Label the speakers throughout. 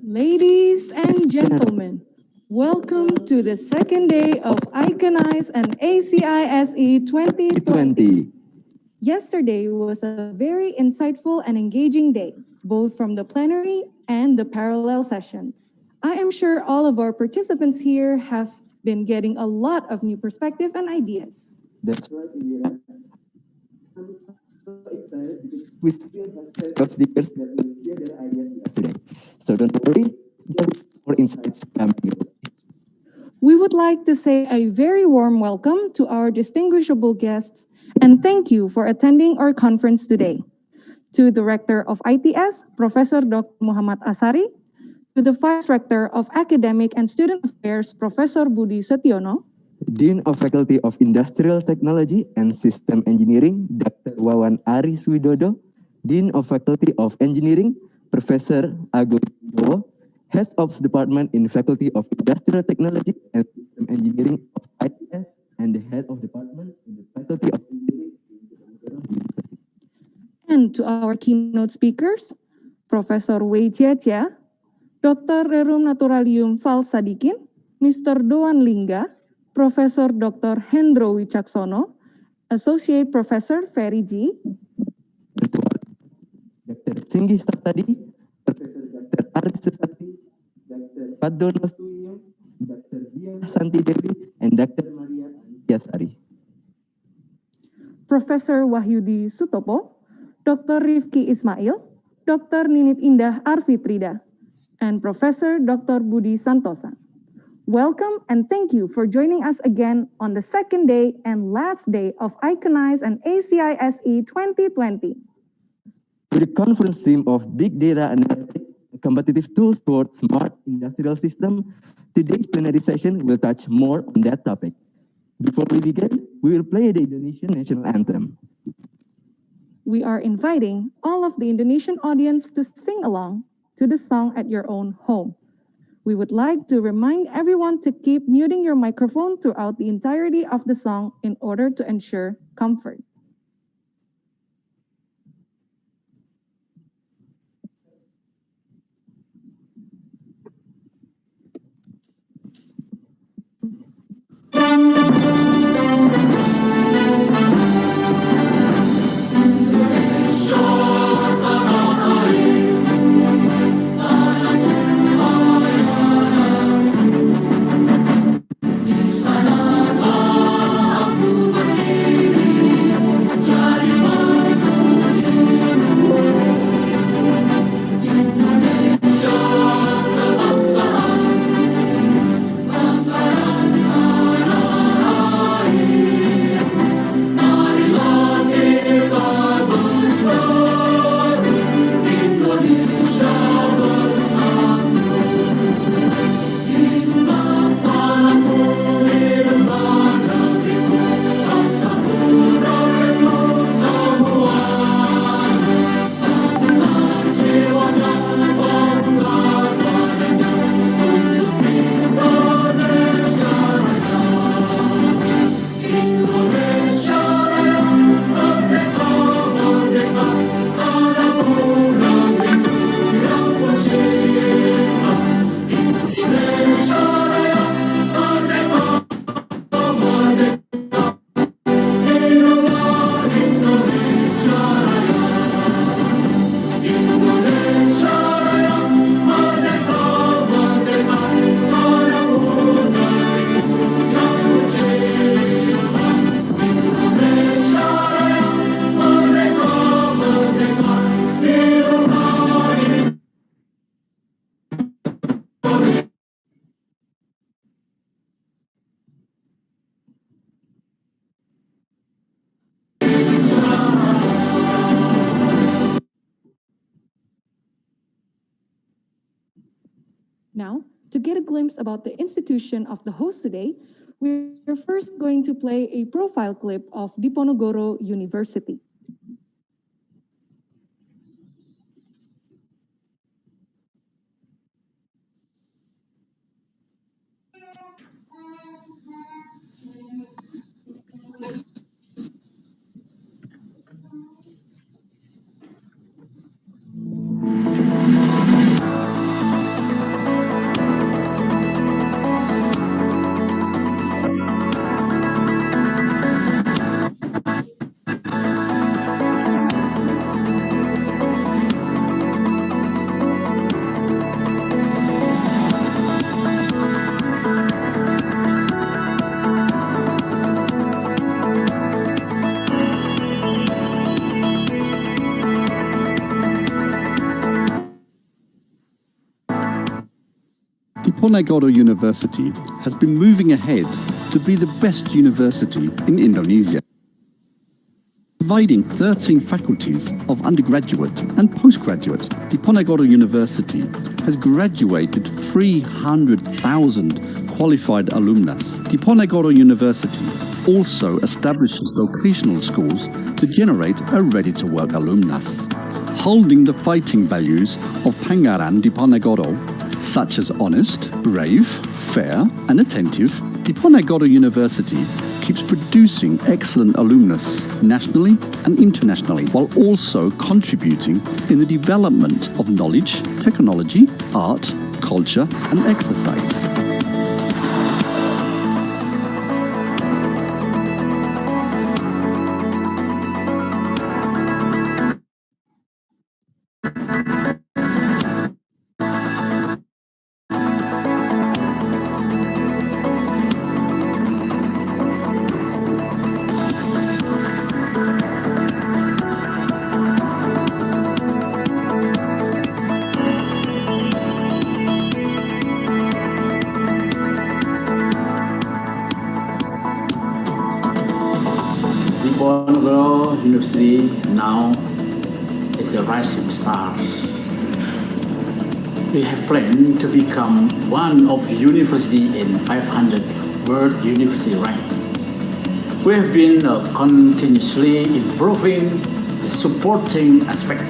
Speaker 1: Ladies and gentlemen, welcome to the second day of Iconise and ACISE 2020. Yesterday was a very insightful and engaging day, both from the plenary and the parallel sessions. I am sure all of our participants here have been getting a lot of new perspective and ideas.
Speaker 2: That's right, Indira. I'm so excited because we still have several speakers that will share their ideas with us today. So don't worry, there will be more insights coming your way.
Speaker 1: We would like to say a very warm welcome to our distinguishable guests and thank you for attending our conference today. To the Rector of ITS, Professor Dr. Muhammad Asari, to the Vice Rector of Academic and Student Affairs, Professor Budi Setiono,
Speaker 2: Dean of Faculty of Industrial Technology and System Engineering, Dr. Wawan Aris Widodo, Dean of Faculty of Engineering, Professor Agung Wibowo, Heads of Department in Faculty of Industrial Technology and System Engineering of ITS, and the Head of Department in the Faculty of Engineering in Diponegoro University.
Speaker 1: and to our keynote speakers, Professor Wei Jia, Dr. Rerum Naturalium Val Sadikin, Mr. Doan Lingga, Professor Dr. Hendro Wicaksono, Associate Professor Ferry G,
Speaker 2: Dr. Singgi Sartadi, Professor Dr. Aris Susati, Dr. Padono Suyo, Dr. Dia Santi Dewi, and Dr. Maria Antiasari.
Speaker 1: Professor Wahyudi Sutopo, Dr. Rifki Ismail, Dr. Ninit Indah Arfitrida, and Professor Dr. Budi Santosa. Welcome and thank you for joining us again on the second day and last day of Iconise and ACISE 2020.
Speaker 2: With the conference theme of Big Data Analytic, competitive tools toward smart industrial system, today's plenary session will touch more on that topic. Before we begin, we will play the Indonesian national anthem.
Speaker 1: We are inviting all of the Indonesian audience to sing along to the song at your own home. We would like to remind everyone to keep muting your microphone throughout the entirety of the song in order to ensure comfort. Now, to get a glimpse about the institution of the host today, we're first going to play a profile clip of Diponegoro University.
Speaker 3: Diponegoro University has been moving ahead to be the best university in Indonesia, providing 13 faculties of undergraduate and postgraduate. Diponegoro University has graduated 300,000 qualified alumnus. Diponegoro University also establishes vocational schools to generate a ready-to-work alumnus. Holding the fighting values of Pangaran Diponegoro, such as honest, brave, fair, and attentive, Diponegoro University keeps producing excellent alumnus nationally and internationally, while also contributing in the development of knowledge, technology, art, culture, and exercise.
Speaker 4: Diponegoro Industri now is a rising star. We have planned to become one of the university in 500 world university rank. We have been continuously improving the supporting aspect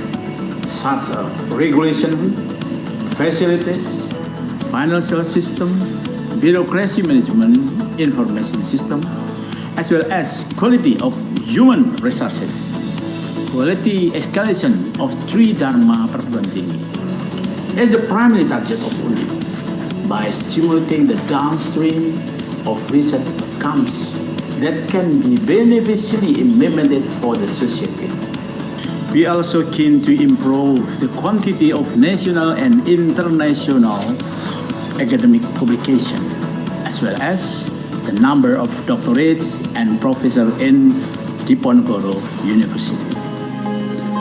Speaker 4: such as regulation, facilities, financial system, bureaucracy management, information system, as well as quality of human resources, quality escalation of three Dharma perguruan tinggi as the primary target of Undip by stimulating the downstream of research outcomes that can be beneficially implemented for the society. We are also keen to improve the quantity of national and international academic publication, as well as the number of doctorates and professors in Diponegoro University.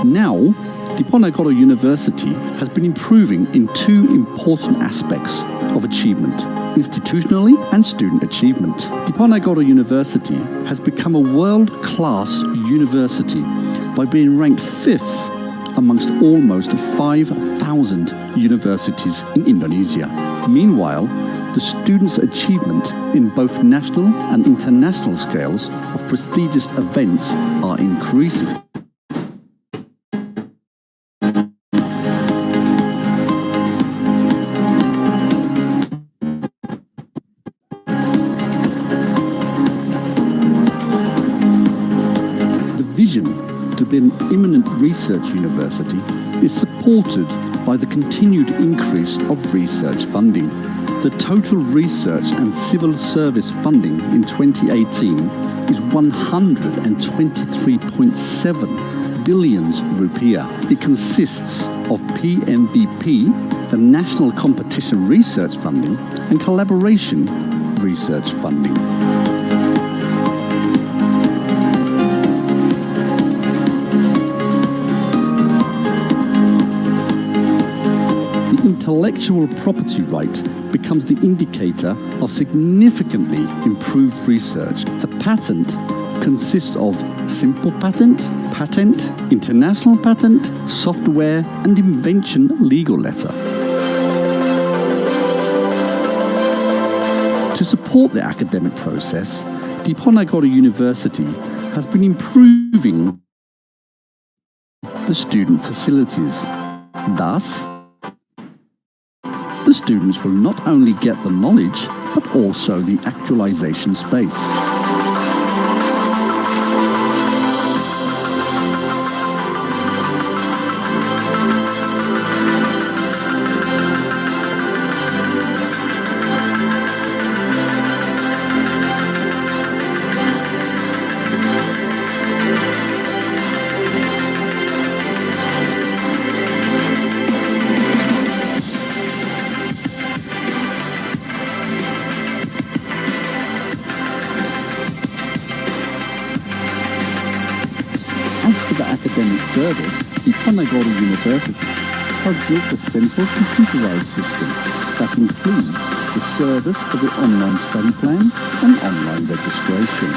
Speaker 3: Now, Diponegoro University has been improving in two important aspects of achievement, institutionally and student achievement. Diponegoro University has become a world-class university by being ranked 5th amongst almost 5,000 universities in Indonesia. Meanwhile, the students' achievement in both national and international scales of prestigious events are increasing. The vision to be an eminent research university is supported by the continued increase of research funding. The total research and civil service funding in 2018 is 123.7 billion rupiah. It consists of PMBP, the National Competition Research Funding, and Collaboration Research Funding. Intellectual property right becomes the indicator of significantly improved research. The patent consists of simple patent, patent, international patent, software, and invention legal letter. To support the academic process, Diponegoro University has been improving the student facilities. Thus, the students will not only get the knowledge, but also the actualization space. As for the academic service, Diponegoro University has built a central computerized system that includes the service for the online study plans and online registration.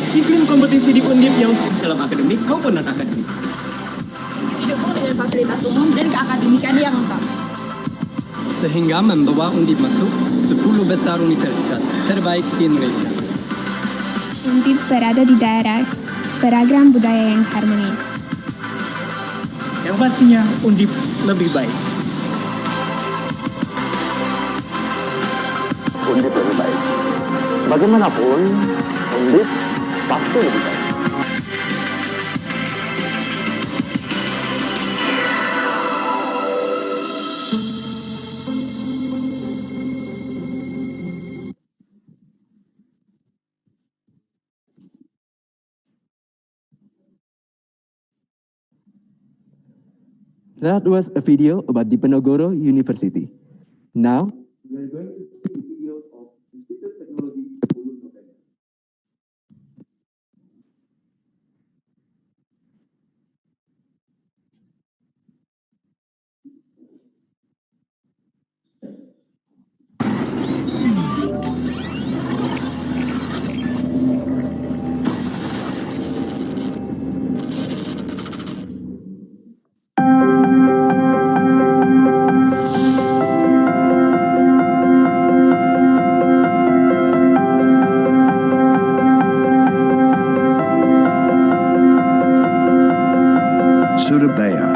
Speaker 5: Iklim kompetisi di Undip yang dalam akademik maupun non-akademik.
Speaker 6: Didukung dengan fasilitas umum dan keakademikan yang lengkap.
Speaker 5: Sehingga membawa Undip masuk 10 besar universitas terbaik di Indonesia.
Speaker 7: Undip berada di daerah beragam budaya yang harmonis.
Speaker 5: Yang pastinya Undip lebih baik.
Speaker 8: Undip lebih baik. Bagaimanapun, Undip pasti lebih baik.
Speaker 2: That was a video about Diponegoro University. Now, we are going to see a video of Institut Teknologi Sepuluh Nopember.
Speaker 9: Surabaya,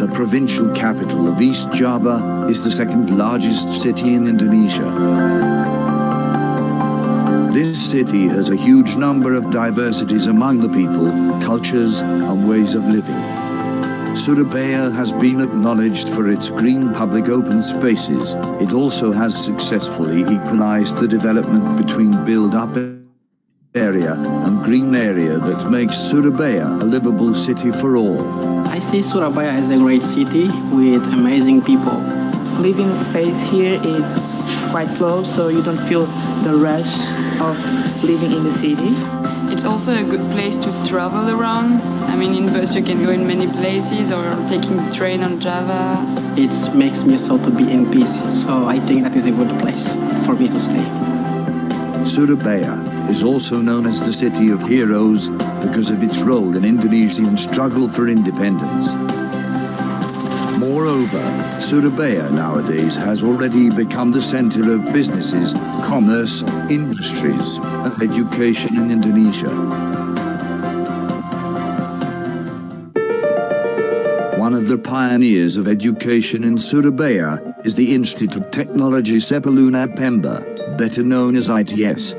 Speaker 9: the provincial capital of East Java, is the second largest city in Indonesia. This city has a huge number of diversities among the people, cultures, and ways of living. Surabaya has been acknowledged for its green public open spaces. It also has successfully equalized the development between build-up area and green area that makes Surabaya a livable city for all.
Speaker 5: I see Surabaya as a great city with amazing people.
Speaker 10: Living pace here is quite slow, so you don't feel the rush of living in the city.
Speaker 11: It's also a good place to travel around. I mean, in bus you can go in many places, or taking train on Java.
Speaker 5: It makes me so to be in peace, so I think that is a good place for me to stay.
Speaker 9: Surabaya is also known as the City of Heroes because of its role in Indonesian struggle for independence. Moreover, Surabaya nowadays has already become the center of businesses, commerce, industries, and education in Indonesia. One of the pioneers of education in Surabaya is the Institut Teknologi Sepuluh Nopember, better known as ITS.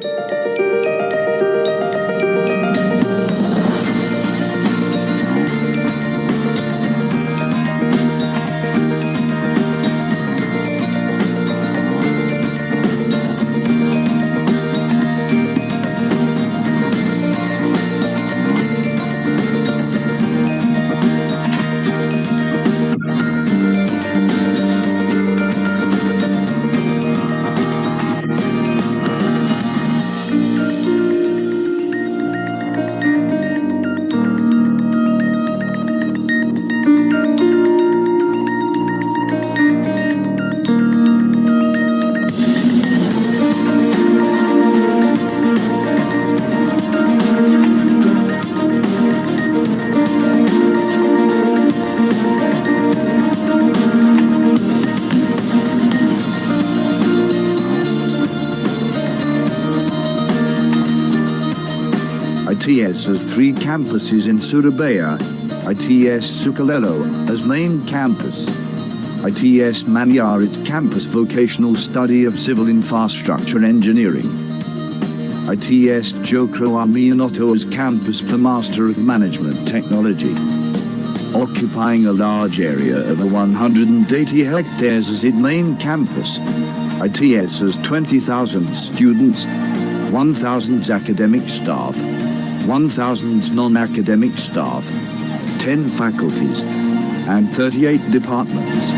Speaker 9: ITS has 3 campuses in Surabaya. ITS Sukolilo as main campus, ITS Manyar, its campus vocational study of civil infrastructure engineering. ITS Jokro Aminoto's campus for Master of Management Technology. Occupying a large area of 180 hectares as its main campus, ITS has 20,000 students, 1,000 academic staff, 1,000 non-academic staff, 10 faculties, and 38 departments.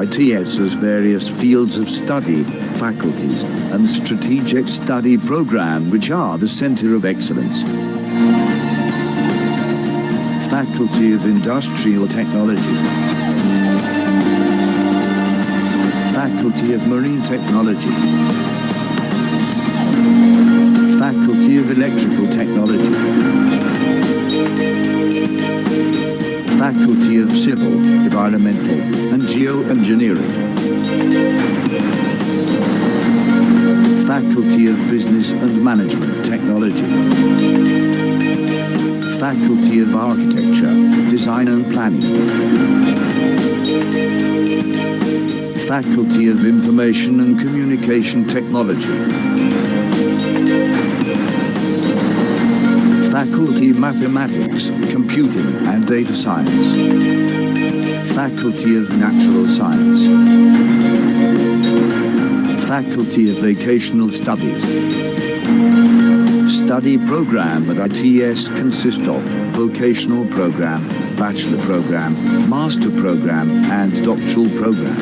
Speaker 9: ITS has various fields of study, faculties, and strategic study program which are the center of excellence. Faculty of Industrial Technology, Faculty of Marine Technology, Faculty of Electrical Technology, Faculty of Civil, Environmental, and Geoengineering, Faculty of Business and Management Technology, Faculty of Architecture, Design and Planning, Faculty of Information and Communication Technology, Faculty of Mathematics, Computing and Data Science, Faculty of Natural Science, Faculty of Vocational Studies. Study program at ITS consists of vocational program, bachelor program, master program, and doctoral program.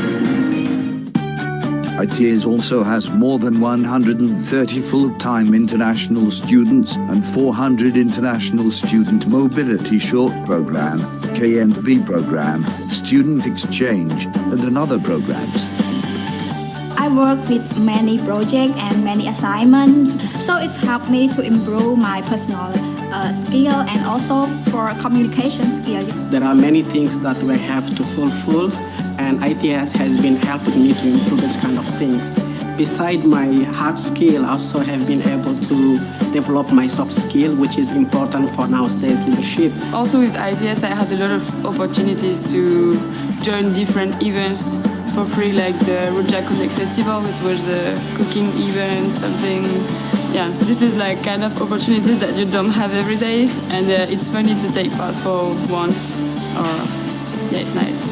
Speaker 9: ITS also has more than 130 full-time international students and 400 international student mobility short program, K&B program, student exchange, and other programs.
Speaker 12: I work with many projects and many assignments, so it's helped me to improve my personal skill and also for communication skill.
Speaker 5: There are many things that we have to fulfill, and ITS has been helping me to improve this kind of things. Besides my hard skill, I also have been able to develop my soft skill, which is important for nowadays leadership.
Speaker 11: Also with ITS, I had a lot of opportunities to join different events for free, like the Rujak Connect Festival, which was a cooking event, something. Yeah, this is like kind of opportunities that you don't have every day, and it's funny to take part for once. Yeah, it's nice.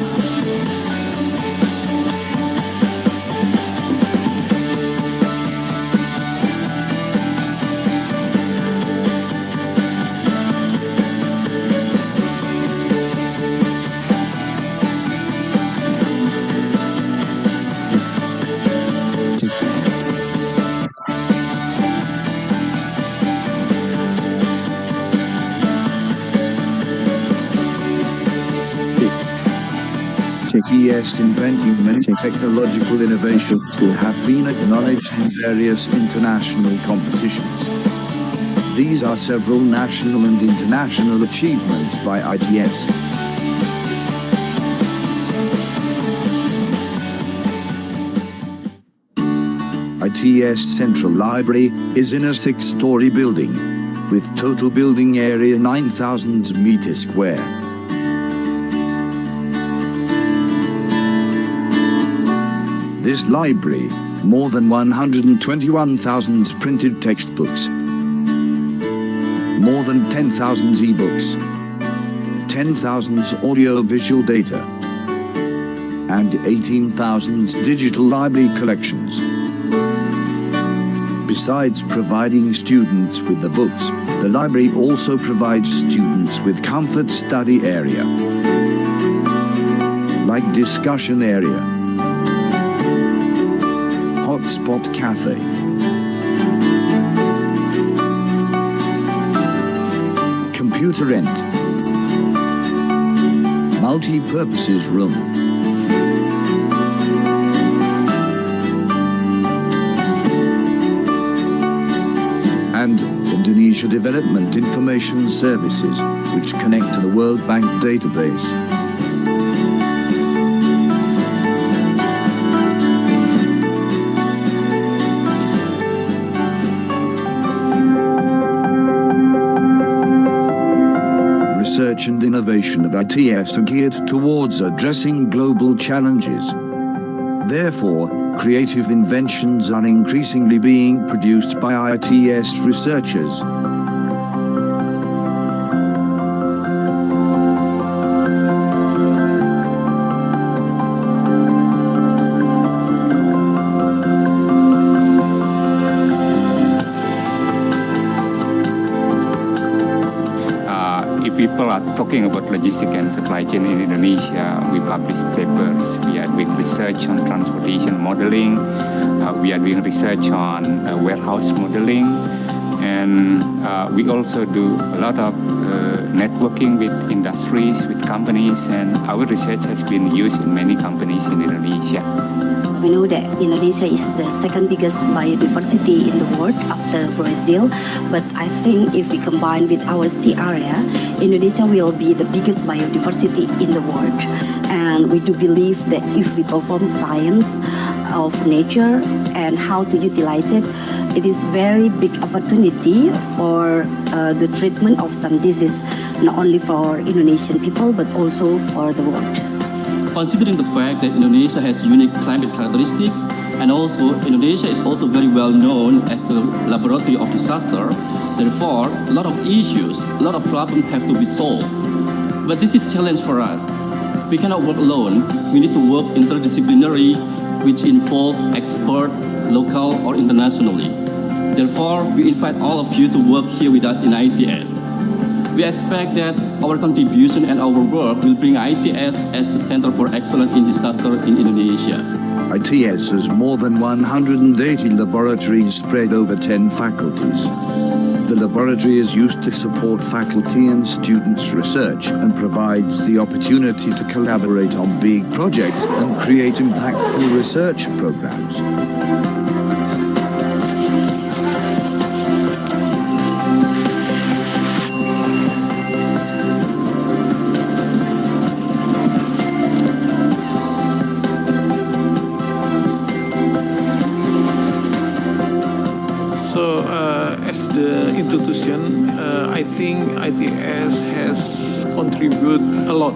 Speaker 9: ITS inventing many technological innovations that have been acknowledged in various international competitions. These are several national and international achievements by ITS. ITS Central Library is in a 6-story building, with total building area 9,000 meters square. This library, more than 121,000 printed textbooks, more than 10,000 e-books, 10,000 audio-visual data, and 18,000 digital library collections. Besides providing students with the books, the library also provides students with comfort study area, like discussion area, hotspot cafe, computer rent, multi-purposes room, and Indonesian Indonesia Development Information Services, which connect to the World Bank database. Research and innovation at ITS are geared towards addressing global challenges. Therefore, creative inventions are increasingly being produced by ITS researchers.
Speaker 13: If people are talking about logistics and supply chain in Indonesia, we publish papers, we are doing research on transportation modeling, we are doing research on warehouse modeling, and we also do a lot of networking with industries, with companies, and our research has been used in many companies in Indonesia.
Speaker 14: We know that Indonesia is the second biggest biodiversity in the world after Brazil, but I think if we combine with our sea area, Indonesia will be the biggest biodiversity in the world. And we do believe that if we perform science of nature and how to utilize it, it is very big opportunity for the treatment of some disease, not only for Indonesian people, but also for the world.
Speaker 15: Considering the fact that Indonesia has unique climate characteristics, and also Indonesia is also very well known as the laboratory of disaster, therefore a lot of issues, a lot of problems have to be solved. But this is a challenge for us. We cannot work alone. We need to work interdisciplinary, which involve expert, local or internationally. Therefore, we invite all of you to work here with us in ITS. We expect that our contribution and our work will bring ITS as the Center for Excellence in Disaster in Indonesia.
Speaker 9: ITS has more than 180 laboratories spread over 10 faculties. The laboratory is used to support faculty and students' research and provides the opportunity to collaborate on big projects and create impactful research programs.
Speaker 16: As the institution, I think ITS has contributed a lot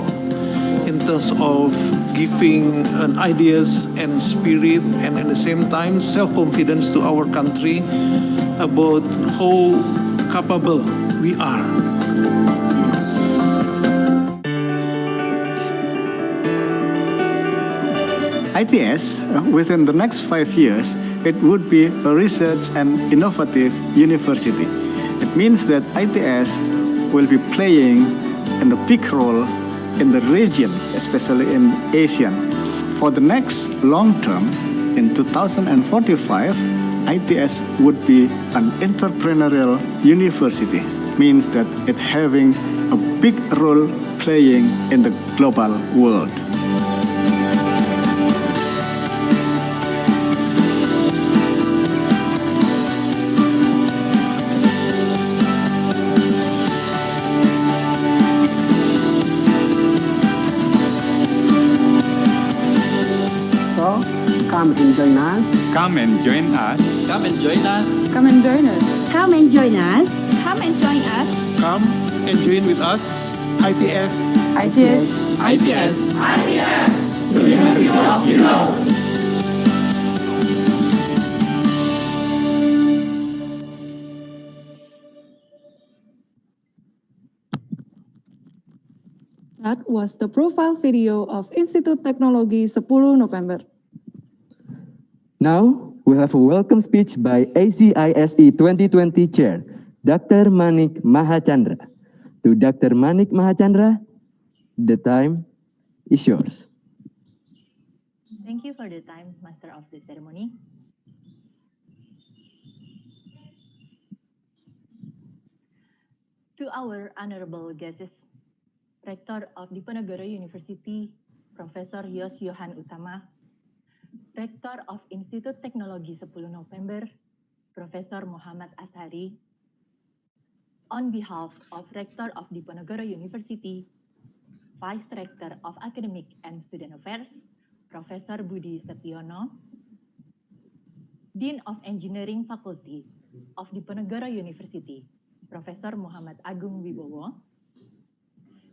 Speaker 16: in terms of giving ideas and spirit, and at the same time self-confidence to our country about how capable we are.
Speaker 17: ITS, within the next 5 years, it would be a research and innovative university. It means that ITS will be playing a big role in the region, especially in Asia. For the next long term, in 2045, ITS would be an entrepreneurial university. Means that it having a big role playing in the global world.
Speaker 5: Come and join us.
Speaker 13: Come and join us.
Speaker 15: Come and join us.
Speaker 6: Come and join us.
Speaker 12: Come and join us. Come and join us.
Speaker 16: Come and join with us. ITS.
Speaker 6: ITS.
Speaker 15: ITS.
Speaker 6: ITS.
Speaker 15: The University of You Know.
Speaker 1: That was the profile video of Institut Teknologi 10 Nopember.
Speaker 2: Now, we have a welcome speech by ACISE 2020 Chair, Dr. Manik Mahachandra. To Dr. Manik Mahachandra, the time is yours.
Speaker 18: Thank you for the time, Master of the Ceremony. To our honorable guests, Rector of Diponegoro University, Professor Yos Yohan Utama, Rektor of Institut Teknologi 10 Nopember, Profesor Muhammad Ashari, On behalf of Rector of Diponegoro University, Vice Rector of Academic and Student Affairs, Professor Budi Setiono, Dean of Engineering Faculty of Diponegoro University, Professor Muhammad Agung Wibowo,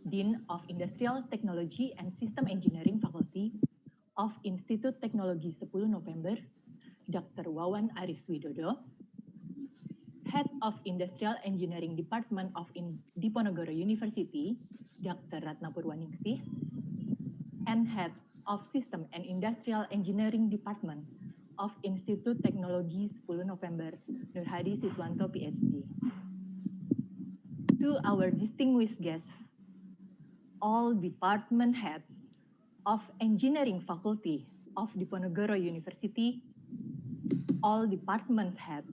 Speaker 18: Dean of Industrial Technology and System Engineering Faculty of Institut Teknologi Sepuluh Nopember, Dr. Wawan Aris Widodo, Head of Industrial Engineering Department of Diponegoro University, Dr. Ratna Purwaningsih, and Head of System and Industrial Engineering Department of Institut Teknologi Sepuluh Nopember, Nur Hadi Siswanto, PhD. To our distinguished guests, all department heads of Engineering Faculty of Diponegoro University, all department heads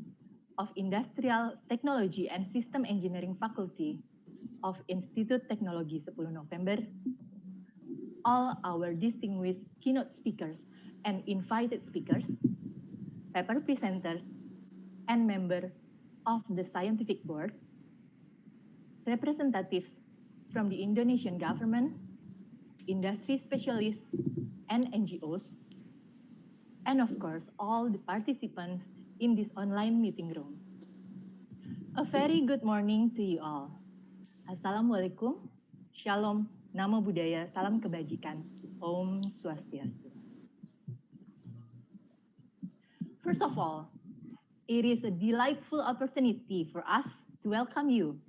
Speaker 18: of Industrial Technology and System Engineering Faculty of Institut Teknologi Sepuluh Nopember, all our distinguished keynote speakers and invited speakers, paper presenters, and members of the scientific board, representatives from the Indonesian government, industry specialists, and NGOs, and of course, all the participants in this online meeting room. A very good morning to you all. Assalamualaikum, Shalom, Namo Buddhaya, Salam Kebajikan, Om Swastiastu. First of all, it is a delightful opportunity for us to welcome you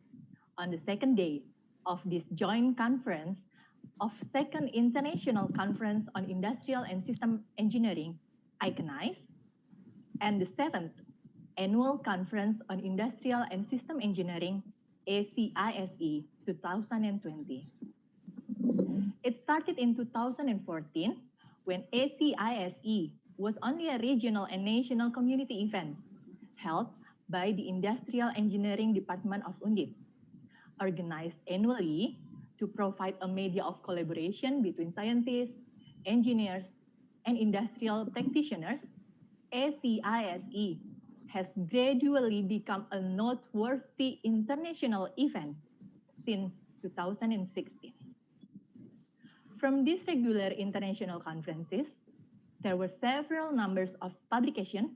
Speaker 18: on the second day of this joint conference of Second International Conference on Industrial and System Engineering, Iconise, and the 7th Annual Conference on Industrial and System Engineering, ACISE 2020. It started in 2014 when ACISE was only a regional and national community event held by the Industrial Engineering Department of Undip, organized annually to provide a media of collaboration between scientists, engineers, and industrial practitioners. ACISE has gradually become a noteworthy international event since 2016. From these regular international conferences, there were several numbers of publications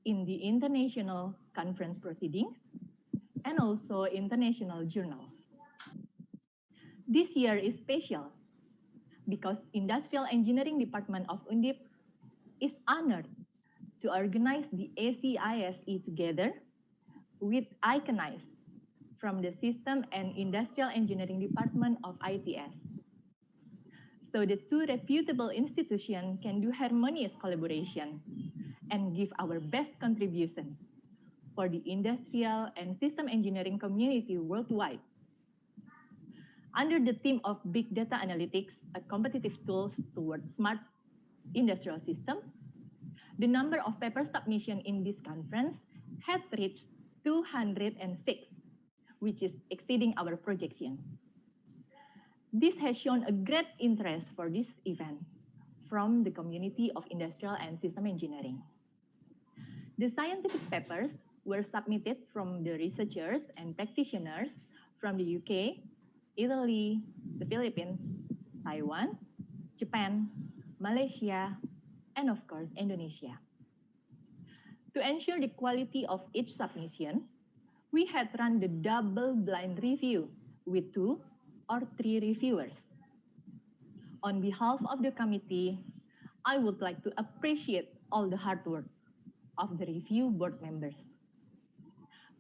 Speaker 18: in the international conference proceedings and also international journals. This year is special because Industrial Engineering Department of Undip is honored to organize the ACISE together with Iconise from the System and Industrial Engineering Department of ITS. So the two reputable institutions can do harmonious collaboration and give our best contribution for the industrial and system engineering community worldwide. Under the theme of Big Data Analytics, a competitive tools towards smart industrial systems, the number of paper submission in this conference has reached 206, which is exceeding our projection. This has shown a great interest for this event from the community of industrial and system engineering. The scientific papers were submitted from the researchers and practitioners from the UK, Italy, the Philippines, Taiwan, Japan, Malaysia, and of course, Indonesia. To ensure the quality of each submission, we had run the double-blind review with 2 or 3 reviewers. On behalf of the committee, I would like to appreciate all the hard work of the review board members.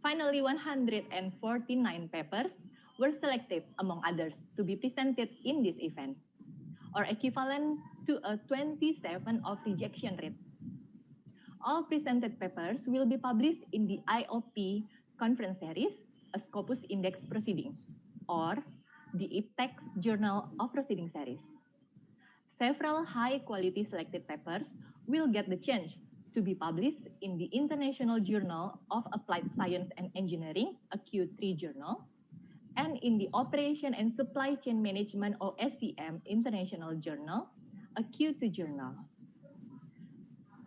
Speaker 18: Finally, 149 papers were selected, among others, to be presented in this event, or equivalent to a 27% of rejection rate. All presented papers will be published in the IOP conference series, a Scopus Index proceeding, or the IPTEX Journal of Proceeding series. Several high-quality selected papers will get the chance to be published in the International Journal of Applied Science and Engineering, a Q3 journal, and in the Operation and Supply Chain Management, or SCM International Journal, a Q2 journal.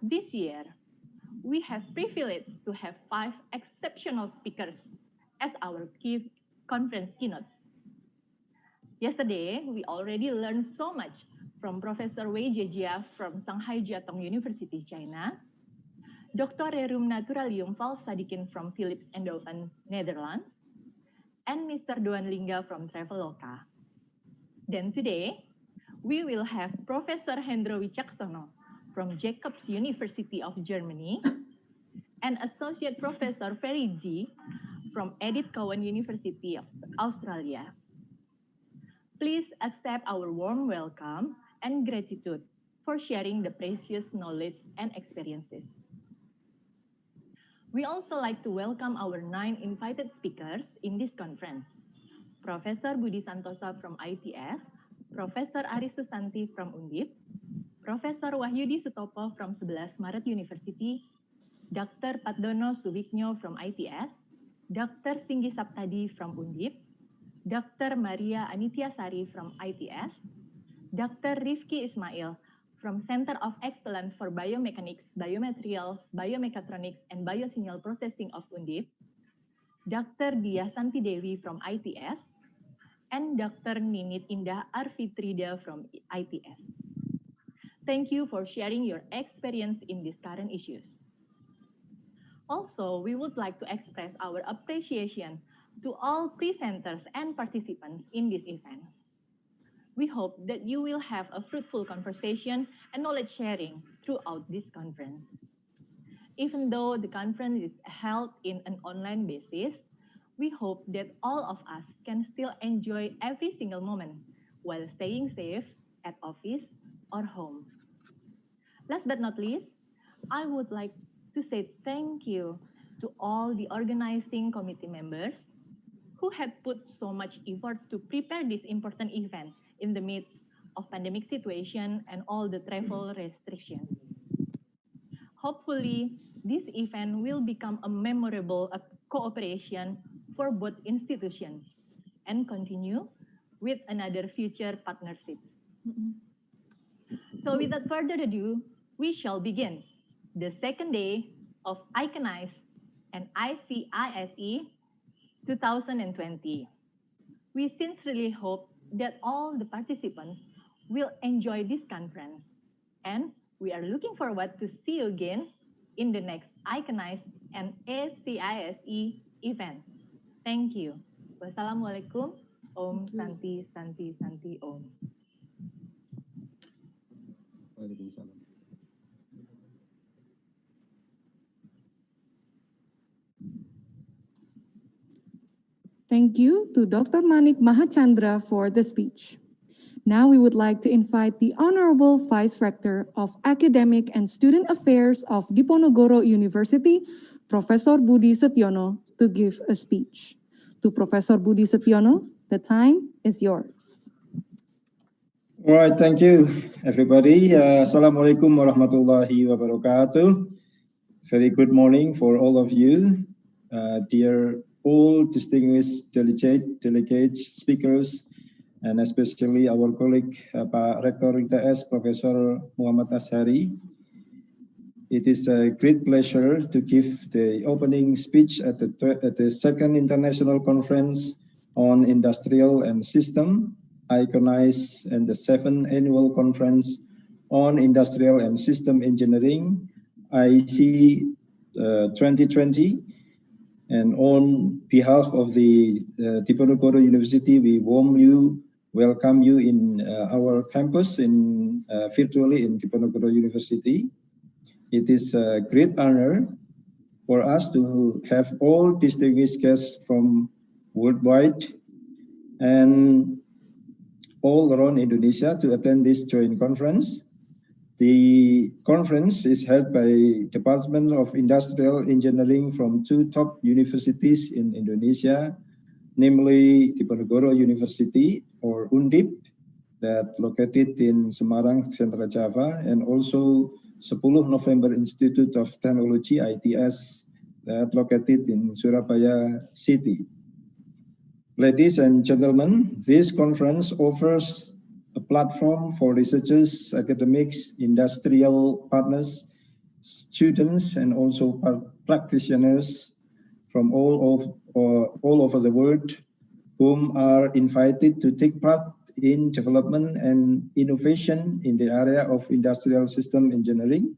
Speaker 18: This year, we have privilege to have 5 exceptional speakers as our key conference keynote. Yesterday, we already learned so much from Professor Wei Jejia from Shanghai Jiatong University, China, Dr. Rerum Naturalium Val Sadikin from Philips Eindhoven, Netherlands, and Mr. Doan Lingga from Traveloka. Then today, we will have Professor Hendro Wicaksono from Jacobs University of Germany and Associate Professor Ferry G from Edith Cowan University of Australia. Please accept our warm welcome and gratitude for sharing the precious knowledge and experiences. We also like to welcome our 9 invited speakers in this conference. Professor Budi Santosa from ITS, Professor Ari Susanti from Undip, Professor Wahyudi Sutopo from 11 Maret University, Dr. Patdono Subiknyo from ITS, Dr. Singgi Saptadi from Undip, Dr. Maria Anityasari from ITS, Dr. Rifki Ismail from Center of Excellence for Biomechanics, Biomaterials, Biomechatronics, and Biosignal Processing of Undip, Dr. Dia Santi Dewi from ITS, and Dr. Ninit Indah Arfitrida from ITS. Thank you for sharing your experience in these current issues. Also, we would like to express our appreciation to all presenters and participants in this event. We hope that you will have a fruitful conversation and knowledge sharing throughout this conference. Even though the conference is held in an online basis, we hope that all of us can still enjoy every single moment while staying safe at office or home. Last but not least, I would like to say thank you to all the organizing committee members who had put so much effort to prepare this important event in the midst of pandemic situation and all the travel restrictions. Hopefully, this event will become a memorable cooperation for both institutions and continue with another future partnerships. So without further ado, we shall begin the second day of Iconise and ICISE 2020. We sincerely hope that all the participants will enjoy this conference, and we are looking forward to see you again in the next Iconise and ACISE event. Thank you. Wassalamualaikum. Om Santi Santi Santi Om.
Speaker 1: Thank you to Dr. Manik Mahachandra for the speech. Now we would like to invite the Honorable Vice Rector of Academic and Student Affairs of Diponegoro University, Professor Budi Setyono, to give a speech. To Professor Budi Setyono, the time is yours.
Speaker 19: All right, thank you, everybody. Assalamualaikum warahmatullahi wabarakatuh. Very good morning for all of you, dear all distinguished delegates, speakers, and especially our colleague, Pak Rektor ITS, Professor Muhammad Ashari. It is a great pleasure to give the opening speech at the second international conference on industrial and system, Iconise, and the 7th annual conference on industrial and system engineering, IC 2020. And on behalf of the Diponegoro University, we warmly welcome you in our campus virtually in Diponegoro University. It is a great honor for us to have all distinguished guests from worldwide and all around Indonesia to attend this joint conference. The conference is held by Department of Industrial Engineering from 2 top universities in Indonesia, namely Diponegoro University or Undip, that located in Semarang, Central Java, and also Sepuluh Nopember Institut of Teknologi, ITS, that located in Surabaya City. Ladies and gentlemen, this conference offers a platform for researchers, academics, industrial partners, students, and also practitioners from all all over the world whom are invited to take part in development and innovation in the area of industrial system engineering.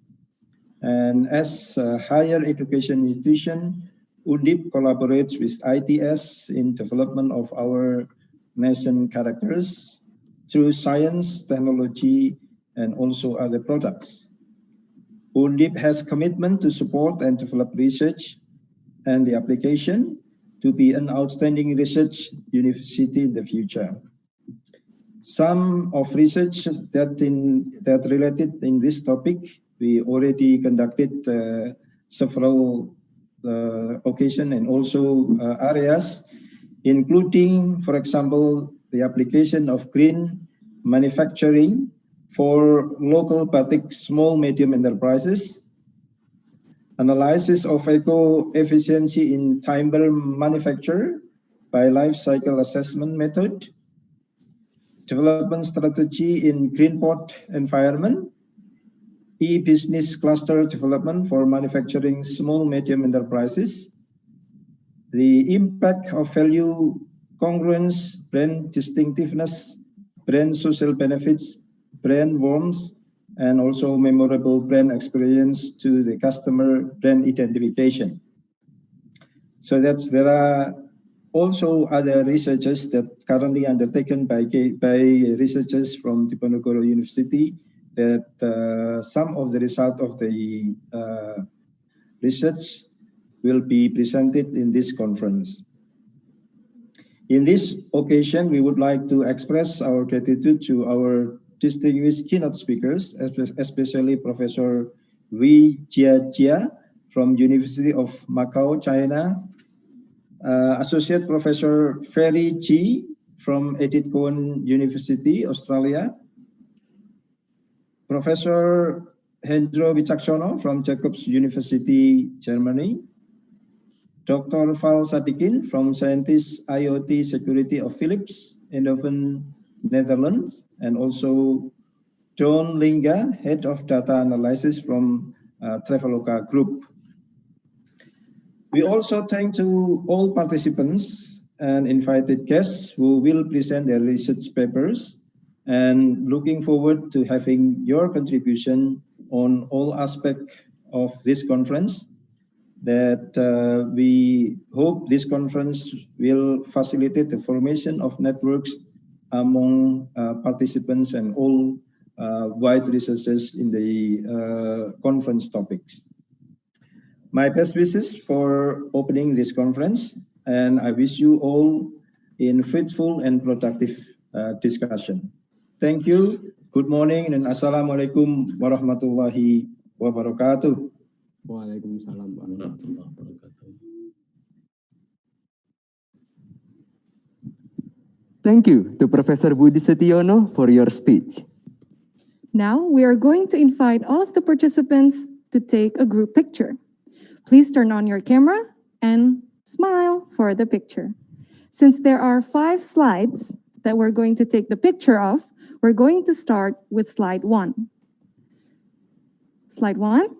Speaker 19: And as a higher education institution, Undip collaborates with ITS in development of our nation characters through science, technology, and also other products. Undip has commitment to support and develop research and the application to be an outstanding research university in the future. Some of research that related in this topic, we already conducted several occasions and also areas, including, for example, the application of green manufacturing for local batik small medium enterprises, analysis of eco-efficiency in timber manufacture by life cycle assessment method, development strategy in green port environment, e-business cluster development for manufacturing small medium enterprises, the impact of value congruence, brand distinctiveness, brand social benefits, brand warmth, and also memorable brand experience to the customer brand identification. So there are also other researches that currently undertaken by researchers from Diponegoro University that some of the result of the research will be presented in this conference. In this occasion, we would like to express our gratitude to our distinguished keynote speakers, especially Professor Wei Jia from University of Macau, China, Associate Professor Ferry Chi from Edith Cowan University, Australia, Professor Hendro Wicaksono from Jacobs University, Germany, Dr. Val Sadikin from Scientist IoT Security of Philips, Eindhoven, Netherlands, and also John Linga, Head of Data Analysis from Traveloka Group. We also thank to all participants and invited guests who will present their research papers, and looking forward to having your contribution on all aspects of this conference. That we hope this conference will facilitate the formation of networks among participants and all wide researchers in the conference topics. My best wishes for opening this conference, and I wish you all in fruitful and productive discussion. Thank you. Good morning and Assalamualaikum warahmatullahi wabarakatuh.
Speaker 2: Waalaikumsalam warahmatullahi wabarakatuh. Thank you to Professor Budi Setiono for your speech.
Speaker 1: Now we are going to invite all of the participants to take a group picture. Please turn on your camera and smile for the picture. Since there are 5 slides that we're going to take the picture of, we're going to start with slide 1. Slide 1.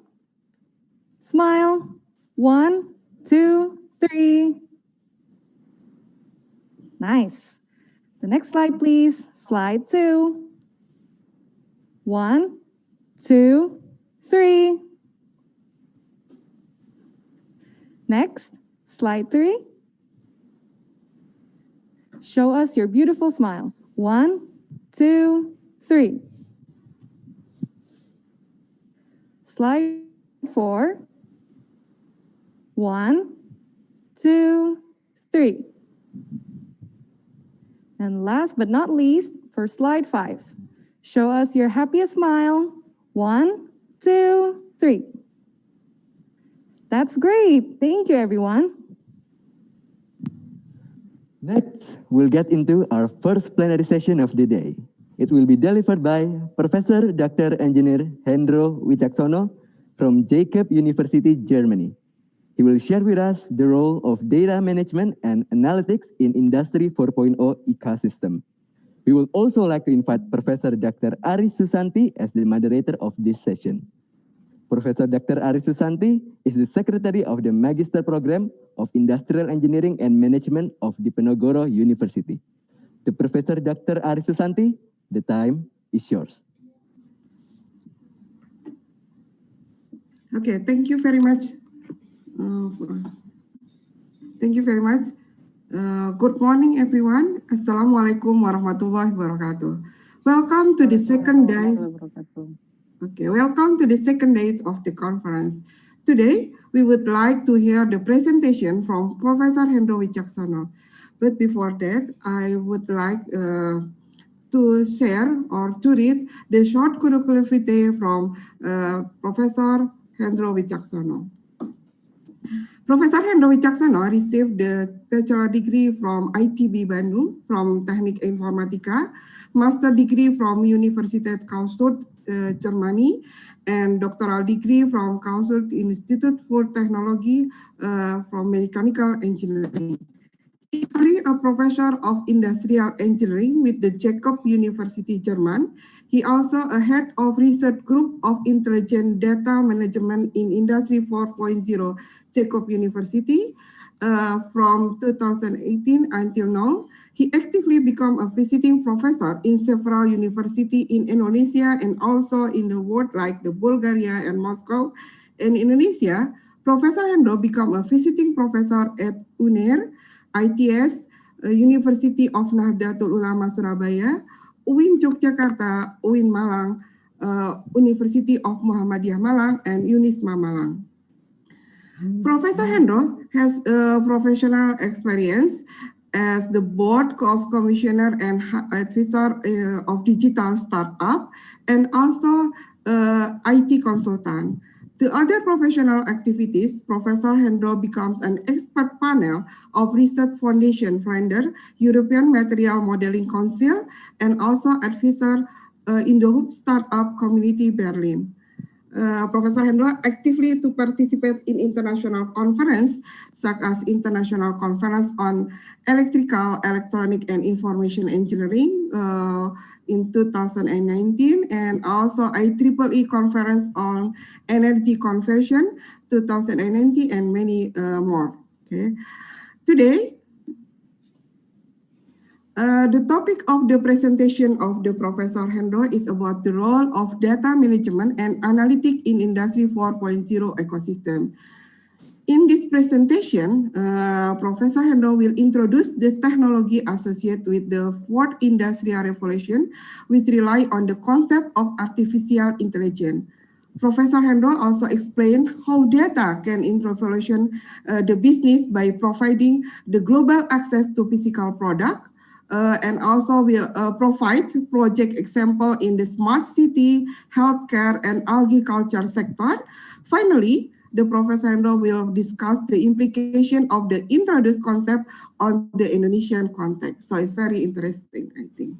Speaker 1: Smile. 1, 2, 3. Nice. The next slide, please. Slide 2. 1, 2, 3. Next, slide 3. Show us your beautiful smile. 1, 2, 3. Slide 4. 1, 2, 3. And last but not least, for slide 5, show us your happiest smile. 1, 2, 3. That's great. Thank you, everyone.
Speaker 2: Next, we'll get into our first plenary session of the day. It will be delivered by Professor Dr. Engineer Hendro Wicaksono from Jacob University, Germany. He will share with us the role of data management and analytics in Industri 4.0 ecosystem. We would also like to invite Professor Dr. Aris Susanti as the moderator of this session. Professor Dr. Aris Susanti is the Secretary of the Magister Program of Industrial Engineering and Management of Diponegoro University. To Professor Dr. Aris Susanti, the time is yours.
Speaker 20: Okay, thank you very much. Thank you very much. Good morning, everyone. Assalamualaikum warahmatullahi wabarakatuh. Welcome to the second day. Okay, welcome to the second days of the conference. Today, we would like to hear the presentation from Professor Hendro Wicaksono. But before that, I would like to share or to read the short curriculum vitae from Professor Hendro Wicaksono. Professor Hendro Wicaksono received the bachelor degree from ITB Bandung from Teknik Informatika, master degree from Universität Karlsruhe, Germany, and doctoral degree from Karlsruhe Institut for Teknologi from Mechanical Engineering. He is currently a professor of industrial engineering with the Jacob University, German. He also a head of research group of intelligent data management in Industry 4.0, Jacob University. From 2018 until now, he actively became a visiting professor in several universities in Indonesia and also in the world like the Bulgaria and Moscow. In Indonesia, Professor Hendro became a visiting professor at UNER, ITS, University of Nahdlatul Ulama Surabaya, UIN Yogyakarta, UIN Malang, University of Muhammadiyah Malang, and Unisma Malang. Professor Hendro has professional experience as the board of commissioner and advisor of digital startup and also IT consultant. To other professional activities, Professor Hendro becomes an expert panel of Research Foundation Finder, European Material Modeling Council, and also advisor in the Hub Startup Community Berlin. Professor Hendro actively to participate in international conference, such as International Conference on Electrical, Electronic, and Information Engineering in 2019, and also IEEE Conference on Energy Conversion 2019, and many more. Okay. Today, the topic of the presentation of the Professor Hendro is about the role of data management and analytic in Industry 4.0 ecosystem. In this presentation, Professor Hendro will introduce the technology associated with the fourth industrial revolution, which rely on the concept of artificial intelligence. Professor Hendro also explained how data can revolution the business by providing the global access to physical product, and also will provide project example in the smart city, healthcare, and agriculture sector. Finally, the Professor Hendro will discuss the implication of the introduced concept on the Indonesian context. So it's very interesting, I think.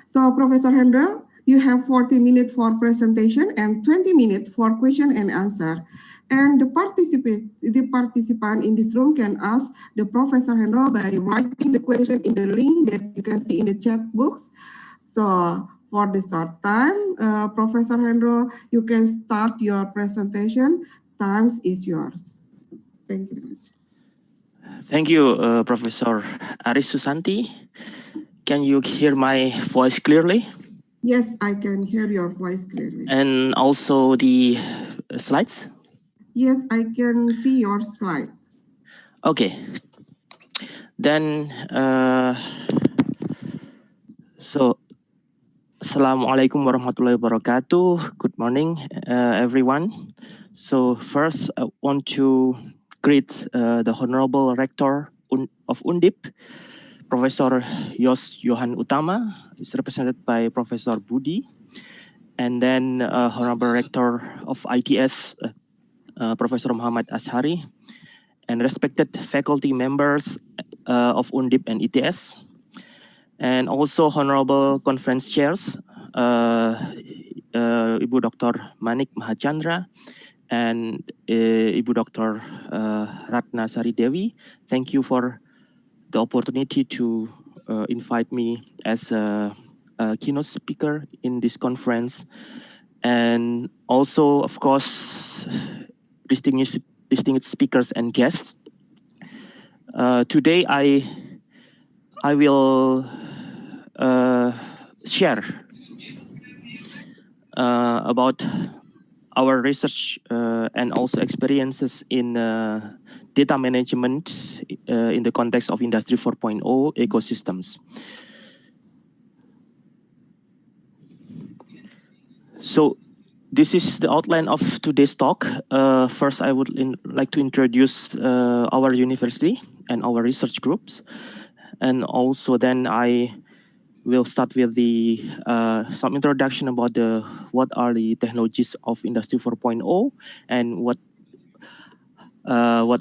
Speaker 20: So Professor Hendro, you have 40 minutes for presentation and 20 minutes for question and answer. And the participant in this room can ask the Professor Hendro by writing the question in the link that you can see in the chat box. So for the short time, Professor Hendro, you can start your presentation. Time is yours. Thank you very much.
Speaker 21: Thank you, Professor Aris Susanti. Can you hear my voice clearly?
Speaker 20: Yes, I can hear your voice clearly.
Speaker 21: And also the slides?
Speaker 20: Yes, I can see your slide.
Speaker 21: Okay. Then, so, Assalamualaikum warahmatullahi wabarakatuh. Good morning, everyone. So first, I want to greet the Honorable Rector of Undip, Professor Yos Johan Utama, is represented by Professor Budi, and then Honorable Rector of ITS, Professor Muhammad Ashari, and respected faculty members of Undip and ITS, and also Honorable Conference Chairs, Ibu Dr. Manik Mahachandra, and Ibu Dr. Ratna Sari Dewi. Thank you for the opportunity to invite me as a keynote speaker in this conference. and also, of course, distinguished speakers and guests. Today, I will share about our research and also experiences in data management in the context of Industry 4.0 ecosystems. So this is the outline of today's talk. First, I would like to introduce our university and our research groups. And also then I will start with the some introduction about what are the technologies of Industry 4.0 and what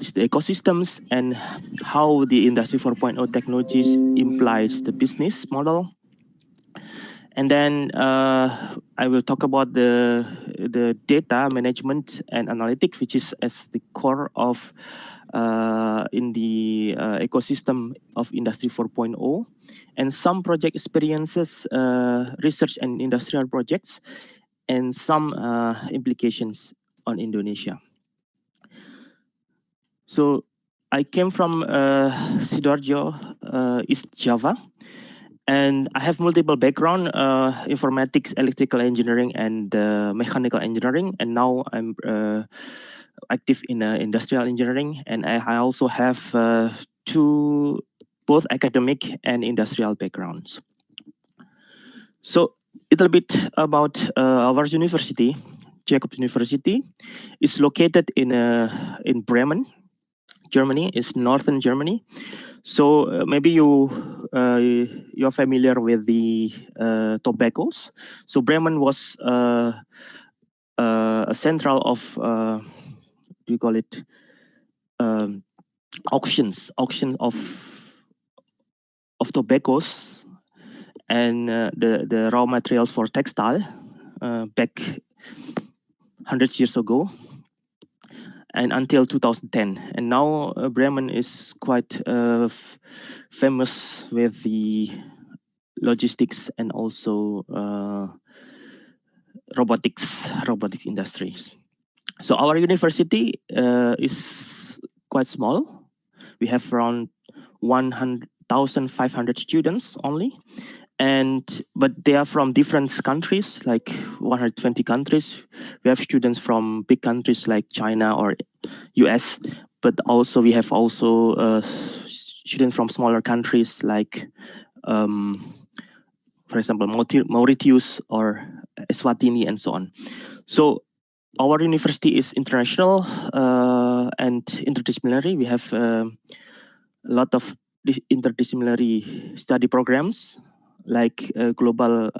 Speaker 21: is the ecosystems and how the Industry 4.0 technologies implies the business model. And then I will talk about the data management and analytic, which is as the core of in the ecosystem of Industry 4.0, and some project experiences, research and industrial projects, and some implications on Indonesia. So I came from Sidoarjo, East Java. And I have multiple background, informatics, electrical engineering, and mechanical engineering. And now I'm active in industrial engineering. And I also have both academic and industrial backgrounds. So a little bit about our university. Jacobs University is located in Bremen, Germany. It's northern Germany. So maybe you're familiar with the tobaccos. So Bremen was a central of do you call it auction of tobaccos and the raw materials for textile back 100 years ago. And until 2010. And now Bremen is quite famous with the logistics and also robotic industries. So our university is quite small. We have around 1,500 students only. But they are from different countries, like 120 countries. We have students from big countries like China or US, but also we have students from smaller countries like, for example, Mauritius or Eswatini and so on. So our university is international and interdisciplinary. We have a lot of interdisciplinary study programs, like global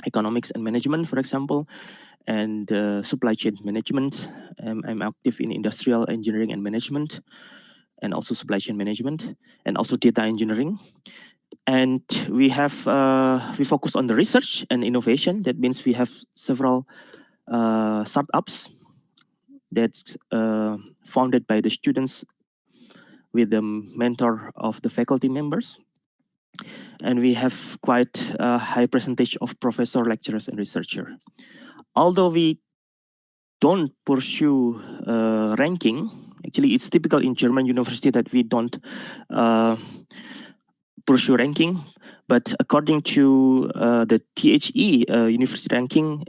Speaker 21: economics and management, for example, and supply chain management. I'm active in industrial engineering and management, and also supply chain management, and also data engineering. And we focus on the research and innovation. That means we have several startups that's founded by the students with the mentor of the faculty members. And we have quite a high percentage of professor, lecturers, and researcher. Although we don't pursue ranking, actually it's typical in German university that we don't pursue ranking, but according to the THE university ranking,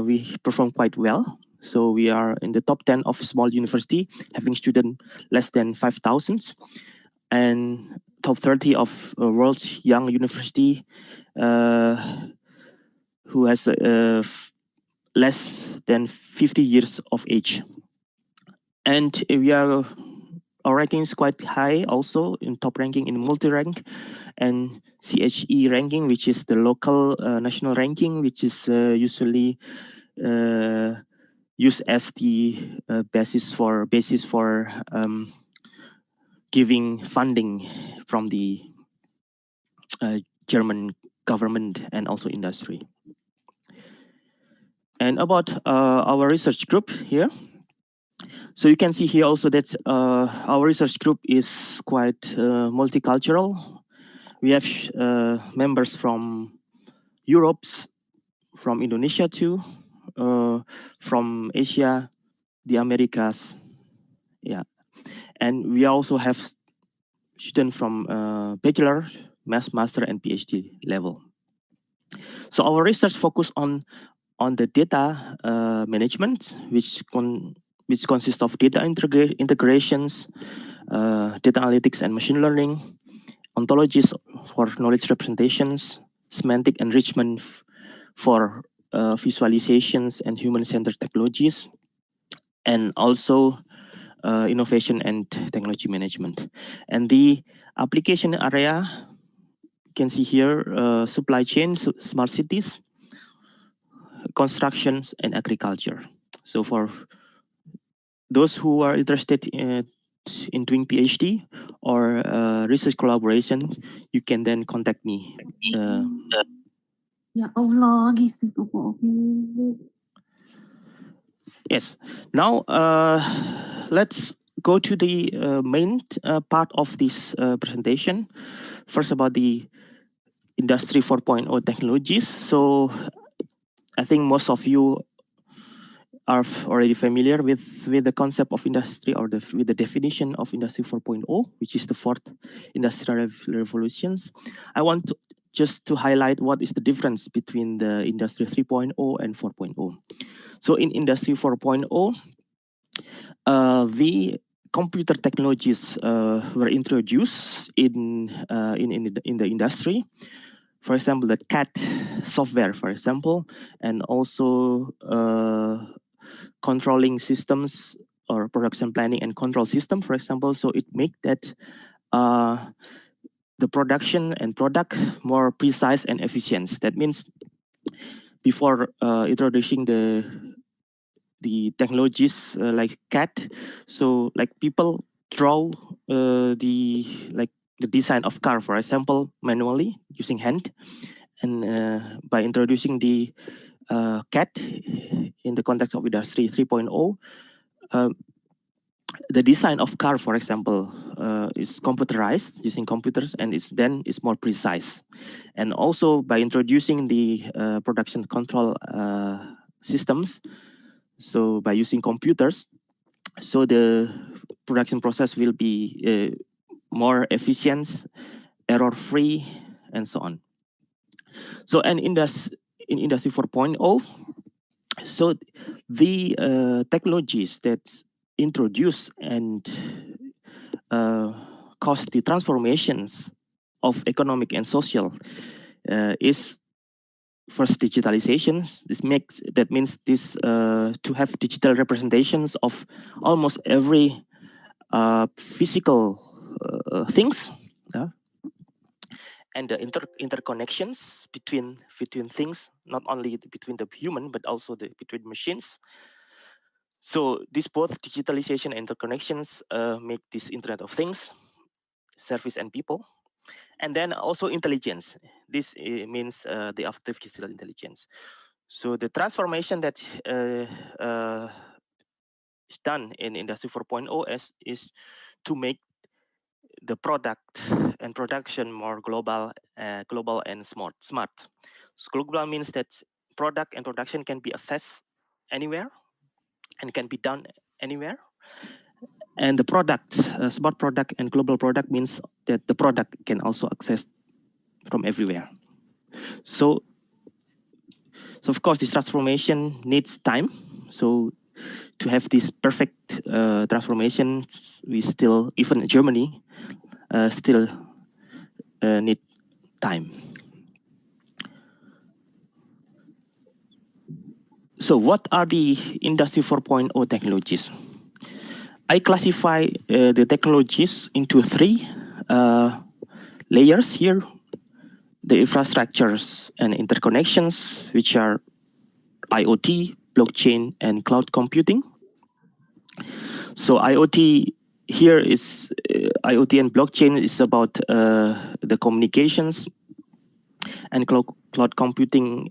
Speaker 21: we perform quite well. So we are in the top 10 of small university, having students less than 5,000, and top 30 of world's young university who has less than 50 years of age. And our ranking is quite high also in top ranking in multi-rank and CHE ranking, which is the local national ranking, which is usually used as the basis for giving funding from the German government and also industry. And about our research group here. So you can see here also that our research group is quite multicultural. We have members from Europe, from Indonesia too, from Asia, the Americas, yeah, and we also have students from bachelor, master, and PhD level. So our research focus on the data management, which consists of data integrations, data analytics and machine learning, ontologies for knowledge representations, semantic enrichment for visualizations and human-centered technologies, and also innovation and technology management. And the application area, you can see here, supply chain, smart cities, constructions, and agriculture. So for those who are interested in doing PhD or research collaboration, you can then contact me.
Speaker 4: Ya Allah, gitu kok.
Speaker 21: Yes. Now, let's go to the main part of this presentation. First, about the Industry 4.0 technologies. So, I think most of you are already familiar with the concept of industry, or with the definition of Industry 4.0, which is the fourth industrial revolutions. I want just to highlight what is the difference between the Industry 3.0 and 4.0. So in Industry 4.0, the computer technologies were introduced in the industry. For example, the CAD software, for example, and also controlling systems or production planning and control system, for example. So it make that the production and product more precise and efficient. That means before introducing the technologies like CAD, so like people draw the design of car, for example, manually using hand, and by introducing the CAD in the context of Industry 3.0, the design of car, for example, is computerized using computers, and it's more precise. And also by introducing the production control systems, so by using computers, so the production process will be more efficient, error-free, and so on. So, and in Industry 4.0, so the technologies that introduce and cause the transformations of economic and social is first digitalizations. That means this to have digital representations of almost every physical things, and the interconnections between things, not only between the human but also between machines. So this both digitalization and interconnections make this Internet of Things, service and people. And then also intelligence. This means the artificial intelligence. So the transformation that is done in Industry 4.0 is to make the product and production more global and smart. So global means that product and production can be accessed anywhere and can be done anywhere. And the product, smart product and global product means that the product can also access from everywhere. So of course, this transformation needs time. So to have this perfect transformation, we still, even Germany, still need time. So what are the Industry 4.0 technologies? I classify the technologies into three layers here. The infrastructures and interconnections, which are IoT, blockchain, and cloud computing. So IoT here is IoT and blockchain is about the communications, and cloud computing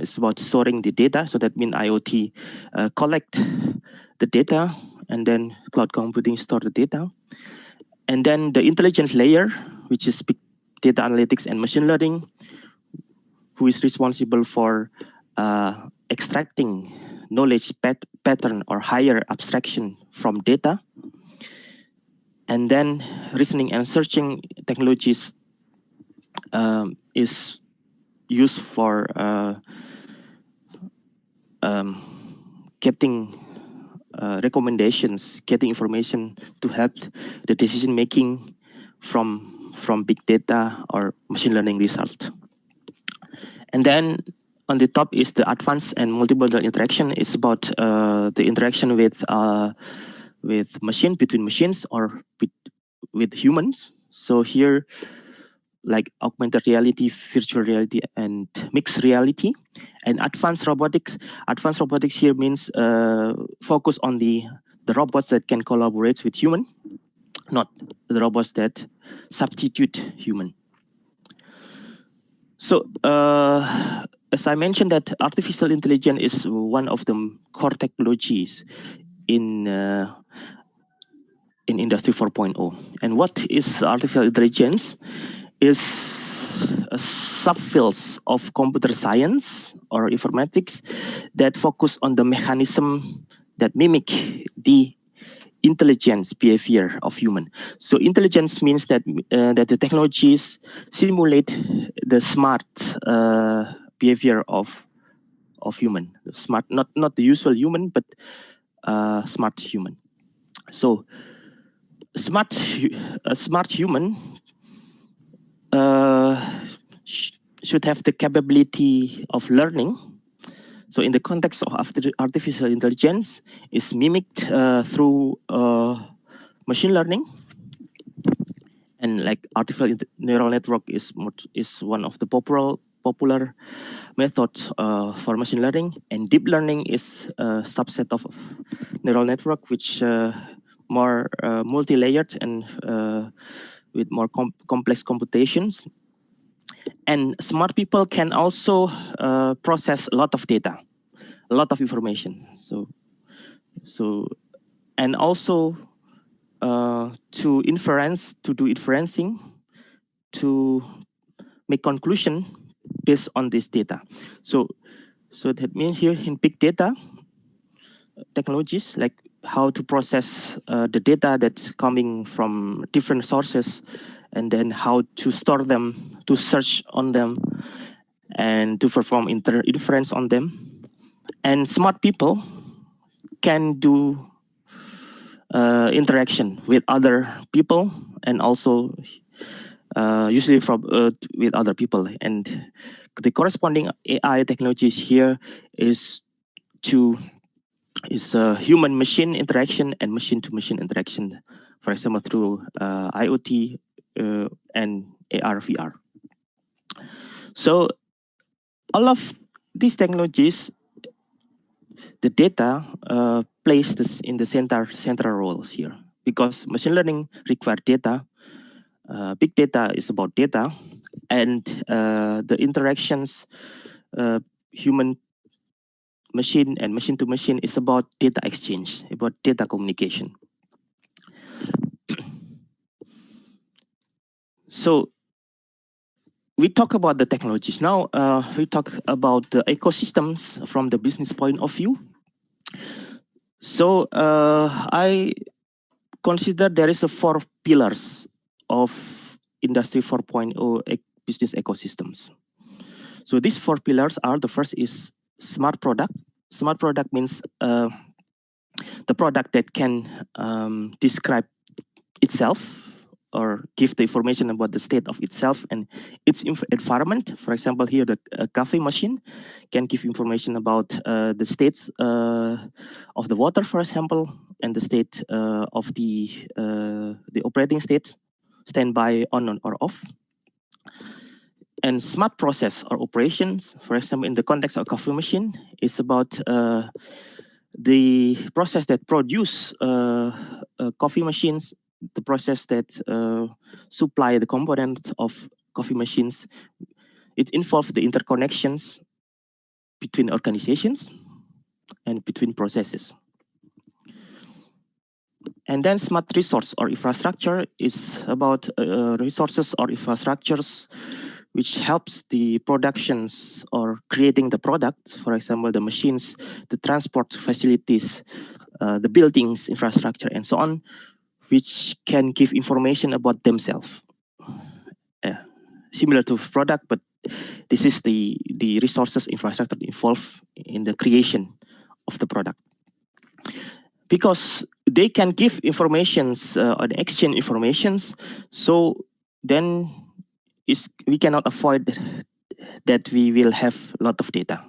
Speaker 21: is about storing the data. So that means IoT collect the data, and then cloud computing store the data. And then the intelligence layer, which is big data analytics and machine learning, who is responsible for extracting knowledge pattern or higher abstraction from data. And then reasoning and searching technologies is used for getting recommendations, getting information to help the decision making from big data or machine learning results. And then on the top is the advanced and multimodal interaction. It's about the interaction with between machines or with humans. So here, like augmented reality, virtual reality, and mixed reality. And advanced robotics. Advanced robotics here means focus on the robots that can collaborate with human, not the robots that substitute human. So as I mentioned, that artificial intelligence is one of the core technologies in Industry 4.0. And what is artificial intelligence? Is subfields of computer science or informatics that focus on the mechanism that mimic the intelligence behavior of human. So intelligence means that that the technologies simulate the smart behavior of human. Smart, not the usual human, but smart human. So smart human should have the capability of learning. So in the context of artificial intelligence, is mimicked through machine learning. And like artificial neural network is one of the popular methods for machine learning. And deep learning is a subset of neural network, which more multi-layered and with more complex computations. And smart people can also process a lot of data, a lot of information. So and also to do inferencing, to make conclusion based on this data. So that means here in big data technologies, like how to process the data that's coming from different sources, and then how to store them, to search on them, and to perform inference on them. And smart people can do interaction with other people, and also usually with other people. And the corresponding AI technologies here is human-machine interaction and machine-to-machine interaction, for example, through IoT and AR, VR. So all of these technologies, the data plays this in the central roles here, because machine learning requires data. Big data is about data, and the interactions human machine and machine to machine is about data exchange, about data communication. So we talk about the technologies. Now we talk about the ecosystems from the business point of view. So I consider there is 4 pillars of Industry 4.0 business ecosystems. So these 4 pillars are, the first is smart product. Smart product means the product that can describe itself or give the information about the state of itself and its environment. For example, here the coffee machine can give information about the states of the water, for example, and the state of the operating state, standby, on or off. And smart process or operations, for example, in the context of coffee machine, is about the process that produce coffee machines, the process that supply the components of coffee machines. It involves the interconnections between organizations and between processes. And then smart resource or infrastructure is about resources or infrastructures which helps the productions or creating the product, for example, the machines, the transport facilities, the buildings, infrastructure, and so on, which can give information about themselves. Similar to product, but this is the resources infrastructure involved in the creation of the product. Because they can give informations or exchange informations, so then we cannot avoid that we will have a lot of data.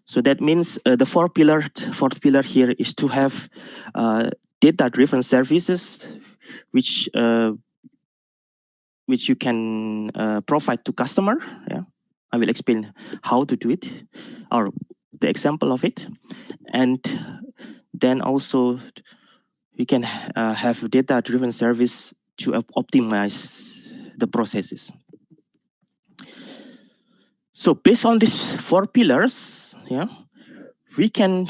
Speaker 21: So that means the fourth pillar here is to have data-driven services, which you can provide to customer. Yeah, I will explain how to do it, or the example of it, and then also we can have data-driven service to optimize the processes. So based on these four pillars, yeah, we can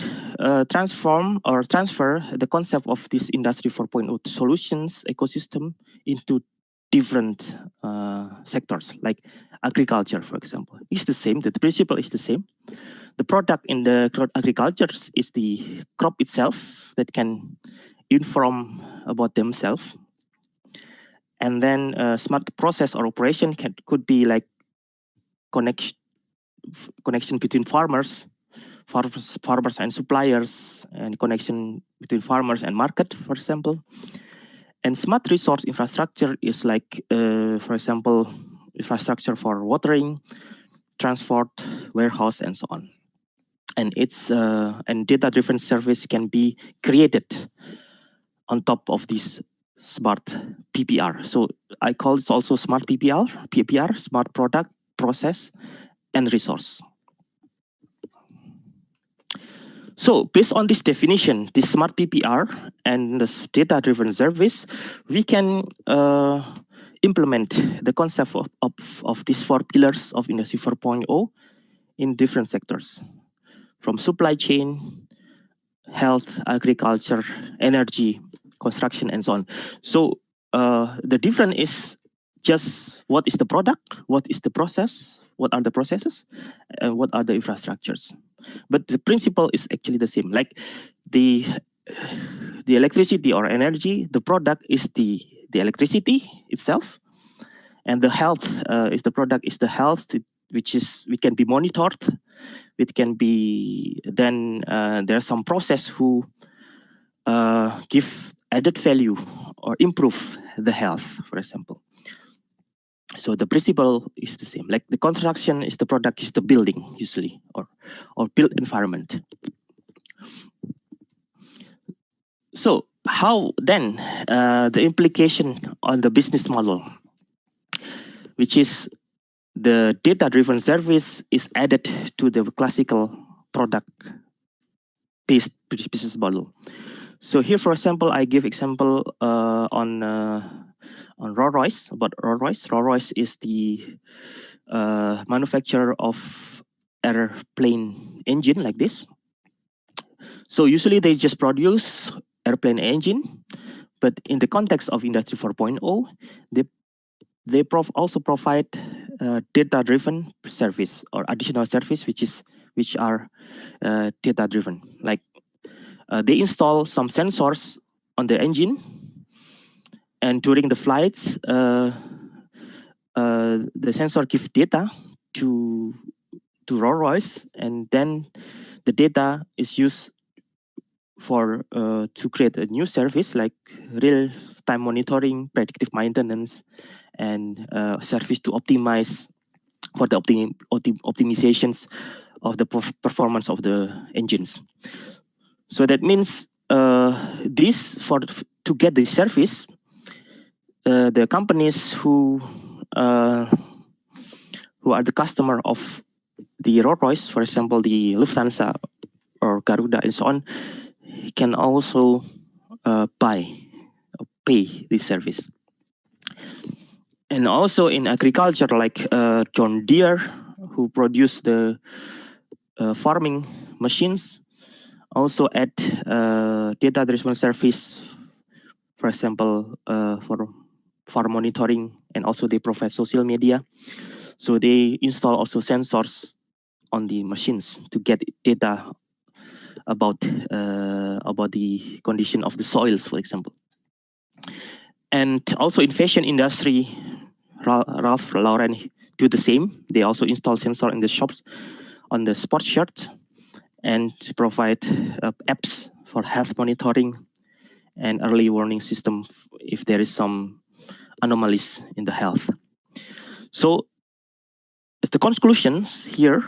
Speaker 21: transform or transfer the concept of this Industry 4.0 solutions ecosystem into different sectors, like agriculture, for example. It's the same, the principle is the same. The product in the agriculture is the crop itself that can inform about themselves. And then smart process or operation could be like connection between farmers and suppliers, and connection between farmers and market, for example. And smart resource infrastructure is like, for example, infrastructure for watering, transport, warehouse, and so on. And it's and data-driven service can be created on top of this smart PPR. So I call it also smart PPR, smart product, process, and resource. So based on this definition, this smart PPR and this data-driven service, we can implement the concept of these four pillars of Industry 4.0 in different sectors, from supply chain, health, agriculture, energy, construction, and so on. So the difference is just what is the product, what is the process, what are the processes, and what are the infrastructures. But the principle is actually the same. Like the electricity or energy, the product is the electricity itself, and the health is the product is the health, which can be monitored. It can be then there's some process who give added value or improve the health, for example. So the principle is the same. Like the construction is the product is the building usually, or built environment. So how then the implication on the business model, which is the data-driven service is added to the classical product-based business model. So here, for example, I give example on Rolls-Royce, about Rolls-Royce. Rolls-Royce is the manufacturer of airplane engine like this. So usually they just produce airplane engine, but in the context of Industry 4.0, they also provide data-driven service or additional service, which are data-driven. Like they install some sensors on the engine, and during the flights, the sensor gives data to Rolls-Royce, and then the data is used for to create a new service like real-time monitoring, predictive maintenance, and service to optimize for the optimizations of the performance of the engines. So that means to get the service, the companies who are the customer of the Rolls-Royce, for example, the Lufthansa or Garuda and so on, can also pay this service. And also in agriculture, like John Deere, who produce the farming machines, also add data-driven service, for example, for farm monitoring, and also they provide social media. So they install also sensors on the machines to get data about the condition of the soils, for example. And also in fashion industry, Ralph Lauren do the same. They also install sensor in the shops on the sports shirt and provide apps for health monitoring and early warning system if there is some anomalies in the health. So the conclusions here,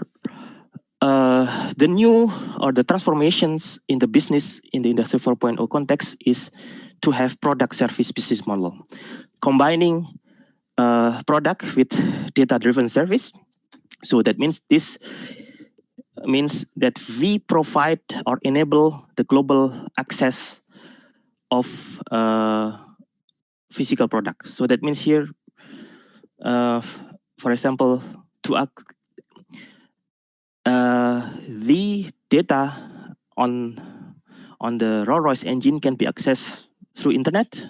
Speaker 21: the new or the transformations in the business in the Industry 4.0 context is to have product service business model, combining product with data-driven service. So that means this means that we provide or enable the global access of physical product. So that means here, for example, to the data on the Rolls-Royce engine can be accessed through internet,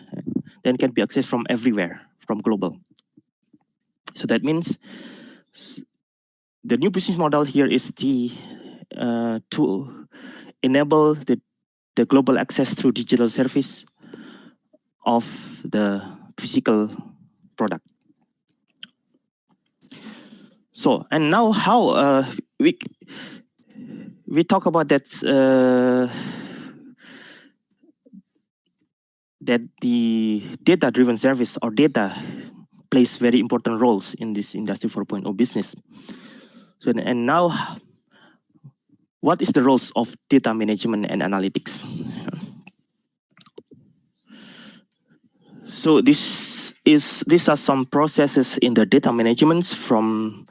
Speaker 21: then can be accessed from everywhere, from global. So that means the new business model here is to enable the global access through digital service of the physical product. So, and now how we talk about that that the data-driven service or data plays very important roles in this Industry 4.0 business. So, and now, what is the roles of data management and analytics? So these are some processes in the data management, from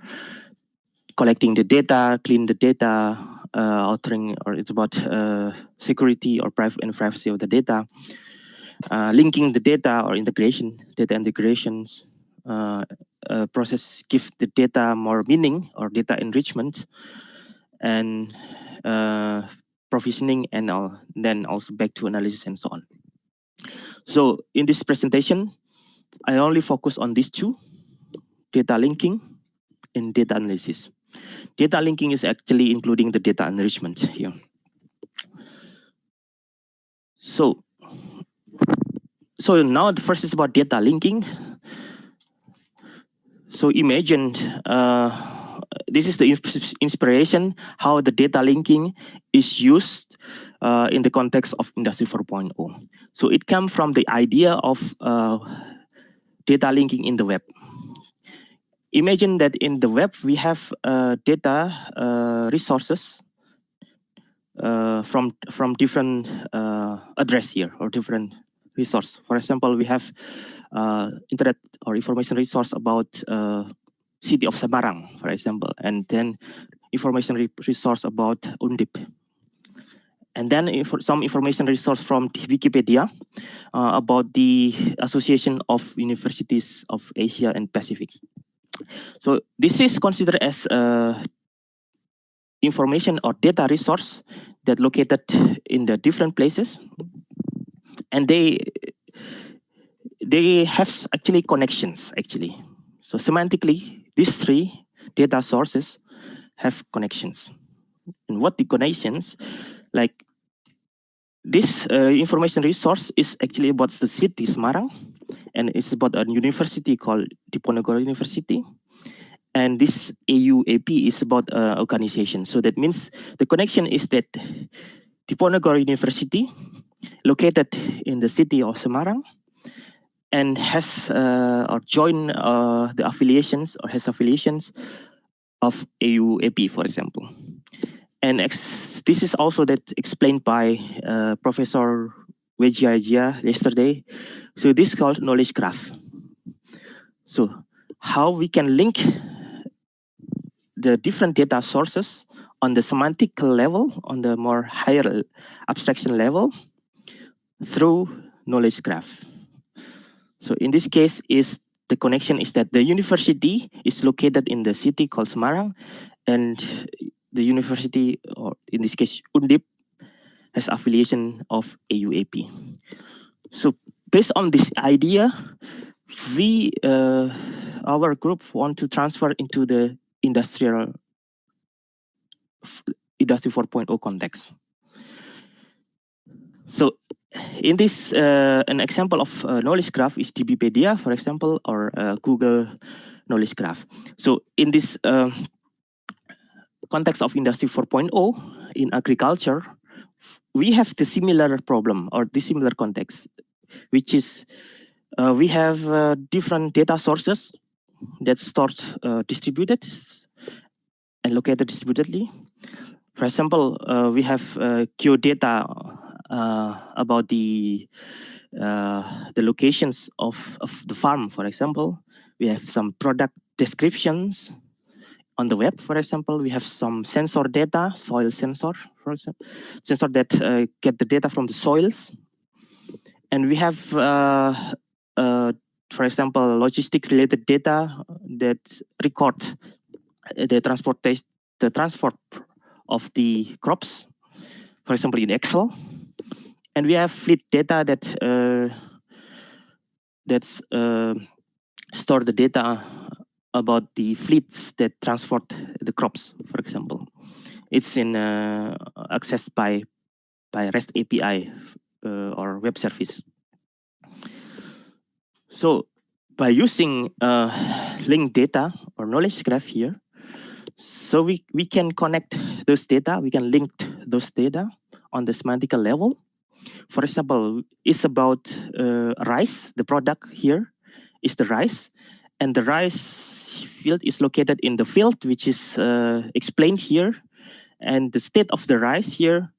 Speaker 21: collecting the data, clean the data, authoring, or it's about security or privacy of the data, linking the data or integration, data integrations, process give the data more meaning or data enrichment, and provisioning, and then also back to analysis and so on. So in this presentation, I only focus on these two, data linking and data analysis. Data linking is actually including the data enrichment here. So now the first is about data linking. So imagine this is the inspiration how the data linking is used in the context of Industry 4.0. So it comes from the idea of data linking in the web. Imagine that in the web we have data resources from different address here, or different resource. For example, we have internet or information resource about city of Semarang, for example, and then information resource about Undip. And then some information resource from Wikipedia about the Association of Universities of Asia and Pacific. So this is considered as information or data resource that located in the different places, and they have actually connections actually. So semantically, these three data sources have connections. And what the connections, like this information resource is actually about the city Semarang, and it's about a university called Diponegoro University. And this AUAP is about organization. So that means the connection is that Diponegoro University, located in the city of Semarang, and has or joined the affiliations or has affiliations of AUAP, for example. And this is also that explained by Professor Wejiajia yesterday. So this is called knowledge graph. So how we can link the different data sources on the semantic level, on the more higher abstraction level, through knowledge graph. So in this case, the connection is that the university is located in the city called Semarang, and the university, or in this case Undip, has affiliation of AUAP. So based on this idea, our group want to transfer into the Industry 4.0 context. So in this, an example of knowledge graph is DBpedia, for example, or Google Knowledge Graph. So in this context of Industry 4.0 in agriculture, we have the similar problem or the similar context, which is we have different data sources that stored distributed and located distributedly. For example, we have geodata about the locations of the farm, for example. We have some product descriptions on the web, for example. We have some sensor data, soil sensor, for example, sensor that get the data from the soils. And we have, for example, logistic-related data that record the transport of the crops, for example, in Excel. And we have fleet data that store the data about the fleets that transport the crops, for example. It's in accessed by REST API or web service. So by using linked data or knowledge graph here, so we can connect those data, we can link those data on the semantic level. For example, it's about rice. The product here is the rice, and the rice field is located in the field, which is explained here, and the state of the rice here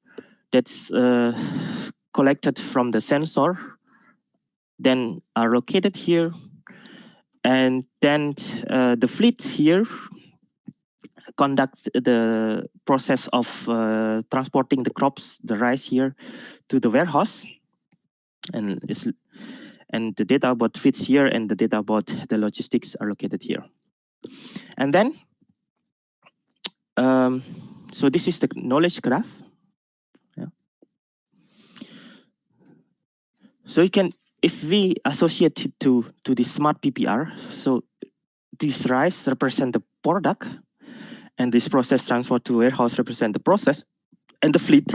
Speaker 21: that's collected from the sensor, then are located here, and then the fleet here conduct the process of transporting the crops, the rice here, to the warehouse, and the data about fleets here and the data about the logistics are located here. And then, so this is the knowledge graph. Yeah. So you can, if we associate it to the smart PPR, so this rice represent the product, and this process transfer to warehouse represent the process, and the fleet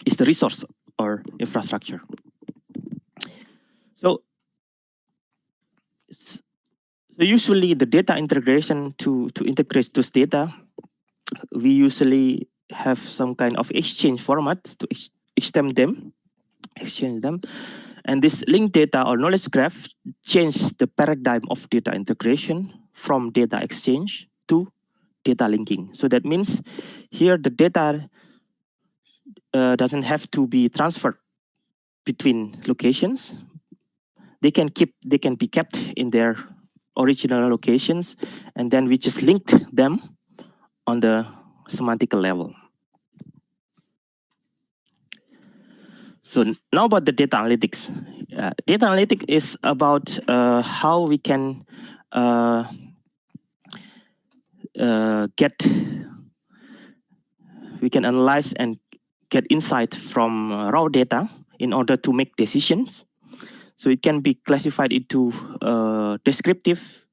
Speaker 21: is the resource or infrastructure. So usually the data integration to integrate those data, we usually have some kind of exchange format to exchange them. And this linked data or knowledge graph change the paradigm of data integration from data exchange to data linking. So that means here the data doesn't have to be transferred between locations. They can be kept in their original locations, and then we just linked them on the semantic level. So now about the data analytics. Data analytics is about how we can analyze and get insight from raw data in order to make decisions. So it can be classified into descriptive.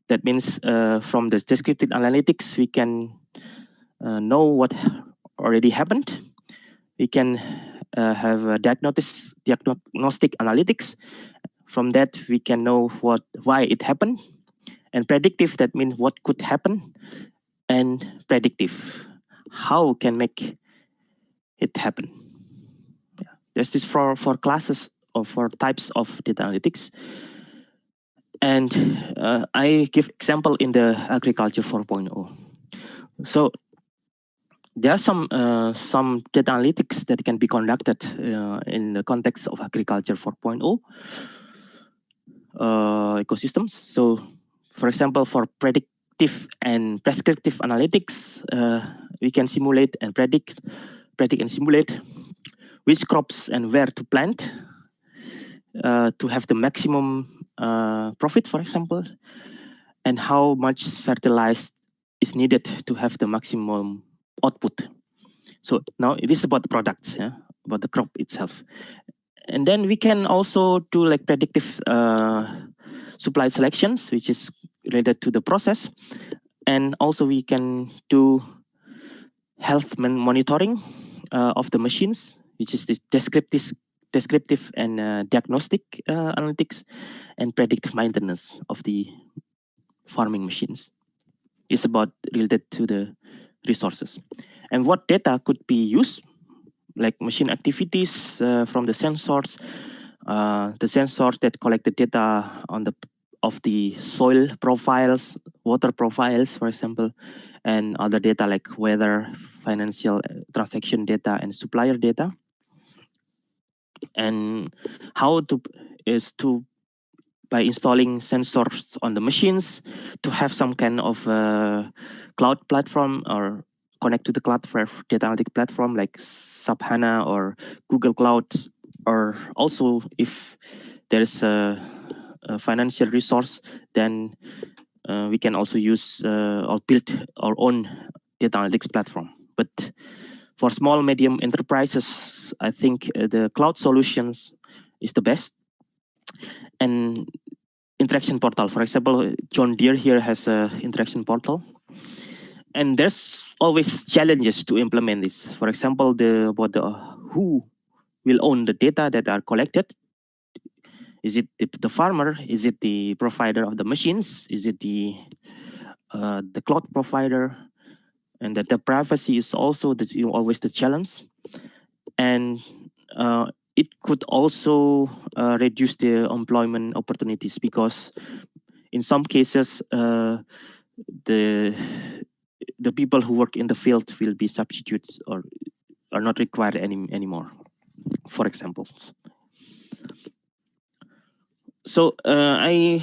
Speaker 21: That means from the descriptive analytics, we can know what already happened. We can have a diagnostic analytics. From that, we can know why it happened. And predictive, that means what could happen. And predictive, how can make it happen. Yeah. There's this for classes or for types of data analytics. And I give example in the Agriculture 4.0. So there are some data analytics that can be conducted in the context of Agriculture 4.0 ecosystems. So for example, for predictive and prescriptive analytics, we can simulate and predict and simulate which crops and where to plant to have the maximum profit, for example, and how much fertilizer is needed to have the maximum output. So now it is about the products, yeah, about the crop itself. And then we can also do like predictive supply selections, which is related to the process. And also we can do health monitoring of the machines, which is this descriptive and diagnostic analytics, and predictive maintenance of the farming machines. It's about related to the resources. And what data could be used, like machine activities from the sensors that collect the data on the soil profiles, water profiles, for example, and other data like weather, financial transaction data, and supplier data. And how to by installing sensors on the machines to have some kind of cloud platform or connect to the cloud for data analytic platform like SAP HANA or Google Cloud, or also if there's a financial resource, then we can also use or build our own data analytics platform. But for small, medium enterprises, I think the cloud solutions is the best. And interaction portal, for example, John Deere here has an interaction portal. And there's always challenges to implement this. For example, who will own the data that are collected? Is it the farmer? Is it the provider of the machines? Is it the cloud provider? And that the privacy is also always the challenge. And it could also reduce the employment opportunities, because in some cases the people who work in the field will be substitutes or are not required anymore, for example. So I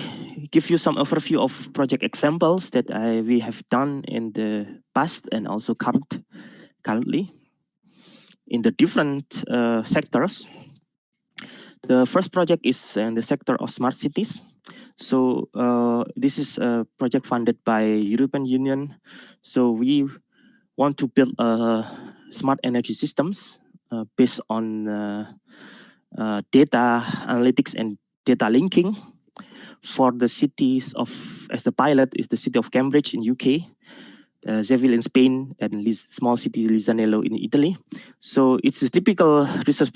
Speaker 21: give you some overview of project examples that we have done in the past and also currently in the different sectors. The first project is in the sector of smart cities. So this is a project funded by European Union. So we want to build smart energy systems based on data analytics and data linking for the cities as the pilot is the city of Cambridge in UK, Seville in Spain, and small city Lisanello in Italy. So it's a typical research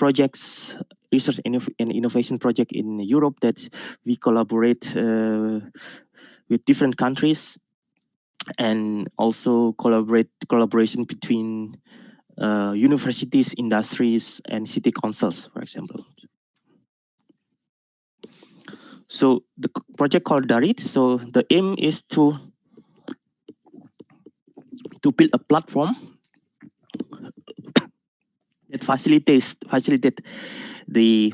Speaker 21: and innovation project in Europe that we collaborate with different countries, and also collaboration between universities, industries, and city councils, for example. So the project called DARIT. So the aim is to build a platform that facilitate the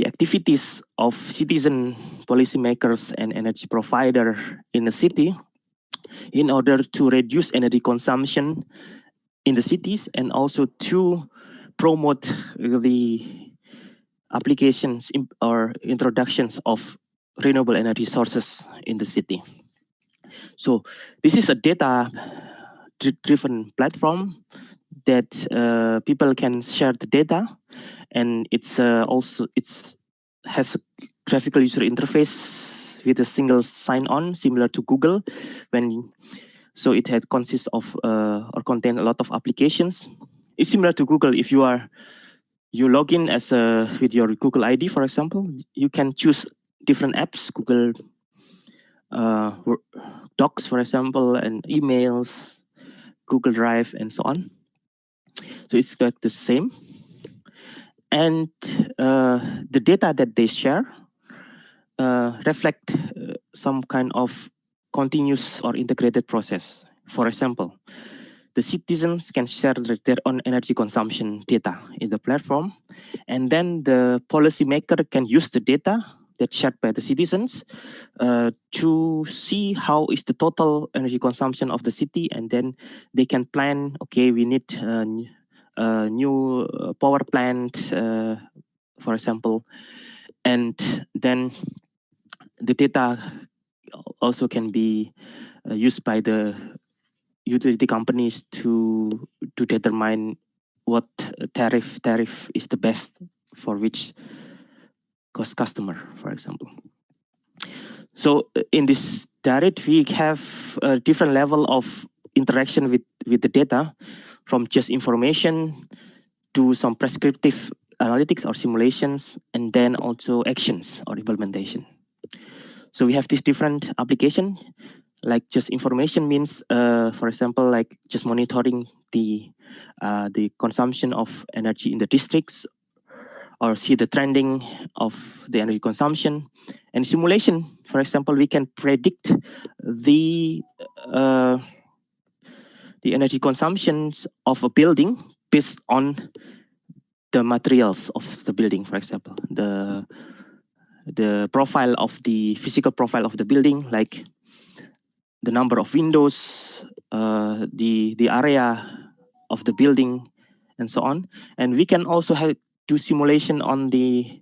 Speaker 21: activities of citizen policymakers and energy provider in the city in order to reduce energy consumption in the cities, and also to promote the applications or introductions of renewable energy sources in the city. So this is a data-driven platform that people can share the data, and it's has a graphical user interface with a single sign-on, similar to Google. So it consists of or contain a lot of applications. It's similar to Google. If you log in with your Google ID, for example, you can choose different apps, Google Docs, for example, and emails, Google Drive, and so on. So it's like the same. And the data that they share reflect some kind of continuous or integrated process. For example, the citizens can share their own energy consumption data in the platform, and then the policymaker can use the data that's shared by the citizens to see how is the total energy consumption of the city, and then they can plan, okay, we need a new power plant, for example, and then the data also can be used by the utility companies to determine what tariff is the best for which customer, for example. So in this direct, we have a different level of interaction with the data, from just information to some prescriptive analytics or simulations, and then also actions or implementation. So we have this different application, like just information means, for example, like just monitoring the consumption of energy in the districts, or see the trending of the energy consumption. And simulation, for example, we can predict the energy consumptions of a building based on the materials of the building, for example, the profile of the physical profile of the building, like the number of windows, the area of the building, and so on. And we can also do simulation on the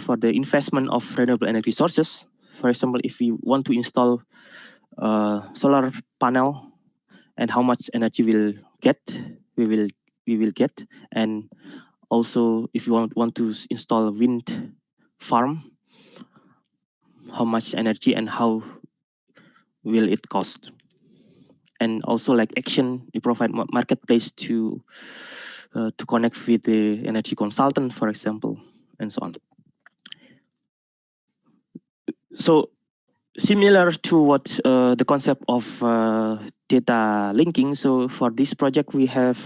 Speaker 21: for the investment of renewable energy sources. For example, if we want to install solar panel, and how much energy we will get, and also if you want to install a wind farm, how much energy and how will it cost. And also like action, we provide marketplace to connect with the energy consultant, for example, and so on. So similar to what the concept of data linking. So for this project, we have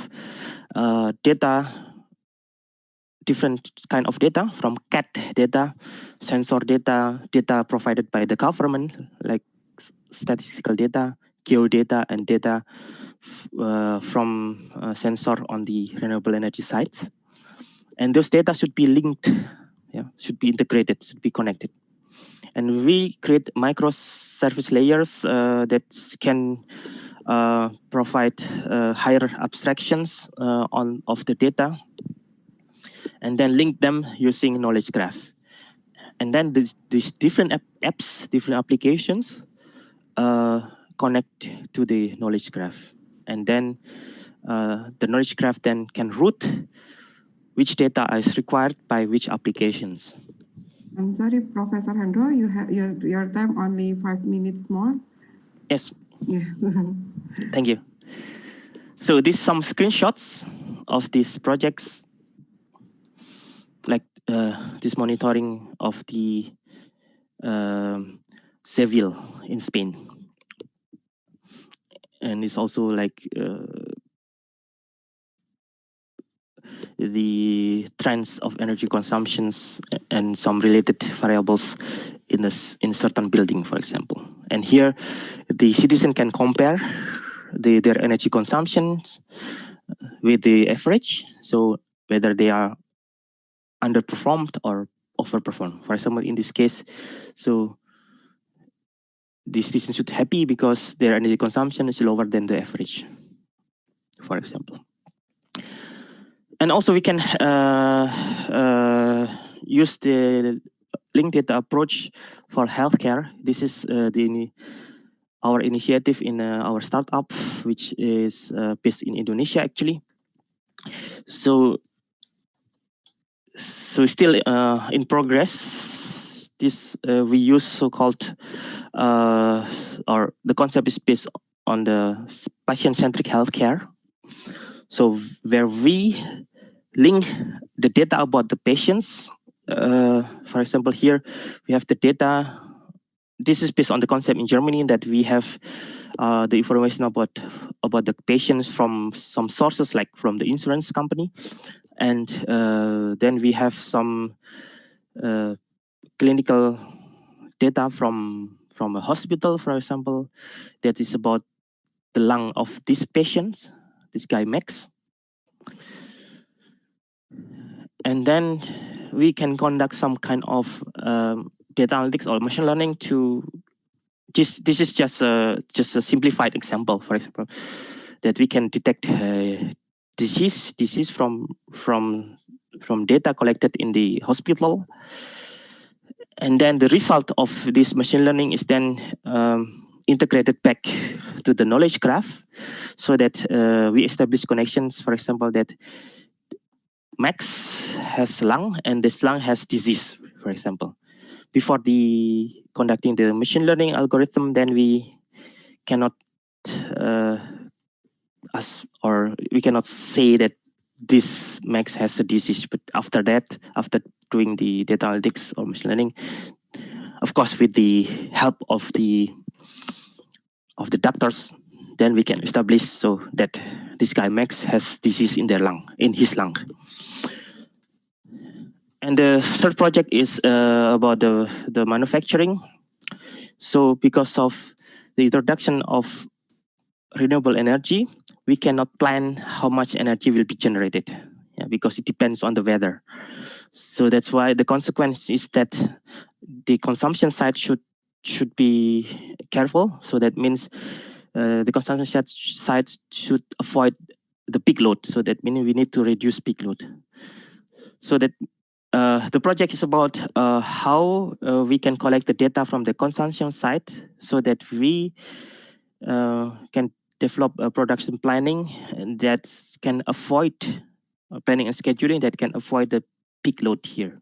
Speaker 21: different kind of data, from CAT data, sensor data, data provided by the government, like statistical data, geodata, and data from sensor on the renewable energy sites. And those data should be linked, should be integrated, should be connected. And we create microservice layers that can provide higher abstractions of the data, and then link them using knowledge graph. And then these different apps, different applications connect to the knowledge graph. And then the knowledge graph then can route which data is required by which applications.
Speaker 20: I'm sorry, Professor Hendro, you have your time only 5 minutes more.
Speaker 21: Yes.
Speaker 20: Yeah.
Speaker 21: Thank you. So these some screenshots of these projects, like this monitoring of the Seville in Spain. And it's also like the trends of energy consumptions and some related variables in a certain building, for example. And here, the citizen can compare their energy consumptions with the average. So whether they are underperformed or overperformed. For example, in this case, so the citizen should be happy because their energy consumption is lower than the average, for example. And also we can use the linked data approach for healthcare. This is our initiative in our startup, which is based in Indonesia, actually. So still in progress. This we use so-called, or the concept is based on the patient-centric healthcare. So where we link the data about the patients. For example, here we have the data. This is based on the concept in Germany that we have the information about the patients from some sources, like from the insurance company, and then we have some clinical data from a hospital, for example, that is about the lung of this patient, this guy Max. And then we can conduct some kind of data analytics or machine learning to this is just a simplified example, for example, that we can detect disease from data collected in the hospital. And then the result of this machine learning is then integrated back to the knowledge graph, so that we establish connections, for example, that Max has lung, and this lung has disease, for example. Before conducting the machine learning algorithm, then we cannot we cannot say that this max has a disease. But after that, after doing the data analytics or machine learning, of course, with the help of the doctors, then we can establish so that this guy Max has disease in his lung. And the third project is about the manufacturing. So because of the introduction of renewable energy, we cannot plan how much energy will be generated, because it depends on the weather. So that's why the consequence is that the consumption side should be careful. So that means the consumption side should avoid the peak load. So that means we need to reduce peak load. So that the project is about how we can collect the data from the consumption side so that we can develop a production planning that can avoid planning and scheduling that can avoid the peak load here.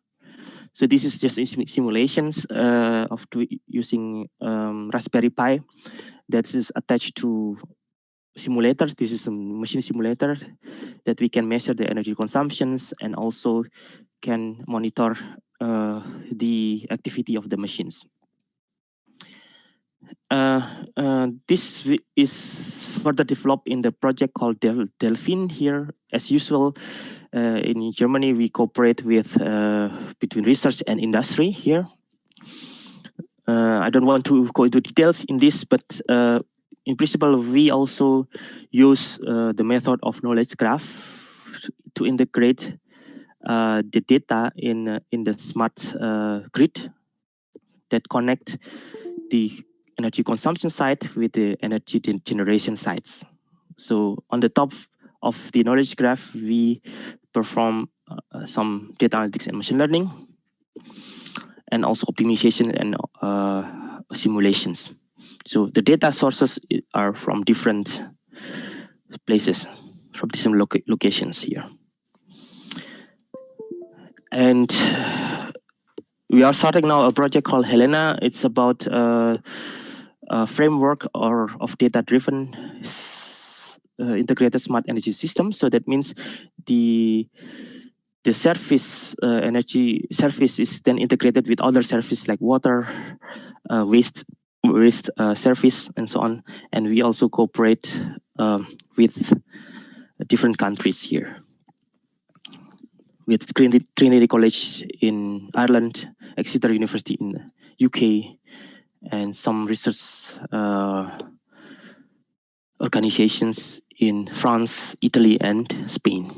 Speaker 21: So this is just simulations of using Raspberry Pi that is attached to simulators. This is a machine simulator that we can measure the energy consumptions and also can monitor the activity of the machines. This is further developed in the project called Delphin here. As usual, in Germany, we cooperate with between research and industry here. I don't want to go into details in this, but in principle, we also use the method of knowledge graph to integrate the data in the smart grid that connect the energy consumption side with the energy generation sides. So on the top of the knowledge graph, we perform some data analytics and machine learning, and also optimization and simulations. So the data sources are from different places, from different locations here. And we are starting now a project called Helena. It's about a framework of data-driven integrated smart energy system. So that means the surface energy service is then integrated with other services like water, waste service, and so on. And we also cooperate with different countries here, with Trinity College in Ireland, Exeter University in UK, and some research organizations in France, Italy, and Spain.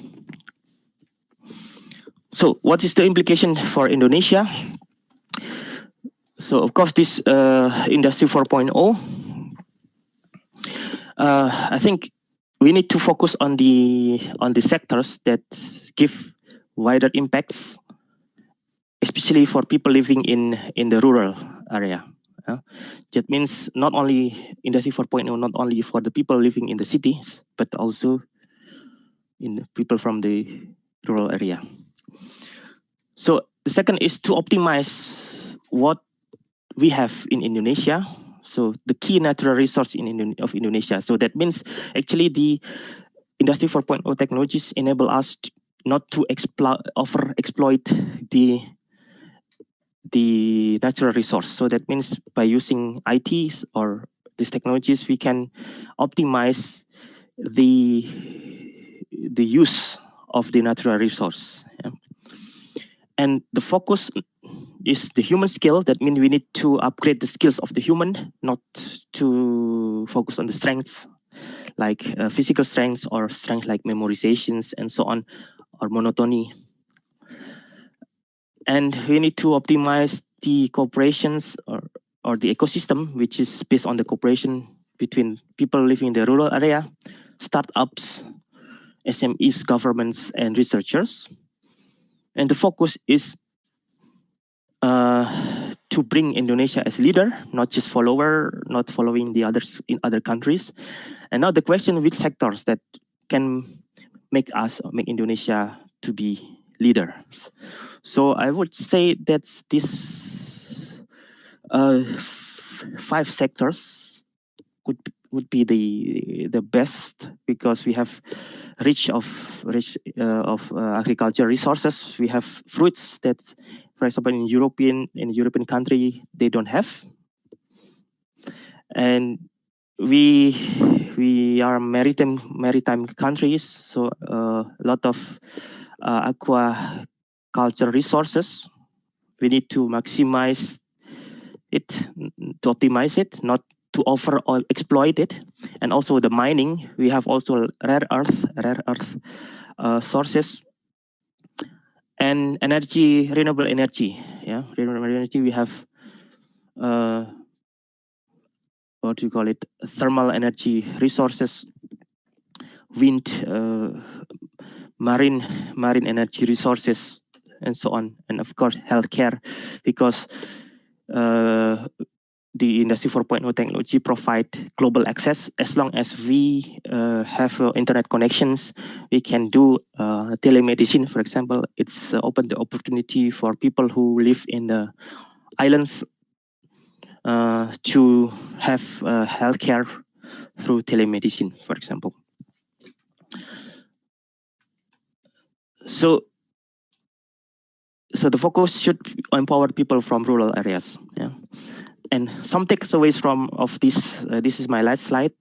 Speaker 21: So what is the implication for Indonesia? So of course, this Industry 4.0, I think we need to focus on the sectors that give wider impacts, especially for people living in the rural area. That means not only Industry 4.0, not only for the people living in the cities, but also in the people from the rural area. So the second is to optimize what we have in Indonesia. So the key natural resource of Indonesia. So that means actually the Industry 4.0 technologies enable us not to exploit the natural resource. So that means by using ITs or these technologies, we can optimize the use of the natural resource. And the focus is the human skill. That means we need to upgrade the skills of the human, not to focus on the strengths like physical strengths or strengths like memorizations and so on, or monotony. And we need to optimize the cooperations or the ecosystem, which is based on the cooperation between people living in the rural area, startups, SMEs, governments, and researchers. And the focus is to bring Indonesia as leader, not just follower, not following the others in other countries. And now the question, which sectors that can make Indonesia to be leader. So I would say that this 5 sectors would be the best, because we have rich of agriculture resources. We have fruits that, for example, in European country they don't have, and we are maritime countries, so a lot of aquaculture resources. We need to maximize it, to optimize it, not to over or exploit it. And also the mining, we have also rare earth sources, and energy, renewable energy. Yeah, renewable energy. We have what do you call it? Thermal energy resources, wind, marine energy resources, and so on. And of course, healthcare, because the Industry 4.0 technology provide global access. As long as we have internet connections, we can do telemedicine, for example. It's open the opportunity for people who live in the islands to have healthcare through telemedicine, for example. So the focus should empower people from rural areas. Yeah. And some takeaways of this. This is my last slide.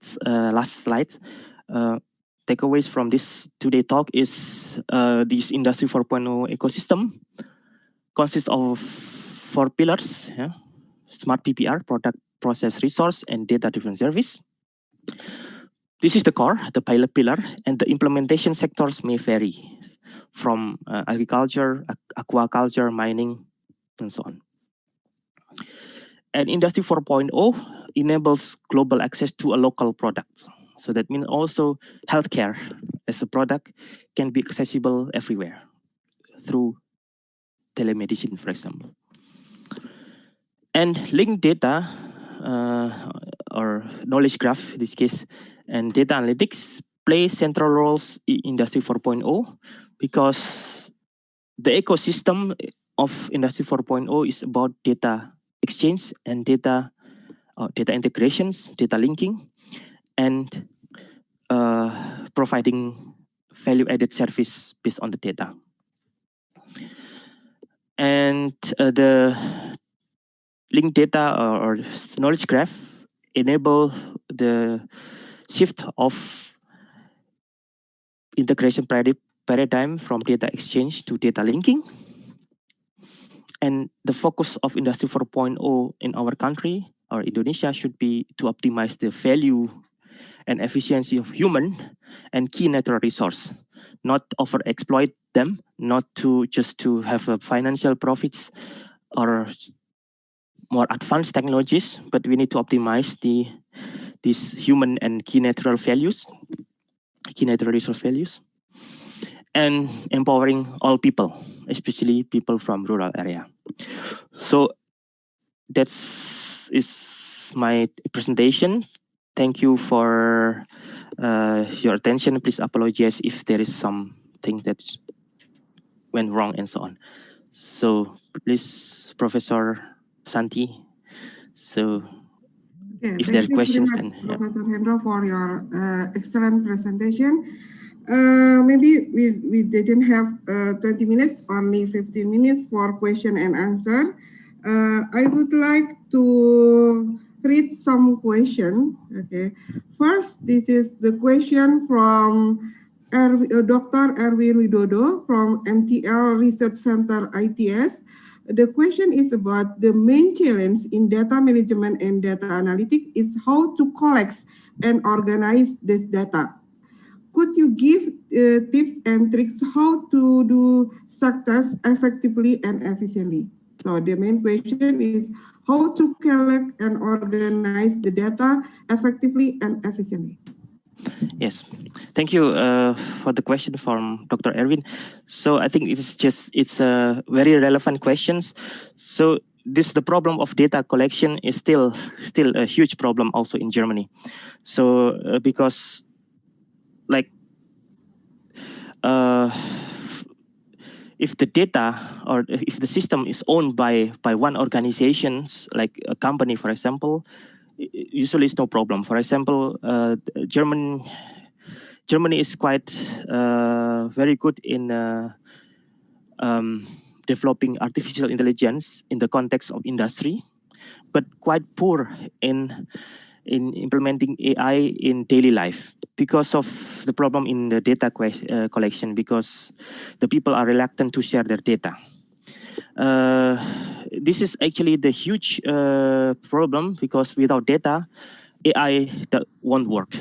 Speaker 21: Takeaways from this today talk is this Industry 4.0 ecosystem consists of 4 pillars. Yeah? Smart PPR, product, process, resource, and data-driven service. This is the core, the pilot pillar, and the implementation sectors may vary from agriculture, aquaculture, mining, and so on. And Industry 4.0 enables global access to a local product. So that means also healthcare as a product can be accessible everywhere through telemedicine, for example. And linked data or knowledge graph in this case, and data analytics play central roles in Industry 4.0, because the ecosystem of Industry 4.0 is about data exchange and data integrations, data linking, and providing value-added service based on the data. And the linked data or knowledge graph enable the shift of integration paradigm from data exchange to data linking. And the focus of Industry 4.0 in our country, or Indonesia, should be to optimize the value and efficiency of human and key natural resource, not overexploit them, not to just to have financial profits or more advanced technologies, but we need to optimize these human and key natural values, key natural resource values, and empowering all people, especially people from rural area. So is my presentation. Thank you for your attention. Please apologize if there is something that went wrong and so on. So please, Professor Santi. So if there are questions,
Speaker 20: thank you very much,
Speaker 21: then yeah.
Speaker 20: Professor Hendro, for your excellent presentation. Maybe we didn't have 20 minutes, only 15 minutes for question and answer. I would like to read some question. Okay, first, this is the question from Dr. Erwin Widodo from MTL Research Center ITS. The question is about the main challenge in data management and data analytics is how to collect and organize this data. Could you give tips and tricks how to do such tasks effectively and efficiently? So the main question is how to collect and organize the data effectively and efficiently.
Speaker 21: Yes, thank you for the question from Dr. Erwin. So I think it's a very relevant questions. So the problem of data collection is still a huge problem also in Germany. So because if the data or if the system is owned by one organization, like a company, for example, usually it's no problem. For example, Germany is quite very good in developing artificial intelligence in the context of industry, but quite poor in implementing AI in daily life because of the problem in the data collection, because the people are reluctant to share their data. This is actually the huge problem, because without data, AI that won't work.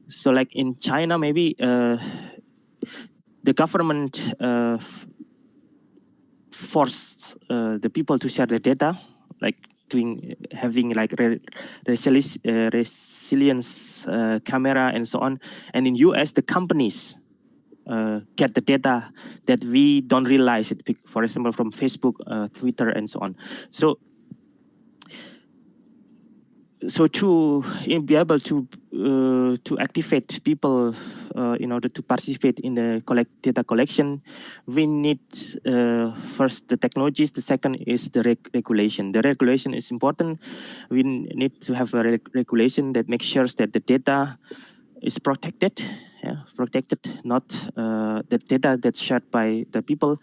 Speaker 21: So like in China, maybe the government forced the people to share their data, like having like resilience camera and so on. And in US, the companies get the data that we don't realize it, for example, from Facebook, Twitter, and so on. So to be able to activate people in order to participate in the data collection, we need first the technologies. The second is the regulation. The regulation is important. We need to have a regulation that makes sure that the data is protected. Protected, not the data that's shared by the people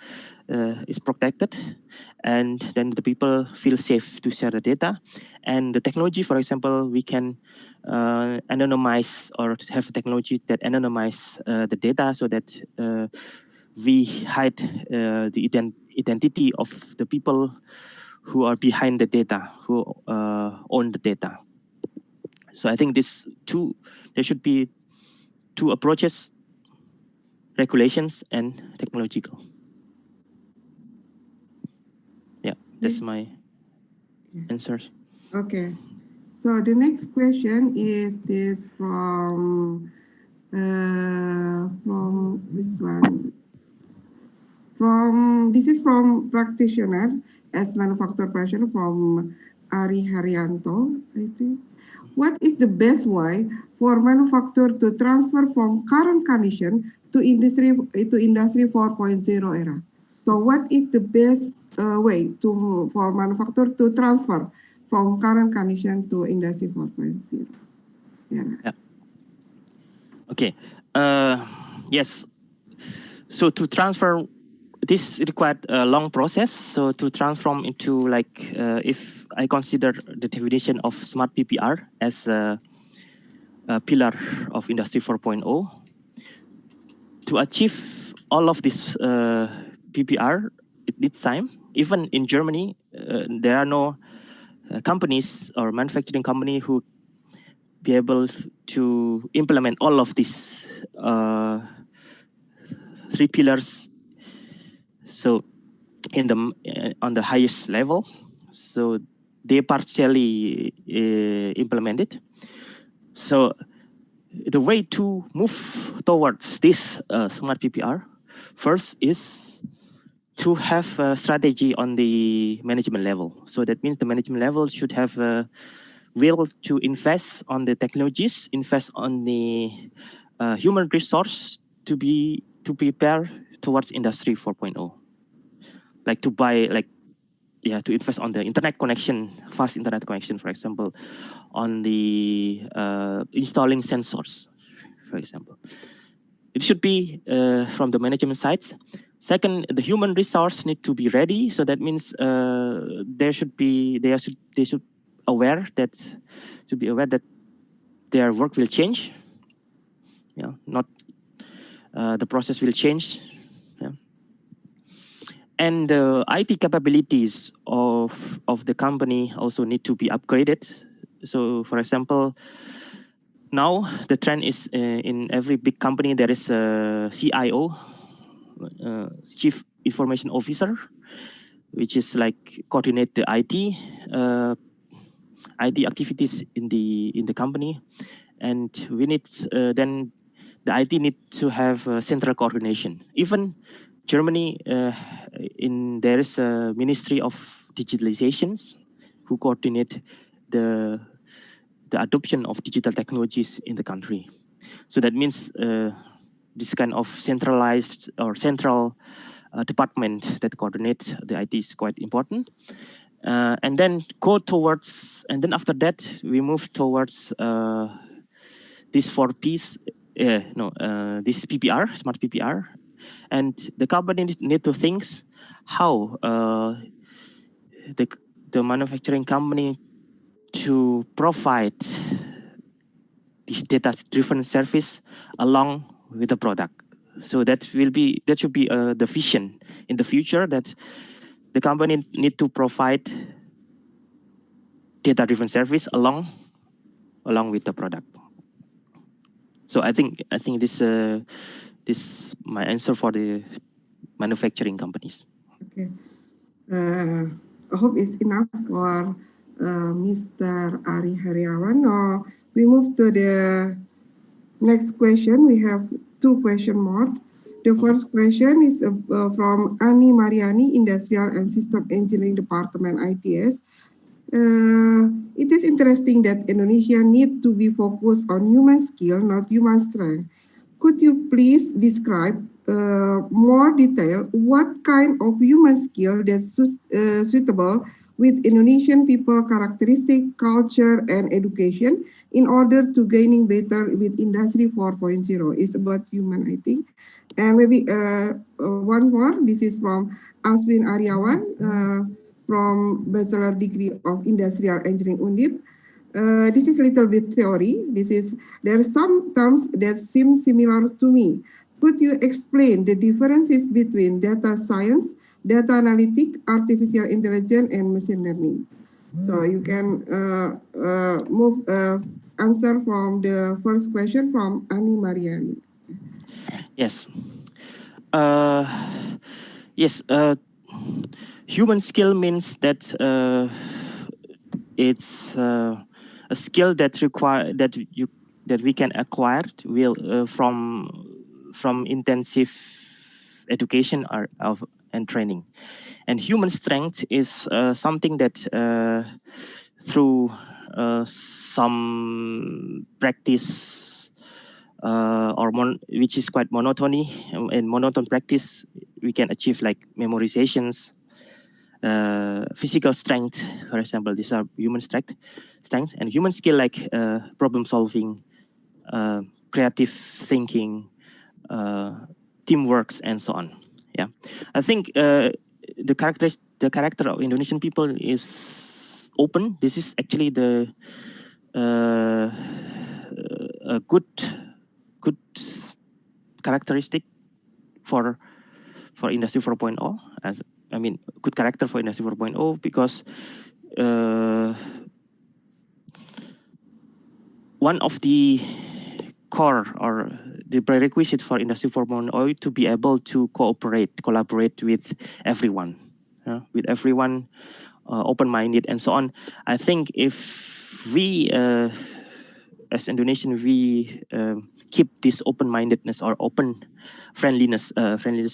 Speaker 21: is protected, and then the people feel safe to share the data. And the technology, for example, we can anonymize or have technology that anonymize the data, so that we hide the identity of the people who are behind the data, who own the data. So I think there should be two approaches: regulations and technological. Yeah, that's my answers.
Speaker 20: Okay. So the next question is this from this one. This is from practitioner as manufacturer professional from Ari Haryanto, I think. What is the best way for manufacturer to transfer from current condition to industry 4.0 era? So what is the best way for manufacturer to transfer from current condition to industry 4.0 era?
Speaker 21: Yeah. Okay. Yes. So to transfer, this required a long process. So to transform into, like, if I consider the definition of smart PPR as a pillar of Industry 4.0, to achieve all of this PPR, it needs time. Even in Germany, there are no companies or manufacturing company who be able to implement all of these three pillars. So on the highest level, so they partially implemented. So the way to move towards this smart PPR first is to have a strategy on the management level. So that means the management level should have a will to invest on the technologies, invest on the human resource to prepare towards Industry 4.0. Like to buy, to invest on the internet connection, fast internet connection, for example, on the installing sensors, for example. It should be from the management side. Second, the human resource need to be ready. So that means they should be aware that their work will change. Yeah, not the process will change. Yeah. And the IT capabilities of the company also need to be upgraded. So, for example, now the trend is in every big company there is a CIO, Chief Information Officer, which is like coordinate the IT activities in the company, and we need then the IT need to have central coordination. Even Germany, there is a Ministry of Digitalizations who coordinate the adoption of digital technologies in the country. So that means this kind of centralized or central department that coordinates the IT is quite important. And then go towards, and then after that, we move towards these 4 Ps, this PPR, smart PPR. And the company need to think how the manufacturing company to provide this data-driven service along with the product. So that should be the vision in the future, that the company need to provide data-driven service along with the product. So I think this my answer for the manufacturing companies.
Speaker 20: Okay. I hope it's enough for Mr. Ari Heriawan. Now we move to the next question. We have 2 questions more. The first question is from Ani Mariani, Industrial and System Engineering Department, ITS. It is interesting that Indonesia need to be focused on human skill, not human strength. Could you please describe more detail what kind of human skill that's suitable with Indonesian people characteristic, culture, and education in order to gaining better with Industry 4.0? It's about human, I think. And maybe one more. This is from Aswin Aryawan from Bachelor Degree of Industrial Engineering Undip. This is a little bit theory. There are some terms that seem similar to me. Could you explain the differences between data science, data analytic, artificial intelligence, and machine learning? So you can answer from the first question from Ani Mariani.
Speaker 21: Yes. Yes. Human skill means that it's a skill that we can acquire from intensive education and training. And human strength is something that through some practice which is quite monotony and monotone practice, we can achieve like memorizations, physical strength, for example. These are human strength, and human skill like problem solving, creative thinking, teamwork, and so on. Yeah, I think the character of Indonesian people is open. This is actually the a good characteristic for Industry 4.0. Good character for Industry 4.0 because one of the core or the prerequisite for Industry 4.0 to be able to collaborate with everyone, open-minded and so on. I think if we, as Indonesian, we keep this open-mindedness or friendliness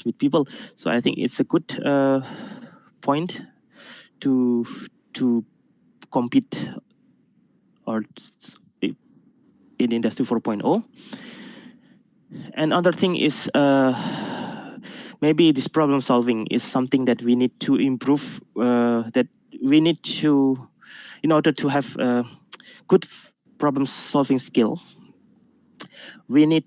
Speaker 21: with people. So I think it's a good point to compete or in Industry 4.0. And other thing is maybe this problem solving is something that we need to improve. That we need to, in order to have good problem solving skill, we need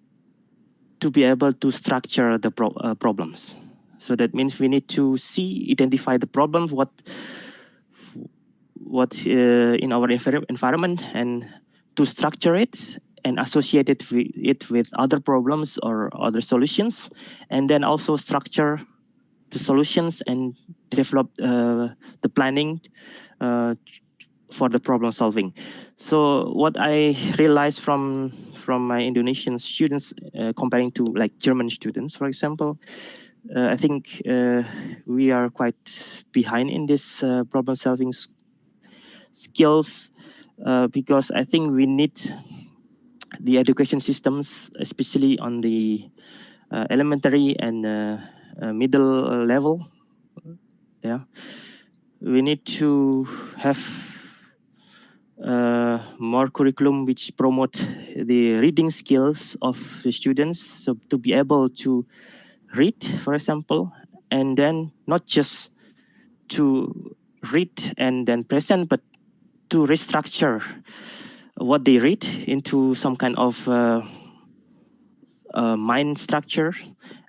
Speaker 21: to be able to structure the problems. So that means we need to identify the problems, what in our environment, and to structure it and associate it with other problems or other solutions, and then also structure the solutions and develop the planning for the problem solving. So what I realized from my Indonesian students comparing to like German students, for example, I think we are quite behind in this problem solving skills because I think we need the education systems, especially on the elementary and middle level. Yeah, we need to have more curriculum which promote the reading skills of the students. So to be able to read, for example, and then not just to read and then present, but to restructure what they read into some kind of mind structure,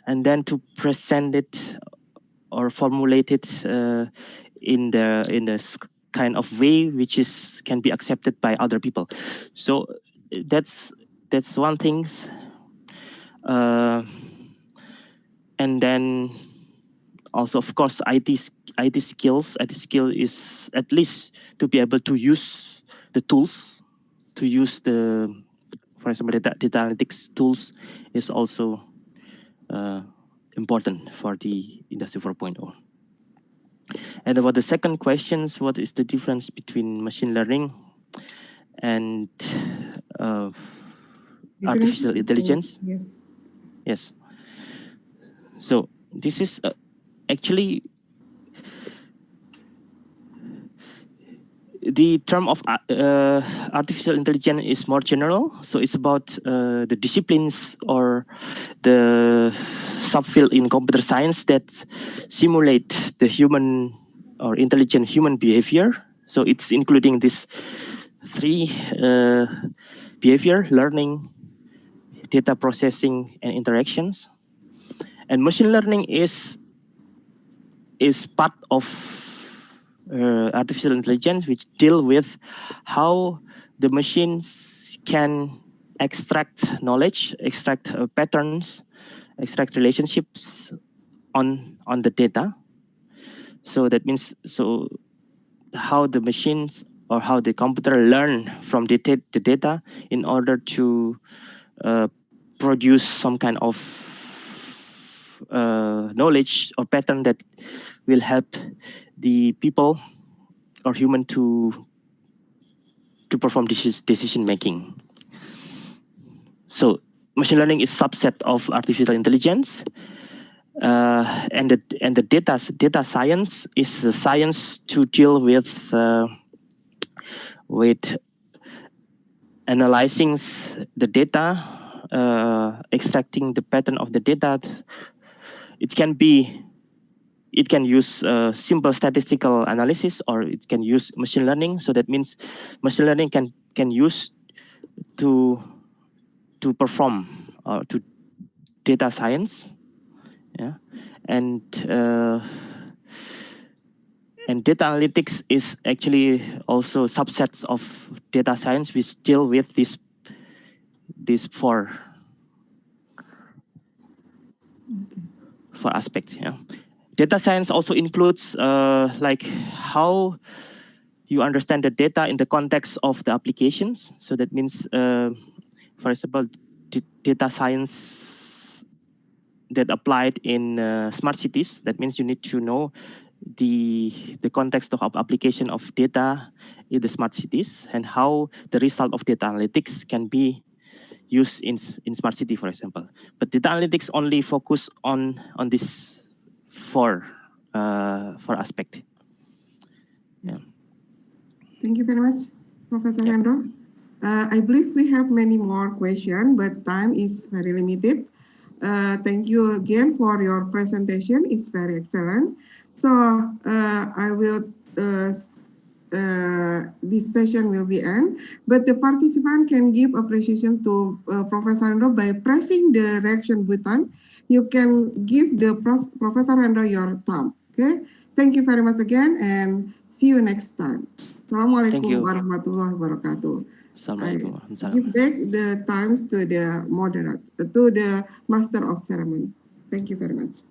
Speaker 21: and then to present it or formulate it in the kind of way which can be accepted by other people. So that's one thing. And then also, of course, IT skills. IT skill is at least to be able to use the tools, to use for example, data analytics tools is also important for the Industry 4.0. And about the second questions, what is the difference between machine learning and artificial intelligence?
Speaker 20: Yes.
Speaker 21: Yes. So this is actually the term of artificial intelligence is more general. So it's about the disciplines or the subfield in computer science that simulate the human or intelligent human behavior. So it's including these three behavior: learning, data processing, and interactions. And machine learning is part of artificial intelligence, which deal with how the machines can extract knowledge, extract patterns, extract relationships on the data. So that means how the machines or how the computer learn from the data in order to produce some kind of knowledge or pattern that will help the people or human to perform decision making. So machine learning is subset of artificial intelligence, and the data science is the science to deal with analyzing the data, extracting the pattern of the data. It can use simple statistical analysis, or it can use machine learning. So that means machine learning can use to perform to data science, yeah, and data analytics is actually also subsets of data science which deal with these four aspects. Yeah. Data science also includes like how you understand the data in the context of the applications. So that means, for example, data science that applied in smart cities. That means you need to know the context of application of data in the smart cities and how the result of data analytics can be used in smart city, for example. But data analytics only focus on this four aspect. Yeah.
Speaker 20: Thank you very much, Professor Hendro. I believe we have many more questions, but time is very limited. Thank you again for your presentation. It's very excellent. So I will, this session will be end, but the participant can give appreciation to Professor Hendro by pressing the reaction button. You can give the Professor Hendro your thumb. Okay. Thank you very much again, and see you next time. Assalamualaikum warahmatullahi wabarakatuh. I give back the times to the moderator, to the master of ceremony. Thank you very much.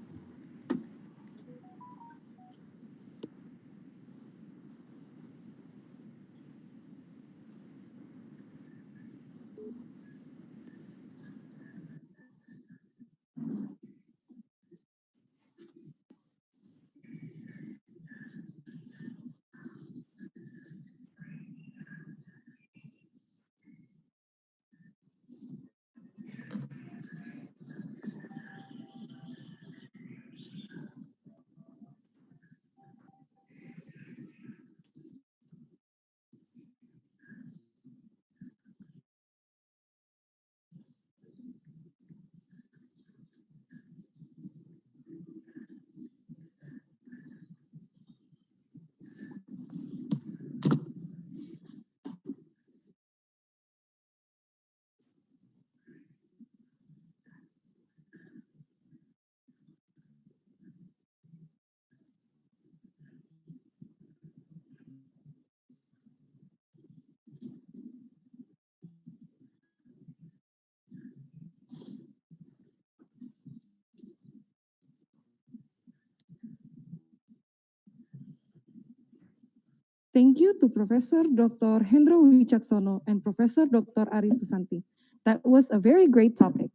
Speaker 1: Thank you to Professor Dr. Hendro Wicaksono and Professor Dr. Ari Susanti. That was a very great topic.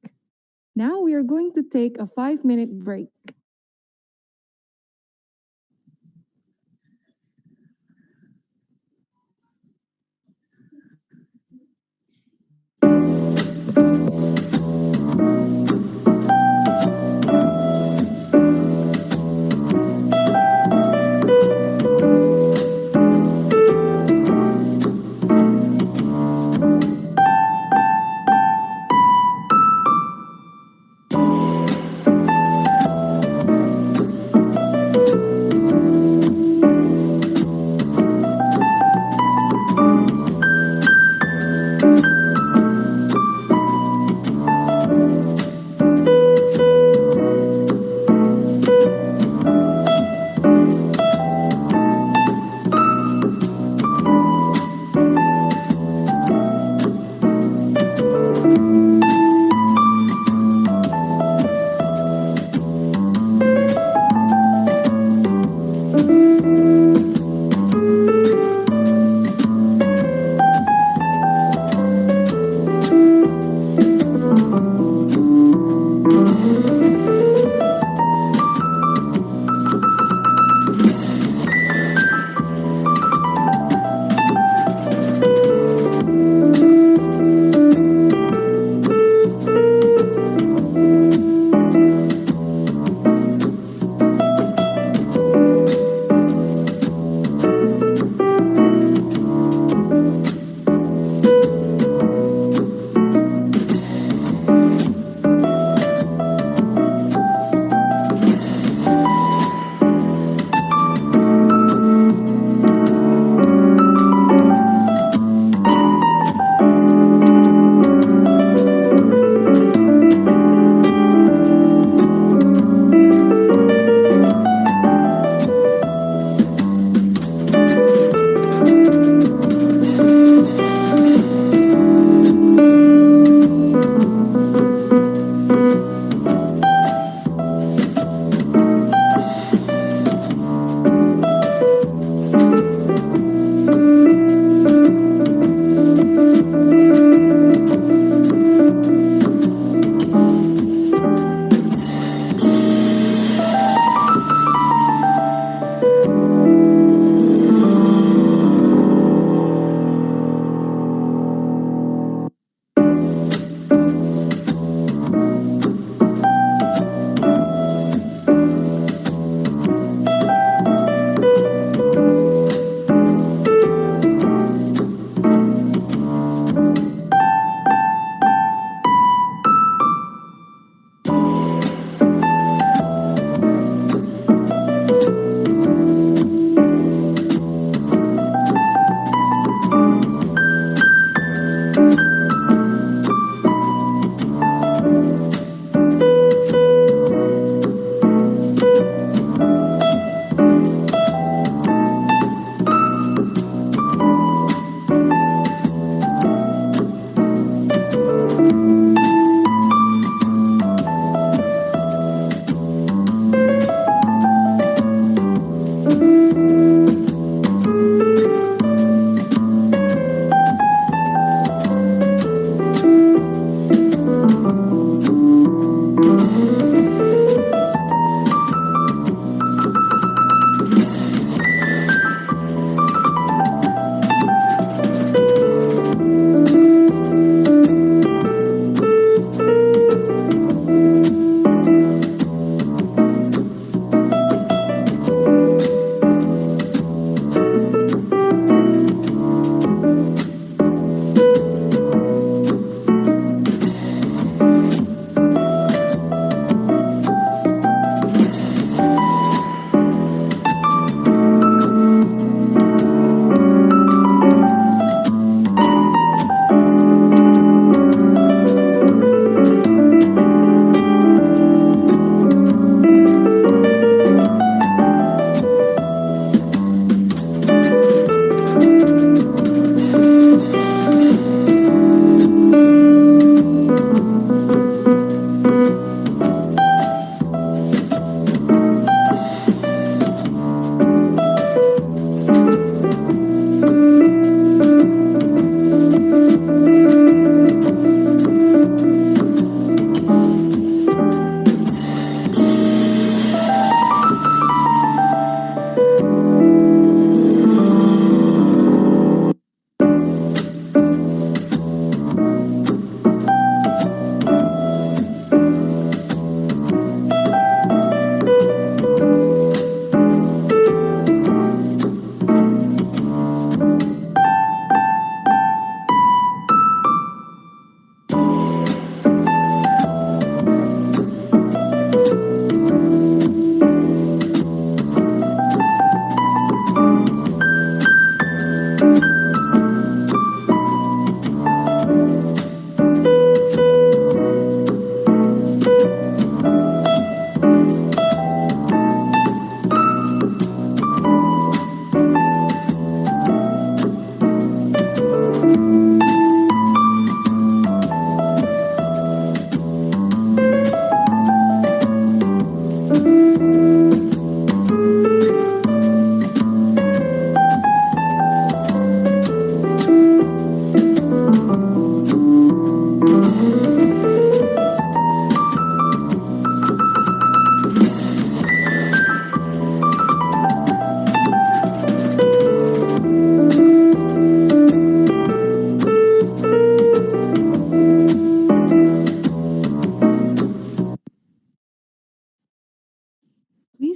Speaker 1: Now we are going to take a 5-minute break.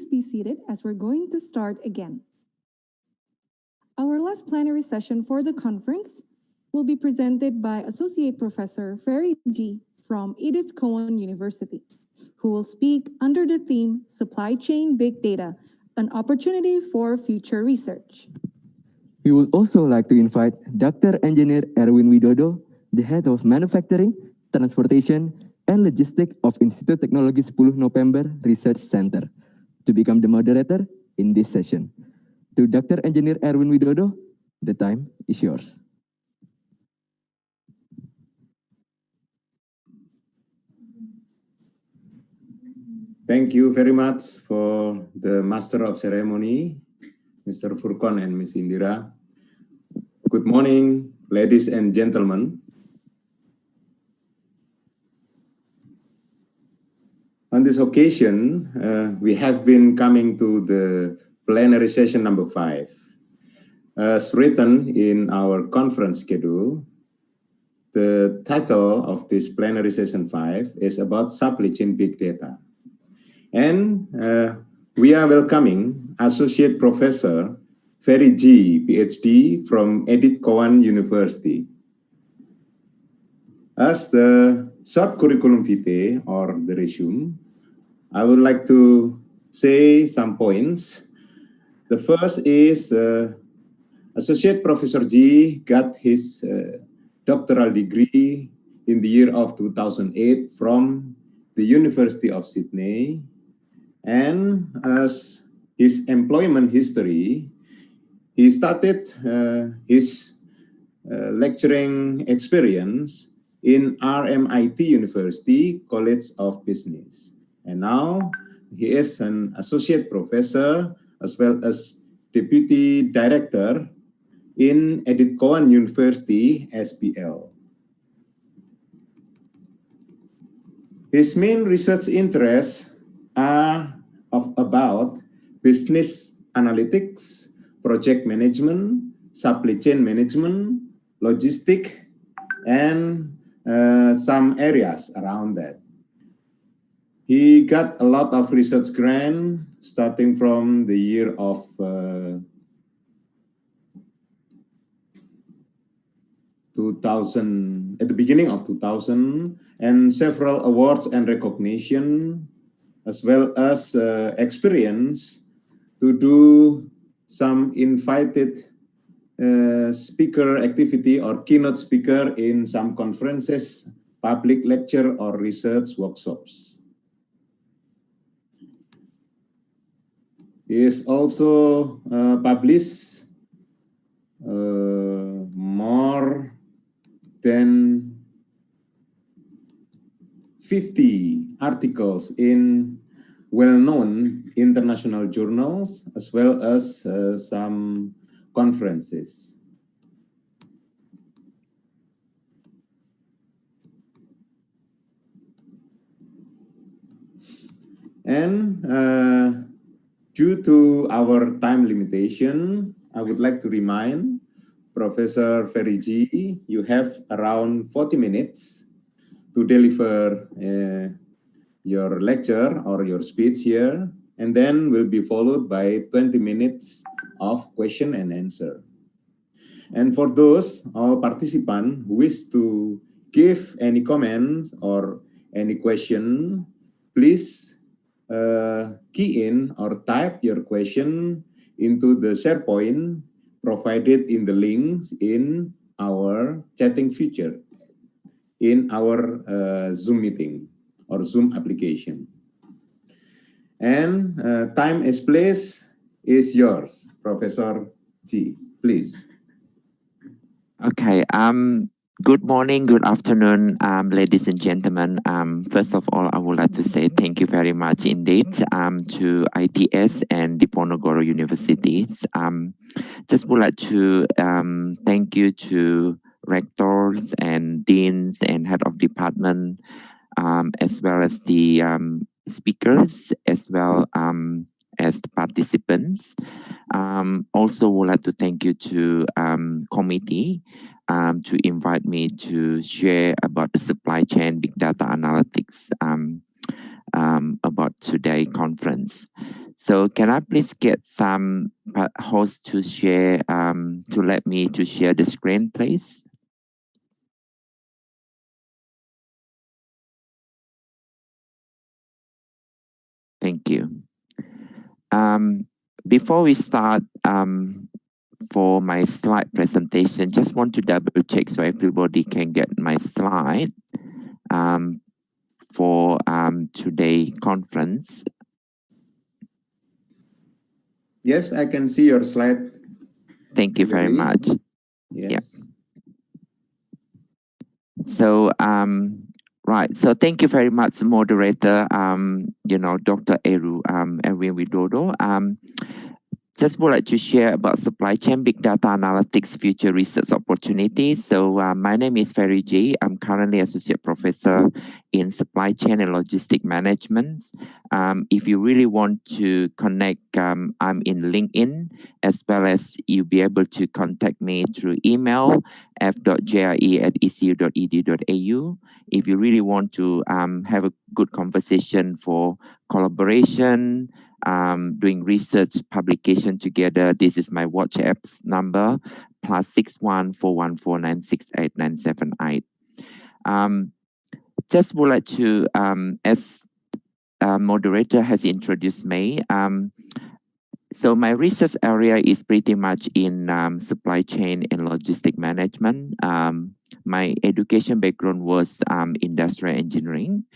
Speaker 1: Please be seated as we're going to start again. Our last plenary session for the conference will be presented by Associate Professor Ferry G. from Edith Cowan University, who will speak under the theme Supply Chain Big Data, an opportunity for future research.
Speaker 2: We would also like to invite Dr. Engineer Erwin Widodo, the Head of Manufacturing, Transportation, and Logistics of Institut Teknologi 10 Nopember Research Center, to become the moderator in this session. To Dr. Engineer Erwin Widodo, the time is yours.
Speaker 3: Thank you very much for the Master of Ceremony, Mr. Furkon and Ms. Indira. Good morning, ladies and gentlemen. On this occasion, we have been coming to the plenary session number 5. As written in our conference schedule, the title of this plenary session 5 is about supply chain big data. And we are welcoming Associate Professor Ferry G, PhD from Edith Cowan University. As the short curriculum vitae or the resume, I would like to say some points. The first is Associate Professor G got his doctoral degree in the year of 2008 from the University of Sydney. And as his employment history, he started his lecturing experience in RMIT University College of Business. And now he is an associate professor as well as deputy director in Edith Cowan University, SPL. His main research interests are about business analytics, project management, supply chain management, logistics, and some areas around that. He got a lot of research grants starting from the year of 2000, at the beginning of 2000, and several awards and recognition, as well as experience to do some invited speaker activity or keynote speaker in some conferences, public lecture or research workshops. He is also published more than 50 articles in well-known international journals, as well as some conferences. And due to our time limitation, I would like to remind Professor Ferry G, you have around 40 minutes to deliver your lecture or your speech here, and then will be followed by 20 minutes of question and answer. And for those all participants who wish to give any comments or any question, please key in or type your question into the SharePoint provided in the links in our chatting feature in our Zoom meeting or Zoom application. And time and place is yours, Professor G, please.
Speaker 22: Okay, good morning, good afternoon, ladies and gentlemen. First of all, I would like to say thank you very much indeed to ITS and Diponegoro universities. Just would like to thank you to rectors and deans and head of department, as well as the speakers, as well as the participants. Also would like to thank you to committee to invite me to share about the supply chain big data analytics about today's conference. So can I please get some host to share, to let me to share the screen, please? Thank you. Before we start, for my slide presentation, just want to double check so everybody can get my slide for today's conference.
Speaker 3: Yes, I can see your slide.
Speaker 22: Thank you very much.
Speaker 3: Yes.
Speaker 22: Yep. So, right. So thank you very much, moderator, Dr. Erwin Widodo. Just would like to share about supply chain big data analytics future research opportunities. So my name is Ferry G. I'm currently associate professor in supply chain and logistic management. If you really want to connect, I'm in LinkedIn, as well as you'll be able to contact me through email f.jre@ecu.edu.au. If you really want to have a good conversation for collaboration, doing research publication together, this is my WhatsApp's number, +61 414 968 978. Just would like to, as moderator has introduced me, so my research area is pretty much in supply chain and logistic management. My education background was industrial engineering,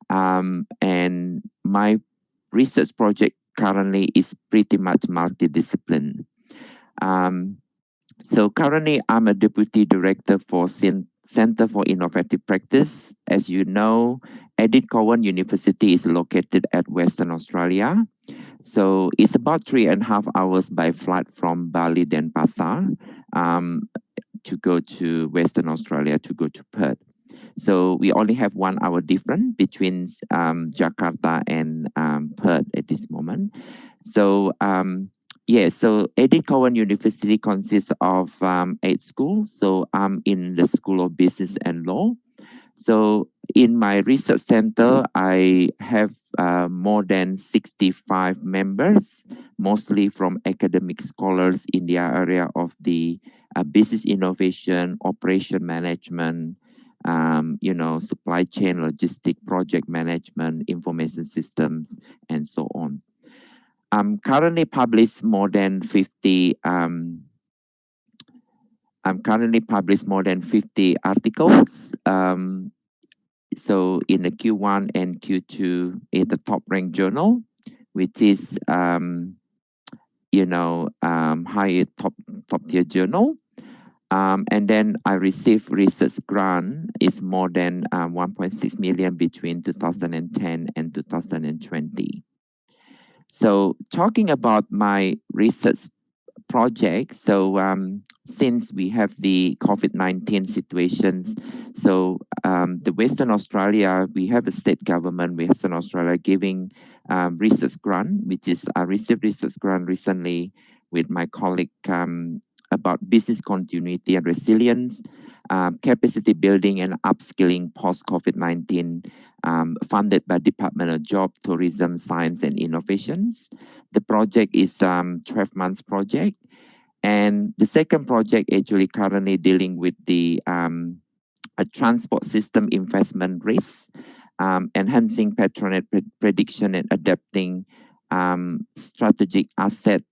Speaker 22: and my research project currently is pretty much multidiscipline. So currently I'm a deputy director for Center for Innovative Practice. As you know, Edith Cowan University is located at Western Australia. So it's about 3.5 hours by flight from Bali, Denpasar, to go to Western Australia, to go to Perth. So we only have 1 hour difference between Jakarta and Perth at this moment. So so Edith Cowan University consists of 8 schools. So I'm in the School of Business and Law. So in my research center, I have more than 65 members, mostly from academic scholars in the area of the business innovation, operation management, supply chain, logistic, project management, information systems, and so on. I'm currently published more than 50 articles. So in the Q1 and Q2 in the top ranked journal, which is high top tier journal. And then I received research grant is more than 1.6 million between 2010 and 2020. So talking about my research project, so since we have the COVID-19 situations, so the Western Australia, we have a state government, Western Australia, giving research grant, which is I received research grant recently with my colleague about business continuity and resilience, capacity building and upskilling post-COVID-19, funded by Department of Job, Tourism, Science and Innovations. The project is 12 months project. And the second project actually currently dealing with the a transport system investment risk, enhancing patronage prediction and adapting strategic asset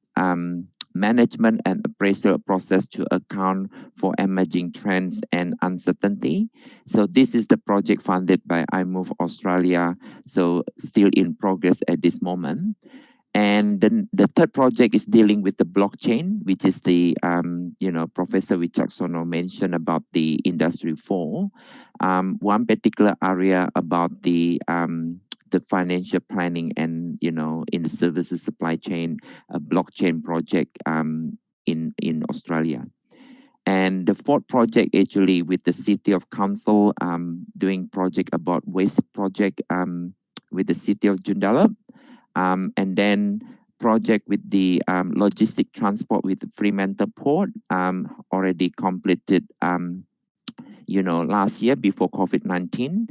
Speaker 22: management and appraisal process to account for emerging trends and uncertainty. So this is the project funded by iMove Australia, so still in progress at this moment. And then the third project is dealing with the blockchain, which is the, Professor Wicaksono mentioned about the Industri 4. One particular area about the financial planning and, in the services supply chain, a blockchain project in Australia. And the fourth project actually with the City of Council, doing project about waste project with the City of Joondalup. And then project with the logistic transport with the Fremantle Port, already completed last year before COVID-19.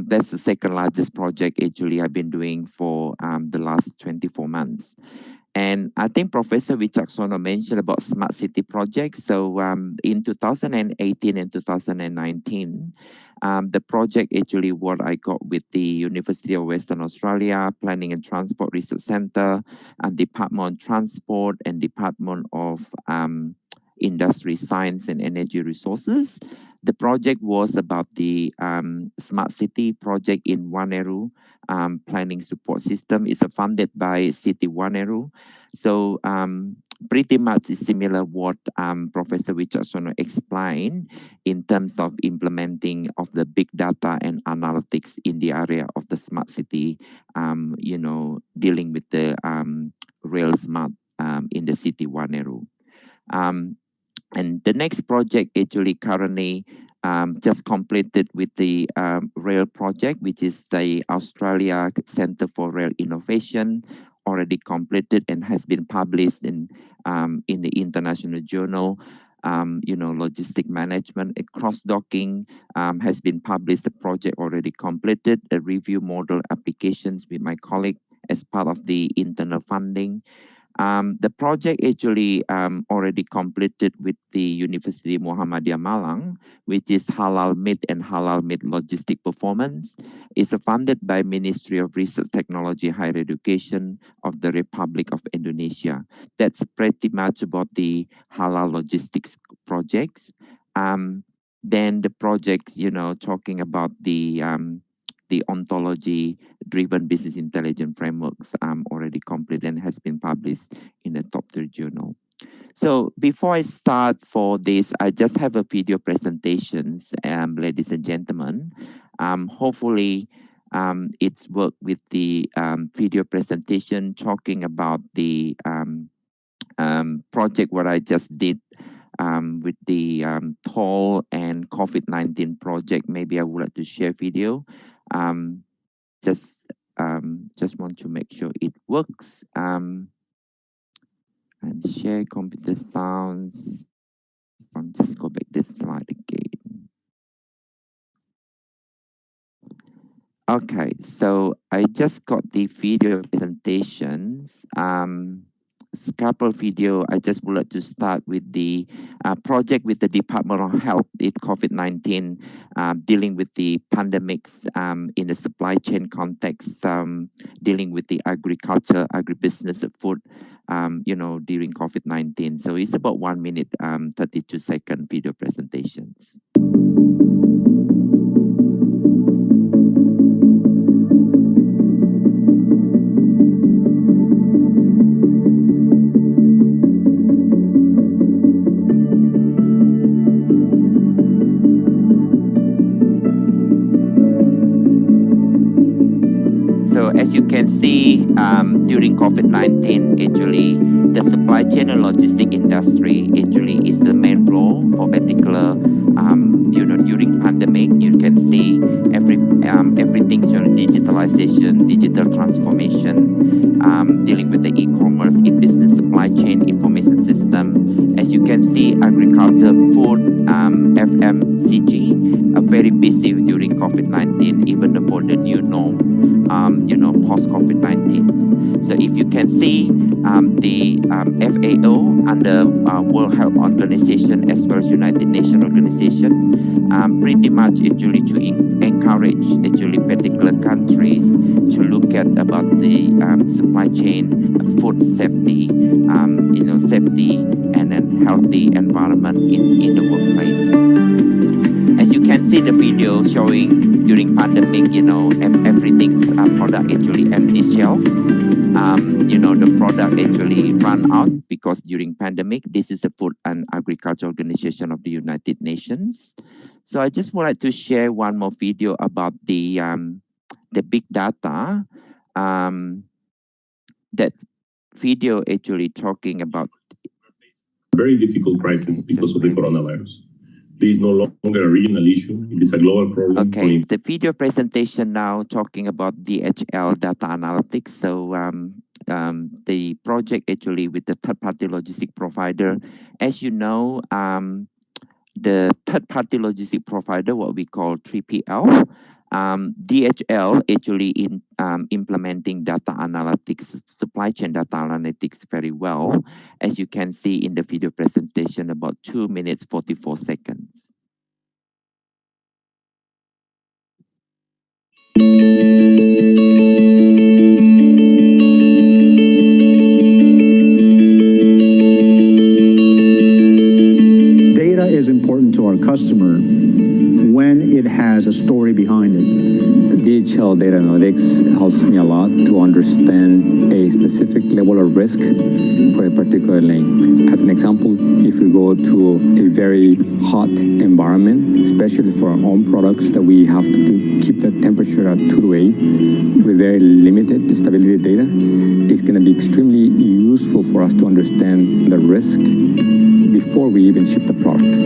Speaker 22: That's the second largest project actually I've been doing for the last 24 months. And I think Professor Wicaksono mentioned about smart city projects. So in 2018 and 2019, the project actually what I got with the University of Western Australia, Planning and Transport Research Center, and Department of Transport and Department of Industry, Science and Energy Resources. The project was about the smart city project in Waneru planning support system. It's funded by City Waneru. So pretty much is similar what Professor Wicaksono explained in terms of implementing of the big data and analytics in the area of the smart city, dealing with the rail smart in the City Waneru. And the next project actually currently just completed with the rail project, which is the Australia Center for Rail Innovation, already completed and has been published in the international journal. Logistic management and cross-docking has been published. The project already completed. A review model applications with my colleague as part of the internal funding. The project actually already completed with the University Muhammadiyah Malang, which is Halal Meat and Halal Meat Logistic Performance. It's funded by Ministry of Research, Technology, Higher Education of the Republic of Indonesia. That's pretty much about the halal logistics projects. Then the projects, talking about the ontology-driven business intelligence frameworks already complete and has been published in a top-tier journal. So before I start for this, I just have a video presentations, ladies and gentlemen. Hopefully, it's worked with the video presentation talking about the project what I just did with the toll and COVID-19 project. Maybe I would like to share video. Just want to make sure it works. And share computer sounds. I'll just go back this slide again. Okay, so I just got the video presentations. Couple video, I just would like to start with the project with the Department of Health in COVID-19, dealing with the pandemics in the supply chain context, dealing with the agriculture, agribusiness, food, during COVID-19. So it's about 1 minute, 32-second video presentations. As you can see, during COVID-19, actually, the supply chain and logistic industry actually is the main role for particular, during pandemic. You can see everything, digitalization, digital transformation, dealing with the e-commerce, e-business, supply chain, information system. As you can see, agriculture, food, FMCG are very busy during COVID-19, even for the new norm. Post-COVID-19. So if you can see the FAO and the World Health Organization as well as United Nations Organization, pretty much actually to encourage actually particular countries to look at about the supply chain, food safety, safety and then healthy environment in the workplace. As you can see the video showing during pandemic, everything's product actually empty shelf. The product actually run out because during pandemic, this is the Food and Agriculture Organization of the United Nations. So I just would like to share one more video about the big data. That video actually talking about
Speaker 7: very difficult crisis because of the coronavirus. This is no longer a regional issue. It is a global problem.
Speaker 22: Okay, the video presentation now talking about DHL data analytics. So the project actually with the third-party logistic provider. As you know, the third-party logistic provider, what we call 3PL. DHL actually in implementing data analytics, supply chain data analytics very well, as you can see in the video presentation, about 2 minutes 44 seconds.
Speaker 8: Data is important to our customer when it has a story behind it.
Speaker 10: DHL data analytics helps me a lot to understand a specific level of risk for a particular lane. As an example, if we go to a very hot environment, especially for our own products that we have to keep the temperature at 2 to 8 with very limited stability data, it's going to be extremely useful for us to understand the risk before we even ship the product.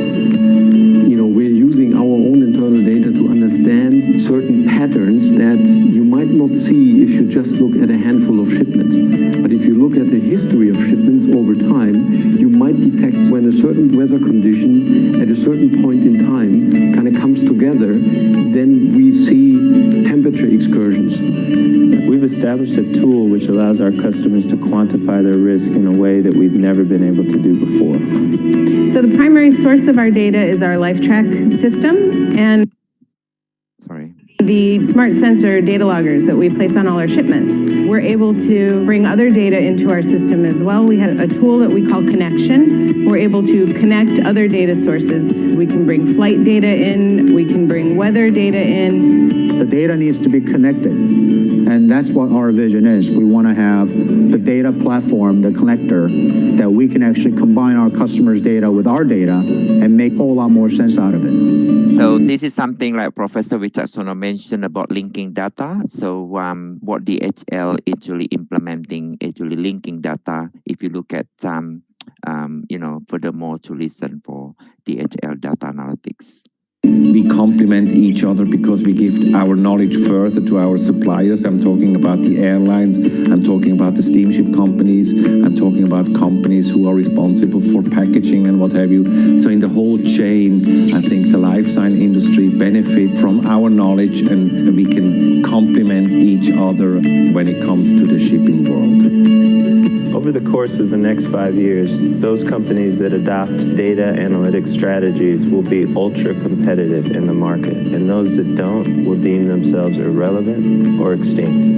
Speaker 23: We're using our own internal data to understand certain patterns that you might not see if you just look at a handful of shipments. But if you look at the history of shipments over time, you might detect when a certain weather condition at a certain point in time kind of comes together, then we see temperature excursions.
Speaker 24: We've established a tool which allows our customers to quantify their risk in a way that we've never been able to do before.
Speaker 25: So the primary source of our data is our LifeTrack system and the smart sensor data loggers that we place on all our shipments. We're able to bring other data into our system as well. We have a tool that we call Connection. We're able to connect other data sources. We can bring flight data in, we can bring weather data in.
Speaker 8: The data needs to be connected, and that's what our vision is. We want to have the data platform, the connector, that we can actually combine our customers' data with our data and make a whole lot more sense out of it.
Speaker 22: So this is something like Professor Wicaksono mentioned about linking data. So what DHL actually implementing, actually linking data, if you look at, furthermore to listen for DHL data analytics.
Speaker 26: We complement each other because we give our knowledge further to our suppliers. I'm talking about the airlines, I'm talking about the steamship companies, I'm talking about companies who are responsible for packaging and what have you. So in the whole chain, I think the life science industry benefit from our knowledge, and we can complement each other when it comes to the shipping world.
Speaker 24: Over the course of the next 5 years, those companies that adopt data analytics strategies will be ultra competitive in the market, and those that don't will deem themselves irrelevant or extinct.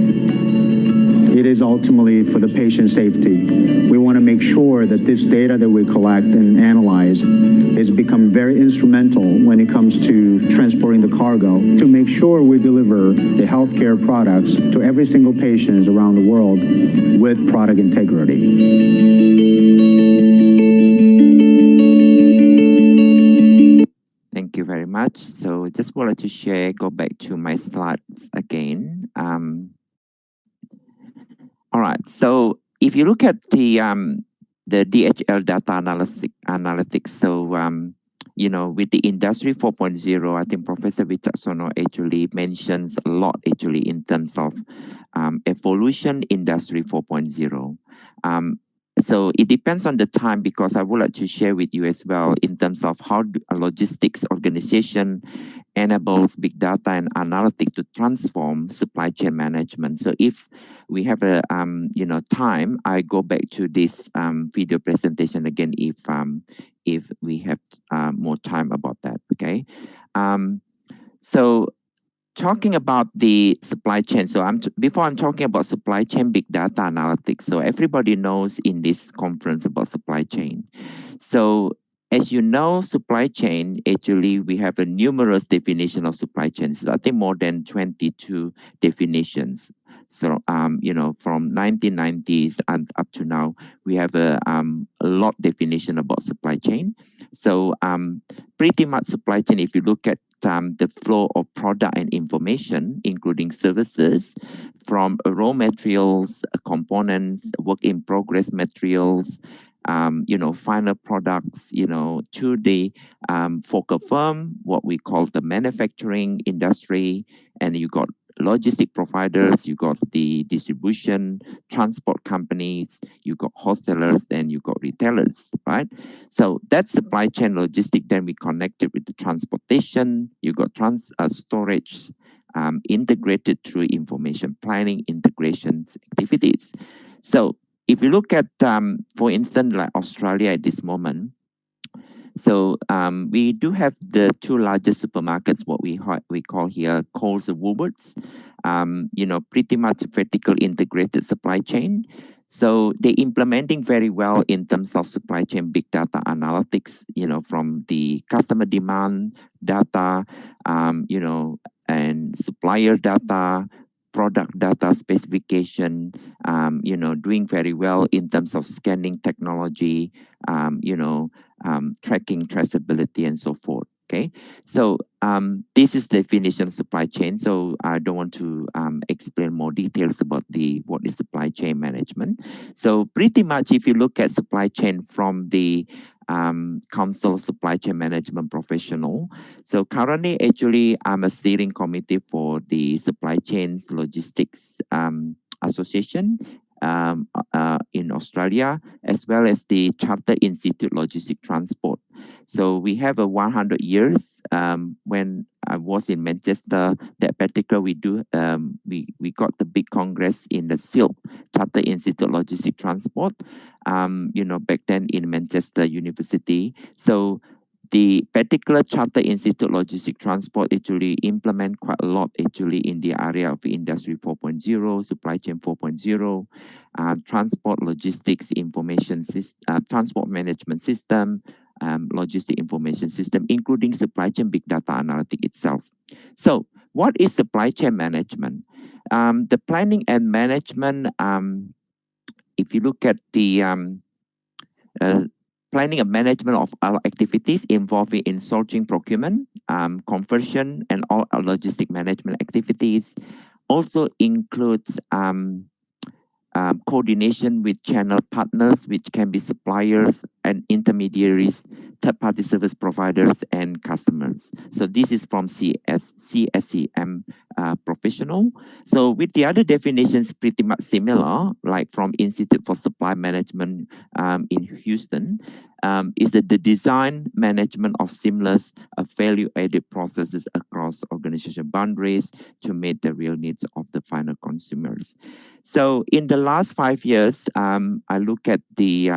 Speaker 8: It is ultimately for the patient safety. We want to make sure that this data that we collect and analyze is become very instrumental when it comes to transporting the cargo, to make sure we deliver the healthcare products to every single patient around the world with product integrity.
Speaker 22: Thank you very much. So just wanted to share, go back to my slides again. All right, so if you look at the DHL data analytics, so with the Industri 4.0, I think Professor Wicaksono actually mentions a lot actually in terms of evolution Industri 4.0. So it depends on the time, because I would like to share with you as well in terms of how a logistics organization enables big data and analytics to transform supply chain management. So if we have a time, I go back to this video presentation again if we have more time about that. Okay, so talking about the supply chain. So before I'm talking about supply chain big data analytics. So everybody knows in this conference about supply chain. So as you know, supply chain, actually, we have a numerous definition of supply chains. I think more than 22 definitions. So, from 1990s and up to now, we have a lot definition about supply chain. So pretty much supply chain, if you look at the flow of product and information, including services, from raw materials, components, work in progress materials, final products, to the focal firm, what we call the manufacturing industry, and you got logistic providers, you got the distribution, transport companies, you got wholesalers, and you got retailers, right? So that supply chain logistic, then we connected with the transportation, you got storage, integrated through information planning, integrations activities. So if you look at, for instance, like Australia at this moment, so we do have the two largest supermarkets, what we call here Coles and Woolworths, you know, pretty much vertical integrated supply chain. So they're implementing very well in terms of supply chain big data analytics, you know, from the customer demand data, you know, and supplier data, product data specification, you know, doing very well in terms of scanning technology, you know, tracking traceability and so forth. Okay, so this is the definition of supply chain. So I don't want to explain more details about what is supply chain management. So pretty much, if you look at supply chain from the Council of Supply Chain Management Professional. So currently, actually, I'm a steering committee for the Supply Chains Logistics Association in Australia, as well as the Charter Institute Logistic Transport. So we have a 100 years. When I was in Manchester, that particular we got the big congress in the SILT, Charter Institute Logistic Transport. You know, back then in Manchester University. So the particular Charter Institute Logistic Transport actually implement quite a lot actually in the area of Industry 4.0, Supply Chain 4.0, Transport Logistics Information System, Transport Management System, Logistic Information System, including Supply Chain Big Data Analytic itself. So what is supply chain management? The planning and management, if you look at the planning and management of our activities involving in sourcing, procurement, conversion, and all our logistic management activities. Also includes coordination with channel partners, which can be suppliers and intermediaries, third-party service providers, and customers. So this is from CSCM professional. So with the other definitions, pretty much similar, like from Institute for Supply Management in Houston, is that the design management of seamless value-added processes across organization boundaries to meet the real needs of the final consumers. So in the last 5 years, I look at the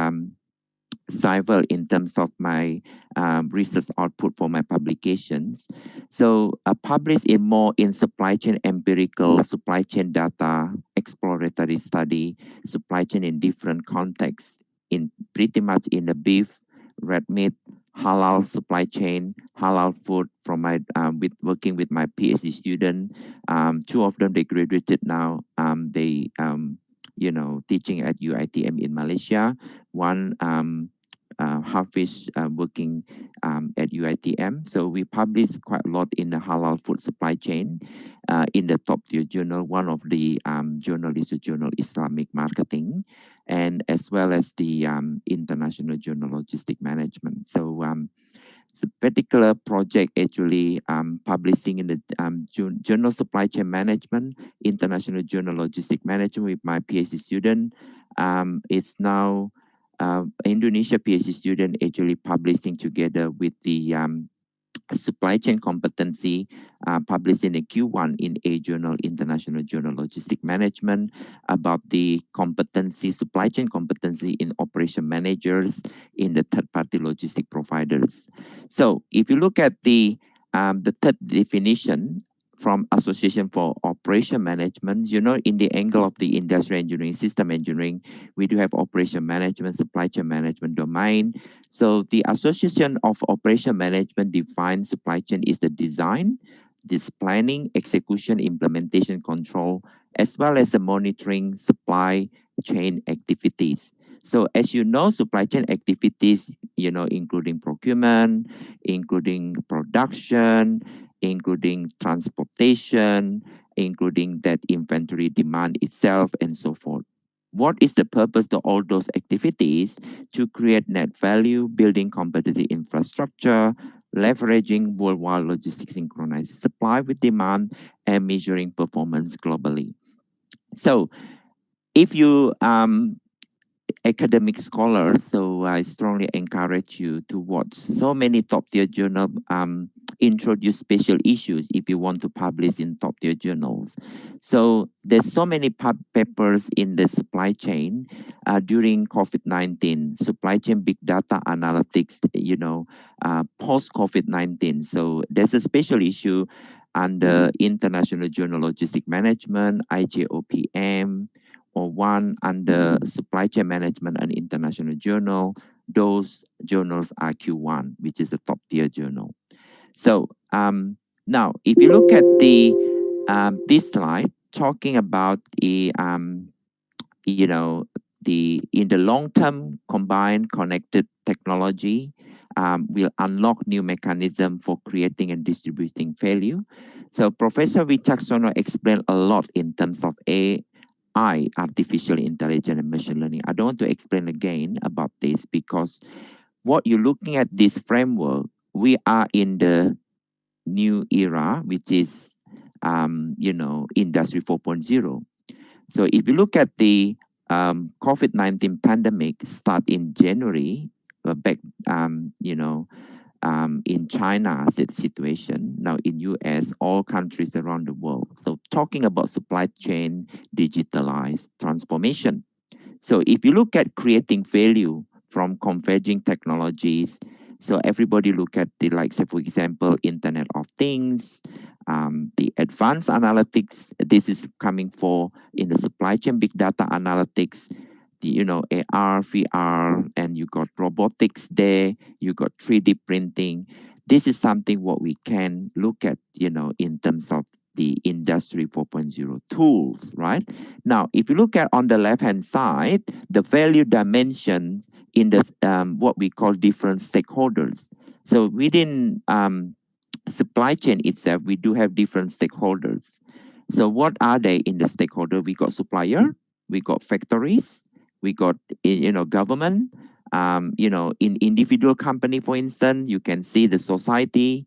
Speaker 22: cycle in terms of my research output for my publications. So published in supply chain empirical, supply chain data, exploratory study, supply chain in different contexts, in pretty much in the beef, red meat, halal supply chain, halal food from my working with my PhD student. Two of them, they graduated now. They you know, teaching at UITM in Malaysia. One Hafiz working at UITM. So we publish quite a lot in the halal food supply chain in the top tier journal. One of the journal is a journal Islamic Marketing, and as well as the International Journal Logistic Management. So it's a particular project actually publishing in the Journal Supply Chain Management, International Journal Logistic Management with my PhD student. It's now Indonesia PhD student actually publishing together with the supply chain competency, published in a Q1 in a journal, International Journal Logistic Management, about the competency, supply chain competency in operation managers in the third-party logistic providers. So if you look at the third definition from Association for Operation Management, you know, in the angle of the industrial engineering, system engineering, we do have operation management, supply chain management domain. So the Association of Operation Management defines supply chain is the design, this planning, execution, implementation, control, as well as the monitoring supply chain activities. So as you know, supply chain activities, you know, including procurement, including production, including transportation, including that inventory demand itself, and so forth. What is the purpose of all those activities? To create net value, building competitive infrastructure, leveraging worldwide logistics synchronized supply with demand and measuring performance globally. So if you academic scholars, so I strongly encourage you to watch so many top-tier journals introduce special issues if you want to publish in top-tier journals. So there's so many papers in the supply chain during COVID-19, supply chain big data analytics, post-COVID-19. So there's a special issue under International Journal Logistic Management, IJOPM, or one under Supply Chain Management and International Journal. Those journals are Q1, which is a top tier journal. So now, if you look at the this slide, talking about the in the long term, combined connected technology will unlock new mechanism for creating and distributing value. So Professor Wicaksono explained a lot in terms of artificial intelligence and machine learning. I don't want to explain again about this because what you're looking at this framework, we are in the new era, which is, Industry 4.0. So if you look at the COVID-19 pandemic start in January, back, in China situation, now in US, all countries around the world. So talking about supply chain digitalized transformation. So if you look at creating value from converging technologies, so everybody look at the, like, say, for example, Internet of Things, the advanced analytics, this is coming for in the supply chain big data analytics, AR, VR, and you got robotics there, you got 3D printing. This is something what we can look at, in terms of the Industry 4.0 tools, right? Now, if you look at on the left-hand side, the value dimensions in the what we call different stakeholders. So within supply chain itself, we do have different stakeholders. So what are they in the stakeholder? We got supplier, we got factories, we got, government, in individual company, for instance, you can see the society,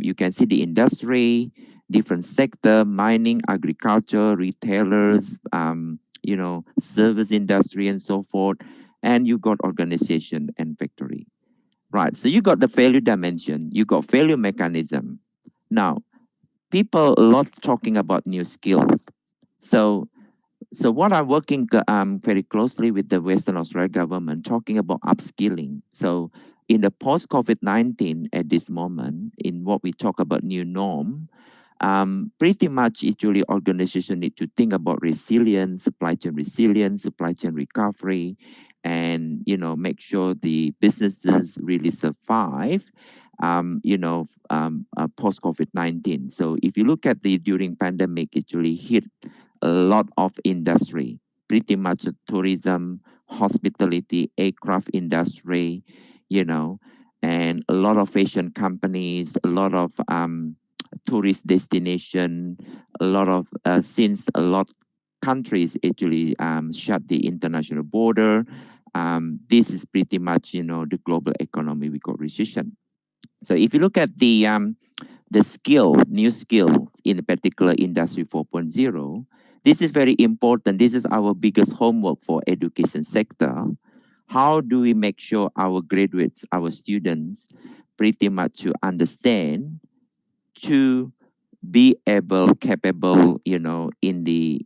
Speaker 22: you can see the industry, different sector, mining, agriculture, retailers, service industry, and so forth. And you got organization and factory. Right, so you got the value dimension, you got value mechanism. Now, people a lot talking about new skills. So what I'm working very closely with the Western Australia government, talking about upskilling. So in the post-COVID-19 at this moment, in what we talk about new norm, pretty much actually organization need to think about resilience, supply chain recovery, and make sure the businesses really survive post-COVID-19. So if you look at the during pandemic, it actually hit a lot of industry, pretty much tourism, hospitality, aircraft industry, and a lot of fashion companies, a lot of tourist destination, a lot of since a lot countries actually shut the international border. This is pretty much the global economy, we got recession. So if you look at the new skills in particular Industry 4.0, this is very important. This is our biggest homework for education sector. How do we make sure our graduates, our students, pretty much to understand, to be capable, in the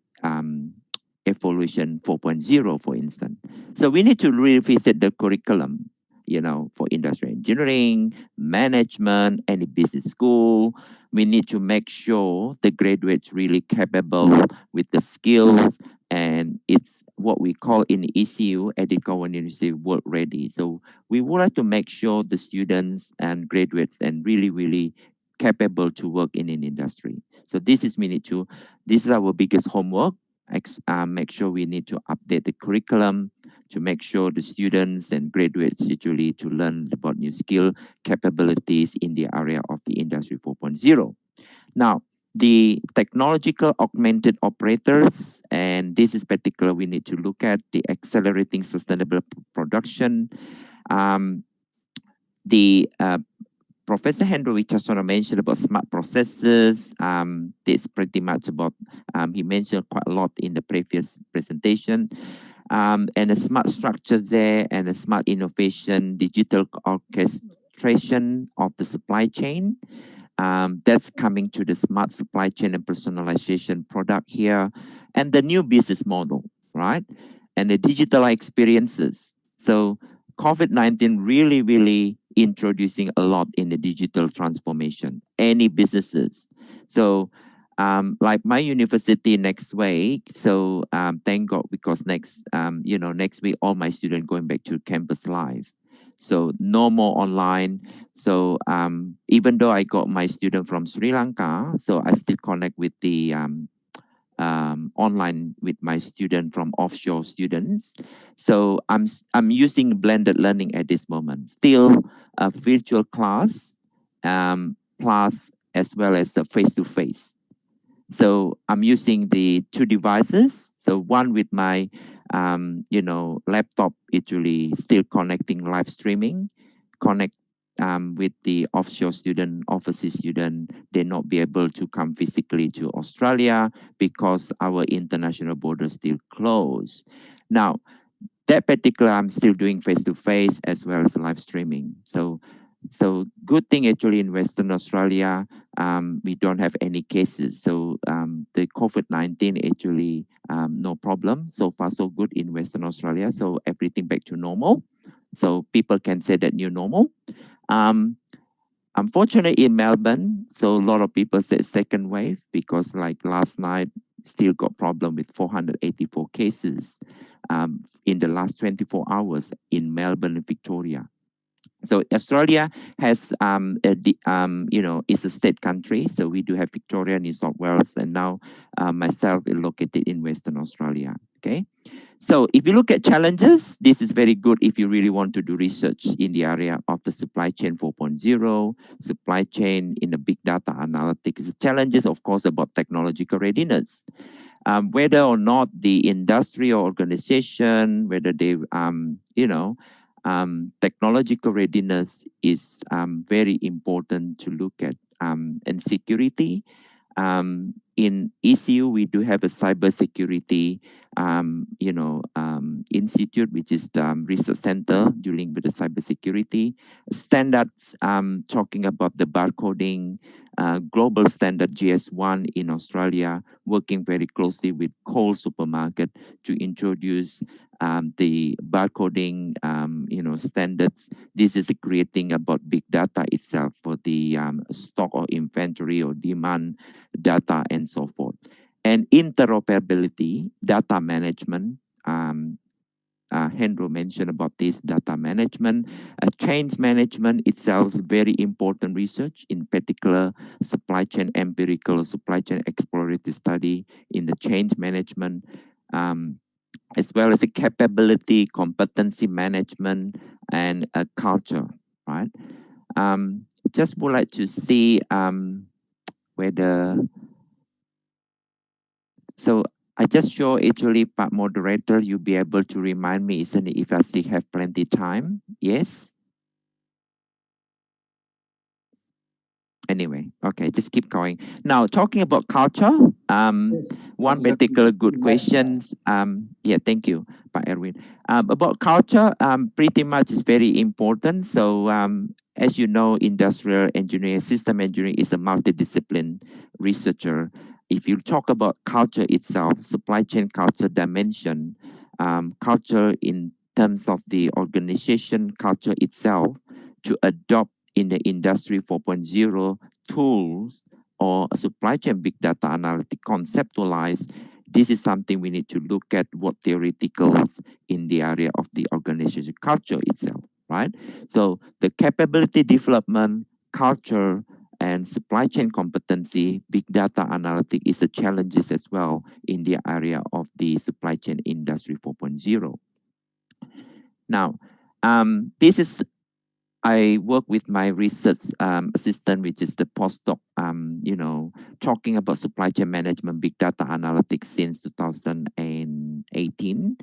Speaker 22: evolution 4.0, for instance. So we need to revisit the curriculum, for industrial engineering, management, any business school. We need to make sure the graduates really capable with the skills, and it's what we call in ECU, Education University, work ready. So we would like to make sure the students and graduates and really capable to work in an industry. So this is our biggest homework. Make sure we need to update the curriculum to make sure the students and graduates actually to learn about new skill capabilities in the area of the Industry 4.0. Now, the technological augmented operators, and this is particular, we need to look at the accelerating sustainable production, the Professor Hendro just sort of mentioned about smart processes. It's pretty much about, he mentioned quite a lot in the previous presentation. And a smart structure there, and a smart innovation, digital orchestration of the supply chain. That's coming to the smart supply chain and personalization product here, and the new business model, right? And the digital experiences. So COVID-19 really introducing a lot in the digital transformation, any businesses. So like my university next week, so thank God, because next week all my students going back to campus life. So no more online. So even though I got my student from Sri Lanka, so I still connect with the online with my student from offshore students. So I'm using blended learning at this moment. Still a virtual class, plus as well as a face-to-face. So I'm using the two devices. So one with my laptop, actually still connecting live streaming, connect with the offshore student, overseas student. They not be able to come physically to Australia because our international borders still closed. Now, that particular, I'm still doing face-to-face as well as live streaming. So good thing actually in Western Australia, we don't have any cases. So the COVID-19 actually no problem. So far so good in Western Australia. So everything back to normal. So people can say that new normal. Unfortunately in Melbourne, so a lot of people said second wave, because like last night still got problem with 484 cases in the last 24 hours in Melbourne and Victoria. So Australia has, it's a state country. So we do have Victoria, New South Wales, and now myself is located in Western Australia. Okay. So if you look at challenges, this is very good if you really want to do research in the area of the supply chain 4.0, supply chain in the big data analytics. The challenges, of course, about technological readiness. Whether or not the industry or organization, whether they, technological readiness is very important to look at. And security. In ECU, we do have a cybersecurity, institute, which is the research center dealing with the cybersecurity standards. Talking about the barcoding, global standard GS1 in Australia, working very closely with Coles Supermarket to introduce the barcoding, standards. This is creating about big data itself for the stock or inventory or demand data and so forth. And interoperability, data management. Hendro mentioned about this data management. Change management itself is very important research, in particular supply chain empirical, supply chain exploratory study in the change management, as well as the capability, competency management, and culture, right? Just would like to see whether, so I just show actually, but moderator, you'll be able to remind me, isn't it, if I still have plenty time? Yes? Anyway, okay, just keep going. Now, talking about culture, one particular good questions. Yeah, thank you, Pak Erwin. About culture, pretty much is very important. So, as you know, industrial engineering, system engineering is a multidiscipline researcher. If you talk about culture itself, supply chain culture dimension, culture in terms of the organization culture itself, to adopt in the industry 4.0 tools or supply chain big data analytic conceptualize, this is something we need to look at what theoreticals in the area of the organization culture itself, right? So the capability development, culture, and supply chain competency, big data analytic is a challenges as well in the area of the supply chain industry 4.0. Now, this is, I work with my research assistant, which is the postdoc, talking about supply chain management, big data analytics since 2018.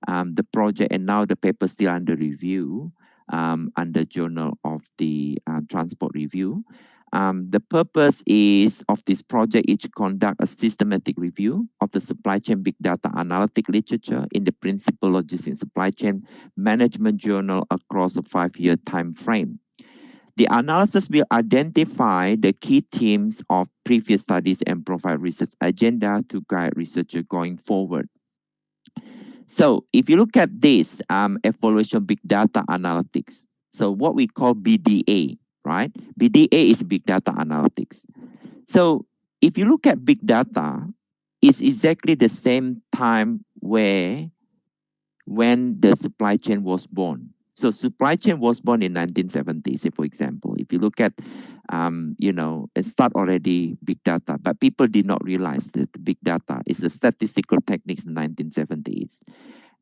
Speaker 22: The project, and now the paper still under review. under Journal of the Transport Review. The purpose is of this project is to conduct a systematic review of the supply chain big data analytic literature in the Principal Logistics Supply Chain Management Journal across a 5-year time frame. The analysis will identify the key themes of previous studies and provide research agenda to guide researchers going forward. So if you look at this evaluation big data analytics, so what we call BDA, right? BDA is big data analytics. So if you look at big data, it's exactly the same time when the supply chain was born. So supply chain was born in 1970, say for example. If you look at, it start already big data, but people did not realize that big data is a statistical techniques in the 1970s.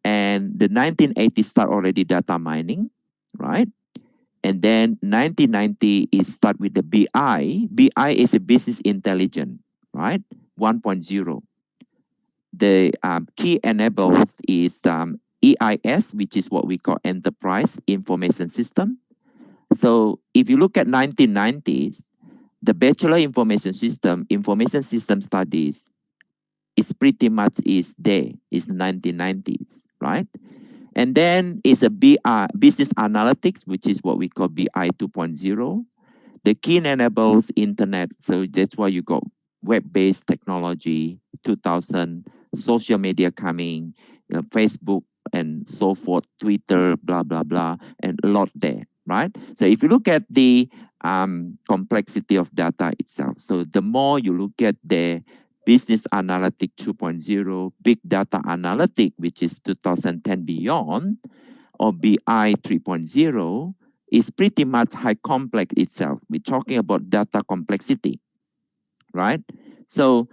Speaker 22: And the 1980s start already data mining, right? And then 1990 is start with the BI. BI is a business intelligence, right? 1.0. The key enablers is EIS, which is what we call Enterprise Information System. So if you look at 1990s, the Bachelor Information System Studies is pretty much is there, is 1990s, right? And then it's a BI, Business Analytics, which is what we call BI 2.0. The key enables internet, so that's why you got web-based technology, 2000, social media coming, Facebook and so forth, Twitter, blah, blah, blah, and a lot there, right? So if you look at the complexity of data itself, so the more you look at the Business Analytic 2.0, Big Data Analytic, which is 2010 beyond, or BI 3.0, is pretty much high complex itself. We're talking about data complexity, right? So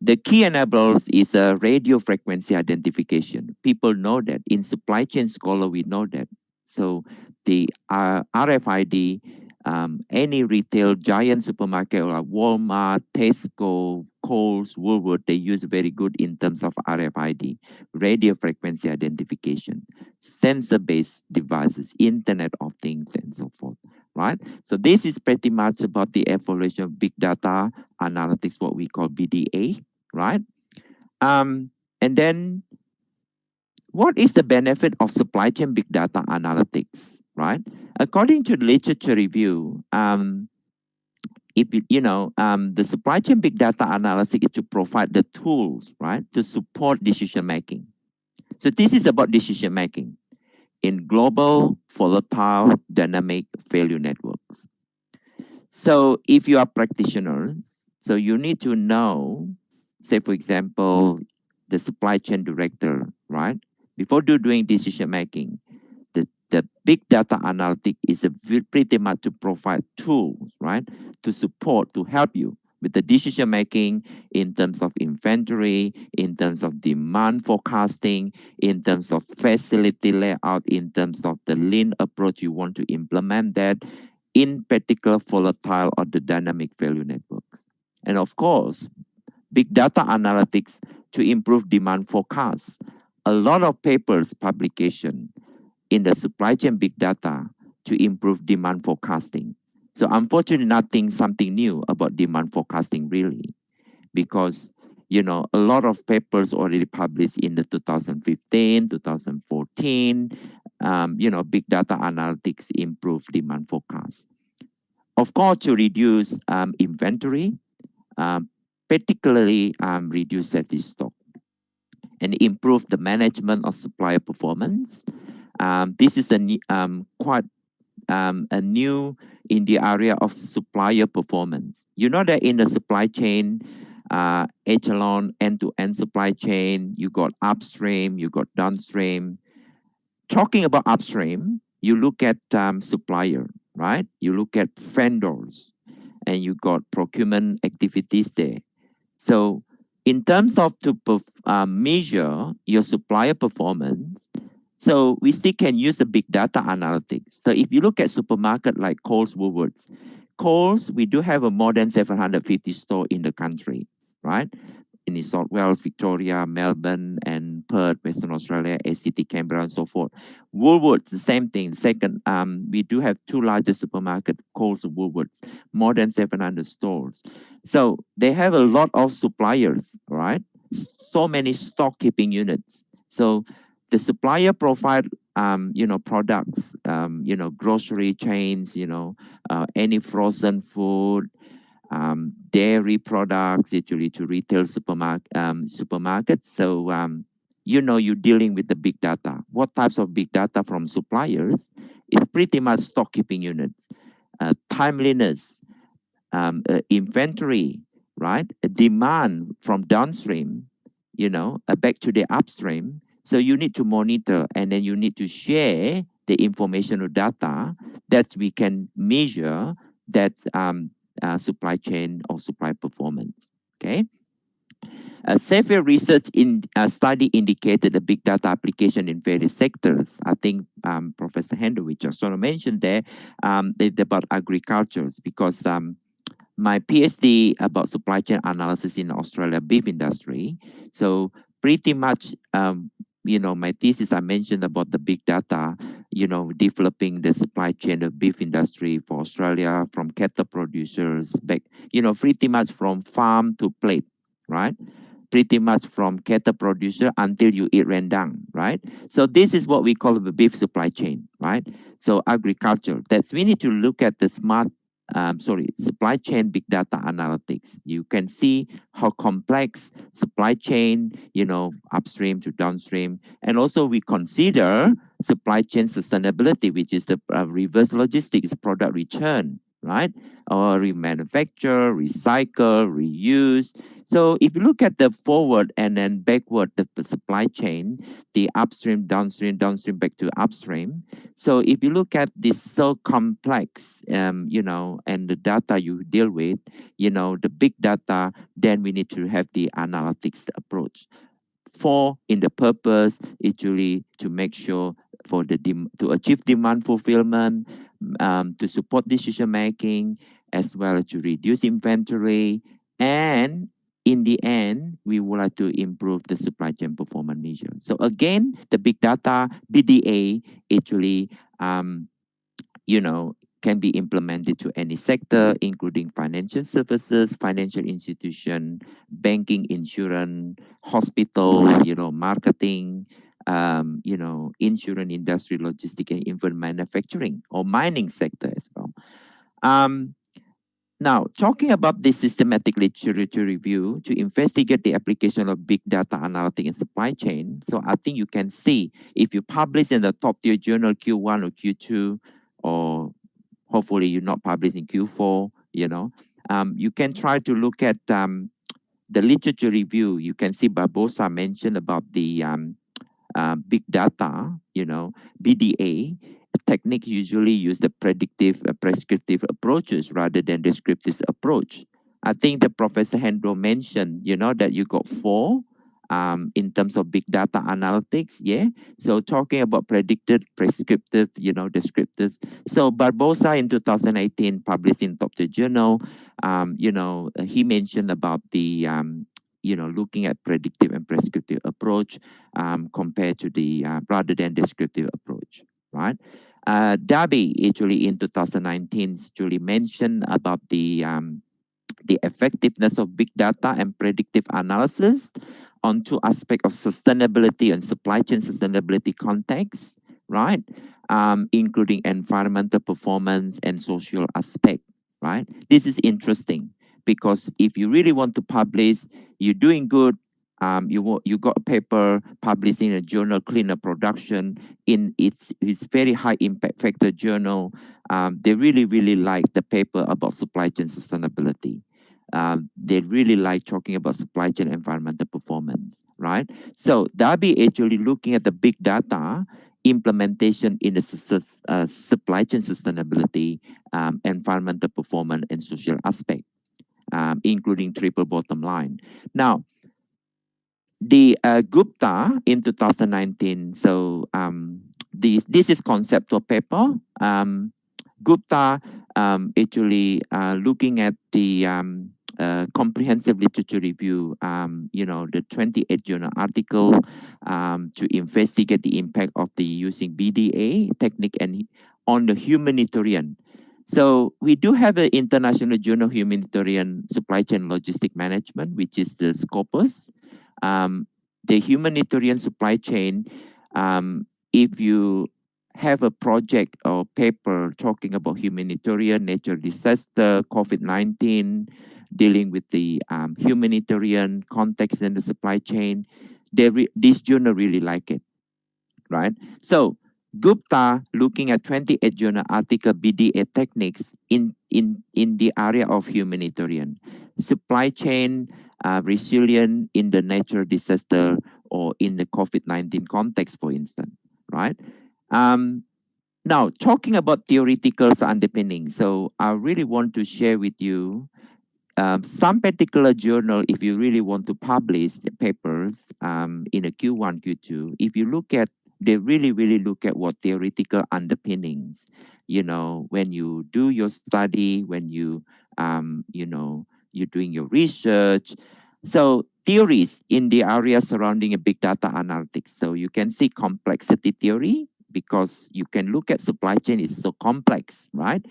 Speaker 22: the key enablers is a radio frequency identification. People know that. In supply chain scholar, we know that. So the RFID, any retail giant supermarket like Walmart, Tesco, Kohl's, Woolworth, they use very good in terms of RFID, radio frequency identification, sensor-based devices, Internet of Things, and so forth, right? So this is pretty much about the evaluation of big data analytics, what we call BDA, right? And then what is the benefit of supply chain big data analytics, right? According to the literature review, if the supply chain big data analysis is to provide the tools, right, to support decision making. So this is about decision making in global, volatile, dynamic value networks. So if you are practitioners, so you need to know, say for example, the supply chain director, right? Before doing decision making, the big data analytic is pretty much to provide tools, right, to support, to help you with the decision making in terms of inventory, in terms of demand forecasting, in terms of facility layout, in terms of the lean approach you want to implement that, in particular volatile or the dynamic value networks. And of course, big data analytics to improve demand forecasts. A lot of papers publication in the supply chain big data to improve demand forecasting. So unfortunately, something new about demand forecasting really, because a lot of papers already published in the 2015, 2014, big data analytics improve demand forecast. Of course, to reduce inventory, particularly reduce safety stock, and improve the management of supplier performance. This is quite a new in the area of supplier performance. You know that in the supply chain, echelon, end-to-end supply chain, you got upstream, you got downstream. Talking about upstream, you look at supplier, right? You look at vendors, and you got procurement activities there. So in terms of to measure your supplier performance, so we still can use the big data analytics. So if you look at supermarket like Kohl's, Woolworths, Kohl's, we do have a more than 750 stores in the country, right? in New South Wales, Victoria, Melbourne, and Perth, Western Australia, ACT, Canberra, and so forth. Woolworths, the same thing. Second, we do have two largest supermarket, Coles and Woolworths, more than 700 stores. So they have a lot of suppliers, right? So many stock keeping units. So the supplier provide, products, grocery chains, any frozen food, dairy products, actually to retail supermarkets. So, you're dealing with the big data. What types of big data from suppliers is pretty much stock keeping units, timeliness, inventory, right? A demand from downstream, back to the upstream. So you need to monitor, and then you need to share the information or data that we can measure that supply chain or supply performance. Okay. Several research study indicated the big data application in various sectors. I think Professor Hendrich just sort of mentioned there about agriculture, because my PhD about supply chain analysis in Australia beef industry. So pretty much, my thesis I mentioned about the big data, developing the supply chain of beef industry for Australia, from cattle producers back, pretty much from farm to plate, right? Pretty much from cattle producer until you eat rendang, right? So this is what we call the beef supply chain, right? So agriculture, that's we need to look at the supply chain big data analytics. You can see how complex supply chain, upstream to downstream. And also we consider supply chain sustainability, which is the reverse logistics, product return, right? Or remanufacture, recycle, reuse. So if you look at the forward and then backward, the supply chain, the upstream, downstream, back to upstream. So if you look at this so complex, and the data you deal with, the big data, then we need to have the analytics approach. In the purpose, actually to make sure to achieve demand fulfillment, to support decision making, as well as to reduce inventory, and in the end, we would like to improve the supply chain performance measure. So again, the big data, BDA, actually, can be implemented to any sector, including financial services, financial institution, banking, insurance, hospital, marketing, insurance industry, logistics, and even manufacturing or mining sector as well. Now, talking about the systematic literature review to investigate the application of big data analytics in supply chain. So I think you can see if you publish in the top tier journal Q1 or Q2, or hopefully you're not published in Q4, you can try to look at the literature review. You can see Barbosa mentioned about the big data, BDA. Teknik usually use the predictive, prescriptive approaches rather than descriptive approach. I think the Professor Hendro mentioned, that you got 4 in terms of big data analytics. Yeah. So talking about predicted, prescriptive, descriptive. So Barbosa in 2018 published in Top Tier Journal, he mentioned about the looking at predictive and prescriptive approach compared to the rather than descriptive approach, right? Darby actually in 2019 actually mentioned about the effectiveness of big data and predictive analysis on 2 aspects of sustainability and supply chain sustainability context, right? Including environmental performance and social aspect, right? This is interesting because if you really want to publish, you're doing good, you got a paper published in a journal, Cleaner Production, in its very high impact factor journal. They really like the paper about supply chain sustainability. They really like talking about supply chain environmental performance, right? So Darby actually looking at the big data implementation in the supply chain sustainability, environmental performance, and social aspect, including triple bottom line. Now, the Gupta in 2019, so this is conceptual paper. Gupta actually looking at the comprehensive literature review, the 28 journal article to investigate the impact of the using BDA technique and on the humanitarian. So we do have an international journal humanitarian supply chain logistic management, which is the Scopus. The humanitarian supply chain, if you have a project or paper talking about humanitarian, natural disaster, COVID-19, dealing with the humanitarian context in the supply chain, this journal really like it, right? So Gupta looking at 28 journal article BDA techniques in the area of humanitarian supply chain, resilient in the natural disaster or in the COVID-19 context, for instance, right? Now, talking about theoretical underpinning, so I really want to share with you some particular journal, if you really want to publish the papers in a Q1, Q2, if you look at, they really look at what theoretical underpinnings, when you do your study, when you, you're doing your research. So theories in the area surrounding a big data analytics. So you can see complexity theory because you can look at supply chain is so complex, right?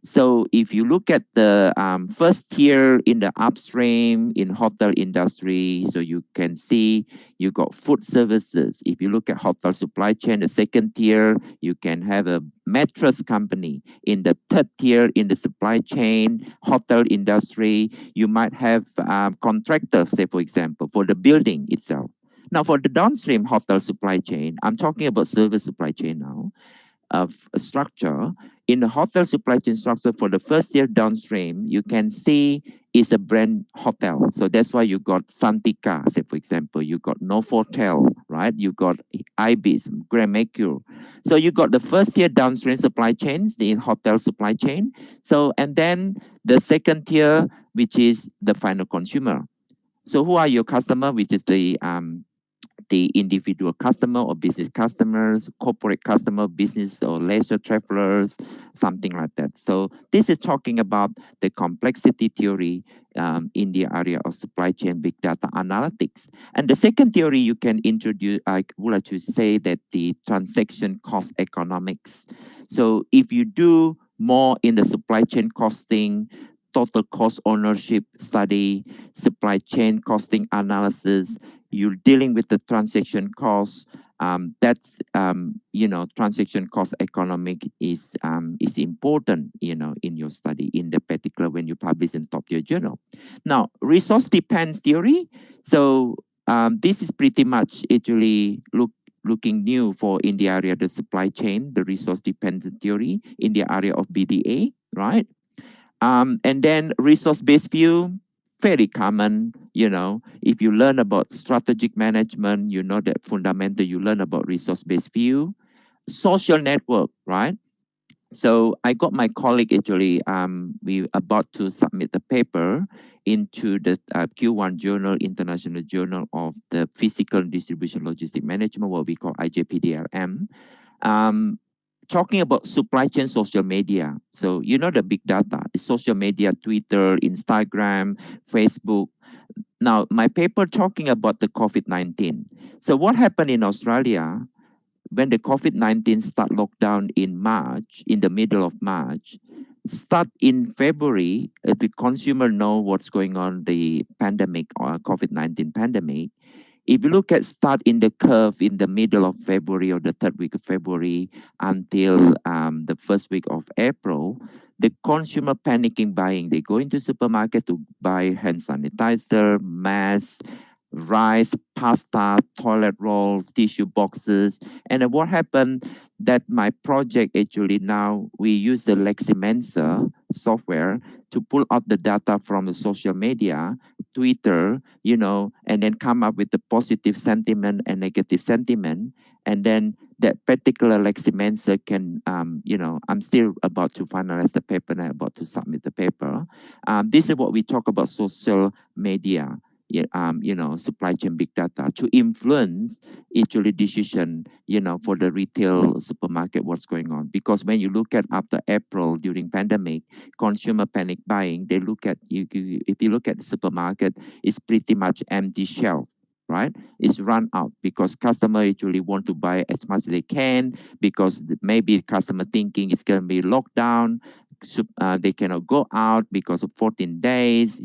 Speaker 22: So if you look at the first tier in the upstream in hotel industry, so you can see you got food services. If you look at hotel supply chain, the second tier, you can have a mattress company. In the third tier in the supply chain, hotel industry, you might have contractors, say for example, for the building itself. Now for the downstream hotel supply chain, I'm talking about service supply chain now. Of structure in the hotel supply chain structure for the first year downstream, you can see is a brand hotel. So that's why you got Santika, say for example, you got Novotel, right? You got Ibis, Grand Mercure. So you got the first tier downstream supply chains in hotel supply chain. So and then the second tier, which is the final consumer. So who are your customer, which is the individual customer or business customers, corporate customer, business or leisure travelers, something like that. So this is talking about the complexity theory in the area of supply chain big data analytics. And the second theory you can introduce, I would like to say that the transaction cost economics. So if you do more in the supply chain costing, total cost ownership study, supply chain costing analysis, you're dealing with the transaction costs. That's transaction cost economic is important, in your study, in the particular when you publish in top tier journal. Now, resource depends theory. So this is pretty much actually looking new for in the area of the supply chain, the resource dependent theory in the area of BDA, right? And then resource-based view, very common, if you learn about strategic management, you know that fundamental, you learn about resource-based view. Social network, right? So I got my colleague actually, we about to submit the paper into the Q1 journal, International Journal of the Physical Distribution Logistic Management, what we call IJPDLM. Talking about supply chain social media. So the big data, social media, Twitter, Instagram, Facebook. Now, my paper talking about the COVID-19. So what happened in Australia when the COVID-19 start lockdown in March, in the middle of March, start in February, the consumer know what's going on, the pandemic or COVID-19 pandemic. If you look at start in the curve in the middle of February or the third week of February until the first week of April, the consumer panicking buying. They go into supermarket to buy hand sanitizer, masks, rice, pasta, toilet rolls, tissue boxes. And then what happened that my project actually now, we use the Leximensa software to pull out the data from the social media, Twitter, and then come up with the positive sentiment and negative sentiment. And then that particular Leximensa can, I'm still about to finalize the paper and I'm about to submit the paper. This is what we talk about social media. supply chain big data to influence actually decision, for the retail supermarket, what's going on. Because when you look at after April during pandemic, consumer panic buying, they look at, if you look at the supermarket, it's pretty much empty shelf, right? It's run out because customer actually want to buy as much as they can because maybe customer thinking it's going to be locked down. They cannot go out because of 14 days,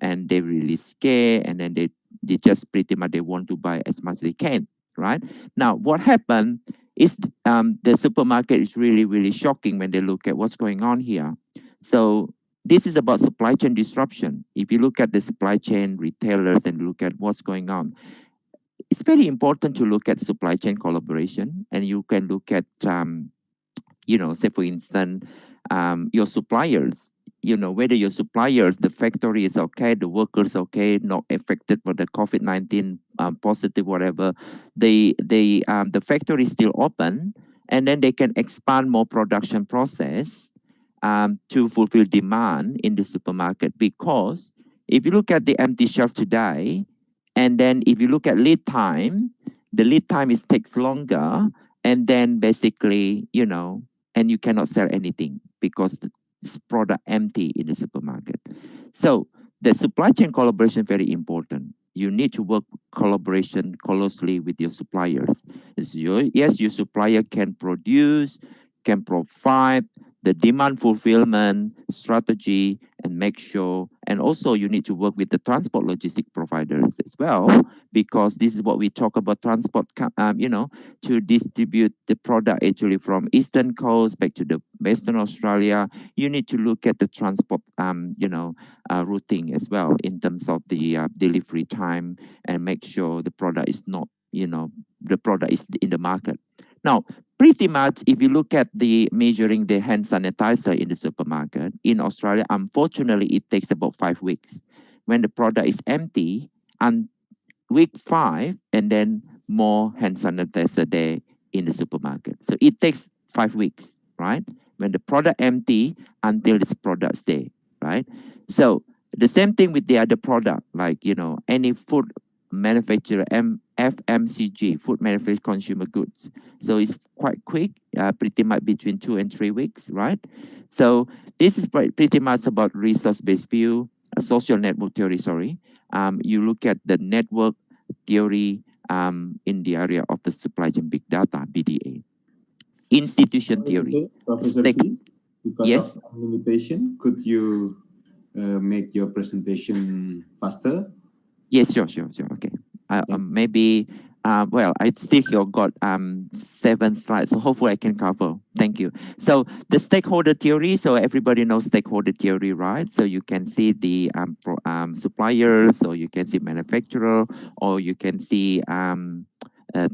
Speaker 22: and they really scared, and then they just pretty much they want to buy as much as they can, right? Now, what happened is the supermarket is really, really shocking when they look at what's going on here. So this is about supply chain disruption. If you look at the supply chain retailers and look at what's going on, it's very important to look at supply chain collaboration, and you can look at, say for instance, your suppliers, whether your suppliers, the factory is okay, the workers okay, not affected by the COVID-19 positive, whatever, the factory is still open, and then they can expand more production process to fulfill demand in the supermarket. Because if you look at the empty shelf today, and then if you look at lead time, the lead time takes longer, and then basically, and you cannot sell anything because this product empty in the supermarket. So the supply chain collaboration is very important. You need to work collaboration closely with your suppliers. Yes, your supplier can produce, can provide the demand fulfillment strategy and make sure, and also you need to work with the transport logistic providers as well, because this is what we talk about transport, to distribute the product actually from Eastern Coast back to the Western Australia. You need to look at the transport, routing as well in terms of the delivery time and make sure the product is not, the product is in the market. Now, pretty much, if you look at the measuring the hand sanitizer in the supermarket, in Australia, unfortunately, it takes about 5 weeks. When the product is empty, and week 5, and then more hand sanitizer there in the supermarket. So it takes 5 weeks, right? When the product empty until this product's there, right? So the same thing with the other product, like, any food manufacturer, FMCG, food manufactured consumer goods. So it's quite quick, pretty much between 2 and 3 weeks, right? So this is pretty much about resource-based view, social network theory, sorry. You look at the network theory in the area of the supply chain big data, BDA. Institution theory.
Speaker 3: Professor G, because
Speaker 22: yes?
Speaker 3: of limitation, could you make your presentation faster?
Speaker 22: Yes, sure. Okay. Maybe, well, I still got 7 slides, so hopefully I can cover. Thank you. So the stakeholder theory, so everybody knows stakeholder theory, right? So you can see the suppliers, or you can see manufacturer, or you can see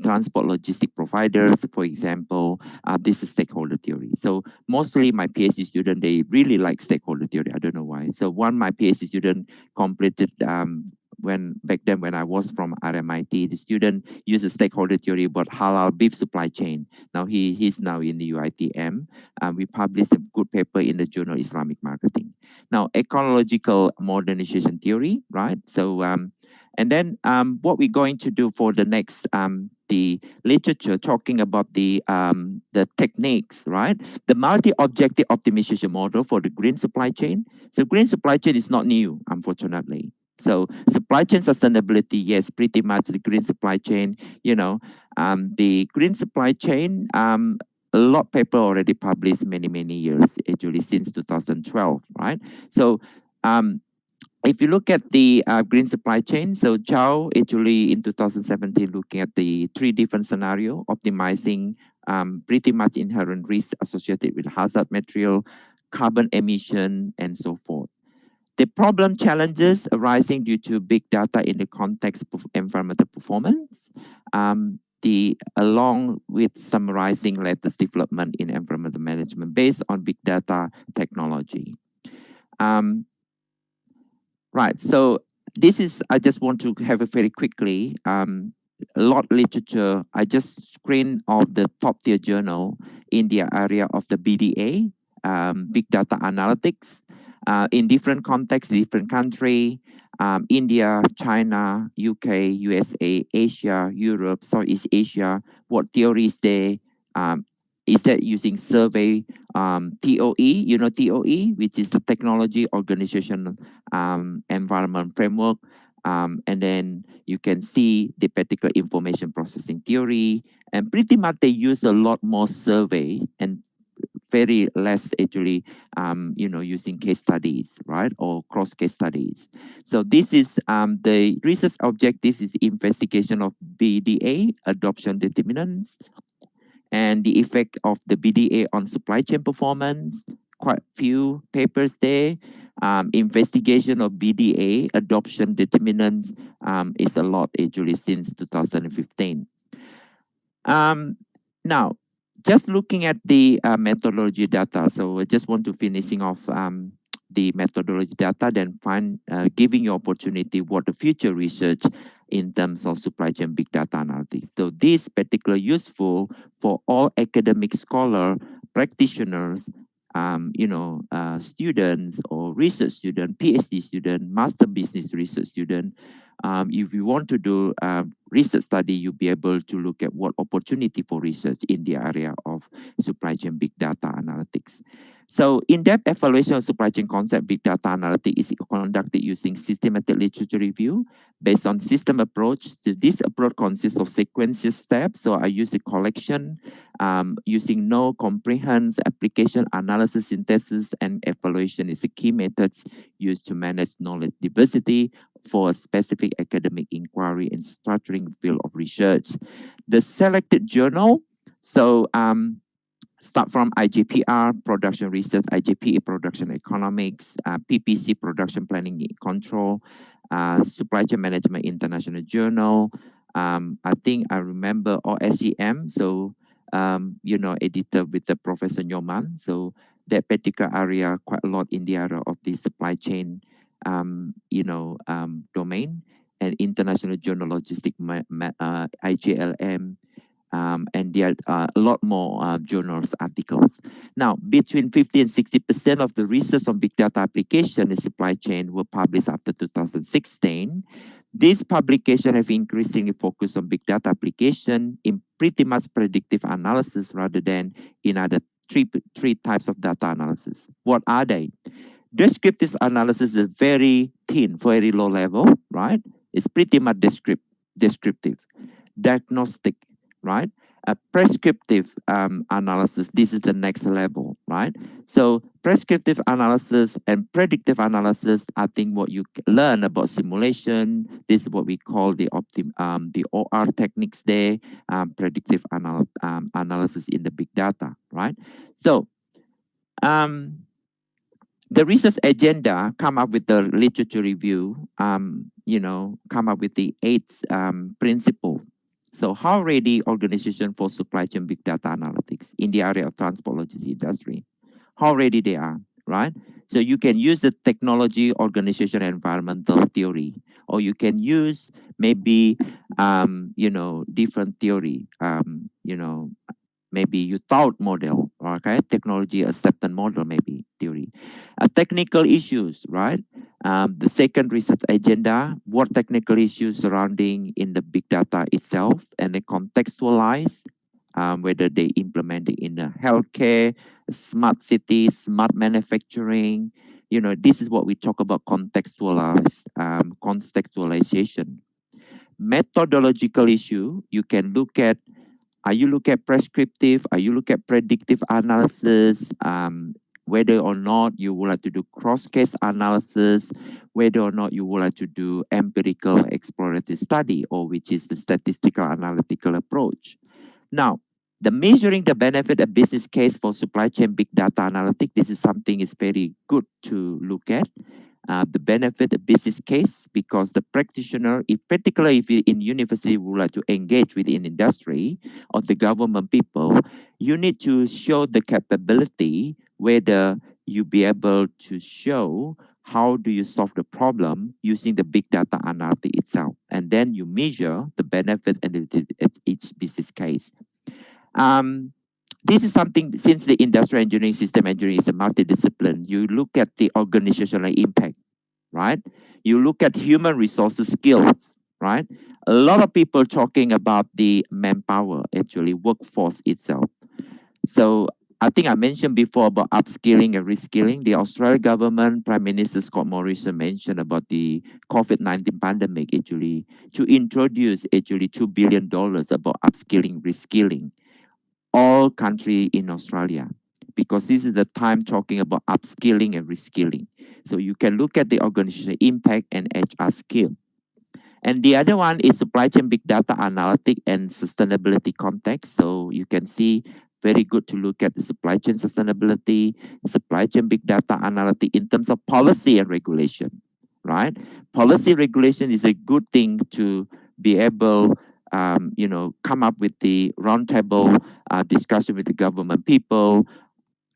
Speaker 22: transport logistic providers, for example. This is stakeholder theory. So mostly my PhD student, they really like stakeholder theory. I don't know why. So my PhD student completed back then when I was from RMIT, the student used a stakeholder theory about halal beef supply chain. Now he's now in the UITM. We published a good paper in the journal Islamic Marketing. Now, ecological modernization theory, right? So and then what we're going to do for the next the literature talking about the techniques, right? The multi-objective optimization model for the green supply chain. So green supply chain is not new, unfortunately. So supply chain sustainability, yes, pretty much the green supply chain, the green supply chain, a lot of paper already published many years, actually since 2012, right? So if you look at the green supply chain, so Chow actually in 2017 looking at the 3 different scenarios, optimizing pretty much inherent risks associated with hazard material, carbon emission, and so forth. The problem challenges arising due to big data in the context of environmental performance, along with summarizing latest development in environmental management based on big data technology. Right, so this is, I just want to have it very quickly. A lot of literature, I just screened of the top tier journal in the area of the BDA, big data analytics, in different contexts, different country. India, China, UK, USA, Asia, Europe, Southeast Asia, what theories they is that using survey TOE, you know TOE, which is the Technology Organization Environment Framework. And then you can see the particular information processing theory, and pretty much they use a lot more survey and very less actually, using case studies, right, or cross case studies. So this is the research objectives is investigation of BDA adoption determinants and the effect of the BDA on supply chain performance. Quite few papers there. Investigation of BDA adoption determinants is a lot actually since 2015. Now, just looking at the methodology data, so I just want to finishing off the methodology data, then giving you opportunity what the future research in terms of supply chain big data analytics. So this particular useful for all academic scholar, practitioners, students or research student, PhD student, master business research student. If you want to do research study, you'll be able to look at what opportunity for research in the area of supply chain big data analytics. So in-depth evaluation of supply chain concept big data analytics is conducted using systematic literature review based on system approach. So this approach consists of sequential steps. So I use the collection using know, comprehend, application, analysis, synthesis, and evaluation is the key methods used to manage knowledge diversity for a specific academic inquiry and structuring field of research. The selected journal, so start from IGPR, production research, IGPE, production economics, PPC, production planning and control, supply chain management international journal. I think I remember OSCM, so, editor with the Professor Nyoman. So that particular area, quite a lot in the area of the supply chain, domain, and international journal logistic, IJLM, and there are a lot more journals articles. Now, between 50 and 60% of the research on big data application in supply chain were published after 2016. These publications have increasingly focused on big data application in pretty much predictive analysis rather than in other three types of data analysis. What are they? Descriptive analysis is very thin, very low level, right? It's pretty much descriptive. Diagnostic, right? A prescriptive analysis, this is the next level, right? So prescriptive analysis and predictive analysis, I think what you learn about simulation, this is what we call the OR techniques there, predictive analysis in the big data, right? So the research agenda come up with the literature review, come up with the 8 principles. So how ready organization for supply chain big data analytics in the area of transport logistics industry? How ready they are, right? So you can use the technology, organization, environmental theory, or you can use maybe, different theory, maybe you thought model, okay? Technology acceptance model, maybe theory. Technical issues, right? The second research agenda, what technical issues surrounding in the big data itself, and then contextualize whether they implement it in the healthcare, smart cities, smart manufacturing. This is what we talk about contextualization. Methodological issue, you can look at, are you look at prescriptive? Are you look at predictive analysis? Whether or not you would like to do cross-case analysis, whether or not you would like to do empirical exploratory study, or which is the statistical analytical approach. Now, the measuring the benefit of business case for supply chain big data analytics, this is something is very good to look at. The benefit of business case, because the practitioner, particularly if you in university would like to engage with an industry or the government people, you need to show the capability whether you be able to show how do you solve the problem using the big data analytics itself, and then you measure the benefit and each business case. This is something, since the industrial engineering, system engineering is a multidiscipline, you look at the organizational impact, right? You look at human resources skills, right? A lot of people talking about the manpower, actually, workforce itself. So I think I mentioned before about upskilling and reskilling. The Australian government, Prime Minister Scott Morrison mentioned about the COVID-19 pandemic, actually, to introduce actually $2 billion about upskilling, reskilling, all country in Australia, because this is the time talking about upskilling and reskilling. So you can look at the organizational impact and HR skill. And the other one is supply chain big data analytic and sustainability context. So you can see very good to look at the supply chain sustainability, supply chain big data analytic in terms of policy and regulation, right? Policy regulation is a good thing to be able, come up with the roundtable discussion with the government people,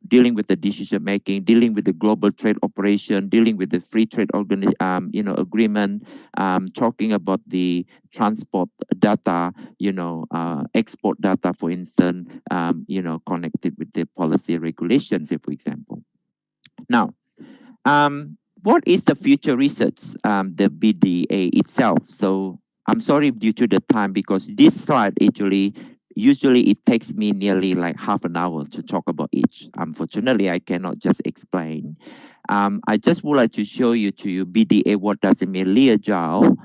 Speaker 22: dealing with the decision making, dealing with the global trade operation, dealing with the free trade agreement, talking about the transport data, export data, for instance, connected with the policy regulations, for example. Now, what is the future research, the BDA itself? So I'm sorry due to the time, because this slide actually, usually it takes me nearly like half an hour to talk about each. Unfortunately, I cannot just explain. I just would like to show you BDA, what does it mean, Lee Agile,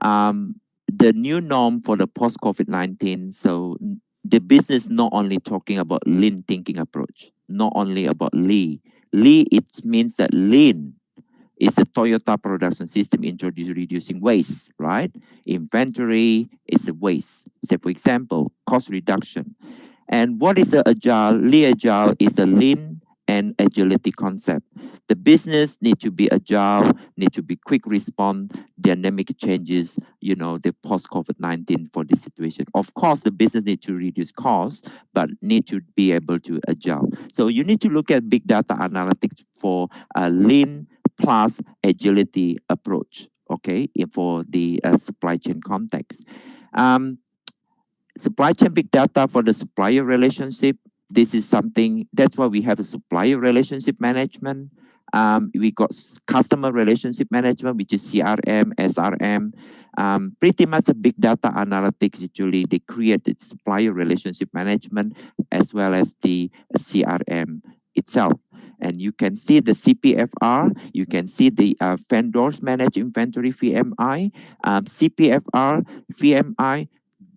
Speaker 22: the new norm for the post-COVID-19. So the business not only talking about lean thinking approach, not only about Lee. Lee, it means that lean is a Toyota production system introduced reducing waste, right? Inventory is a waste. Say, for example, cost reduction. And what is the agile? Lee Agile is a lean and agility concept. The business need to be agile, need to be quick response, dynamic changes, the post-COVID-19 for this situation. Of course, the business need to reduce costs, but need to be able to agile. So you need to look at big data analytics for a lean plus agility approach, okay, for the supply chain context. Supply chain big data for the supplier relationship. This is something, that's why we have a supplier relationship management. We got customer relationship management, which is CRM, SRM. Pretty much a big data analytics, actually, they created supplier relationship management as well as the CRM itself. And you can see the CPFR, you can see the vendors manage inventory VMI, CPFR, VMI,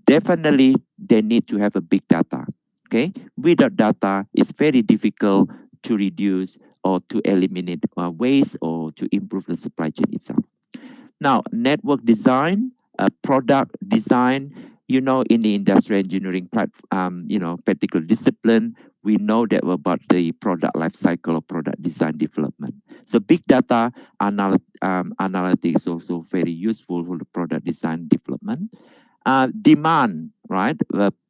Speaker 22: definitely they need to have a big data, okay? Without data, it's very difficult to reduce or to eliminate waste or to improve the supply chain itself. Now, network design, product design, in the industrial engineering, particular discipline, we know that about the product life cycle or product design development. So big data analytics is also very useful for the product design development. Demand, right?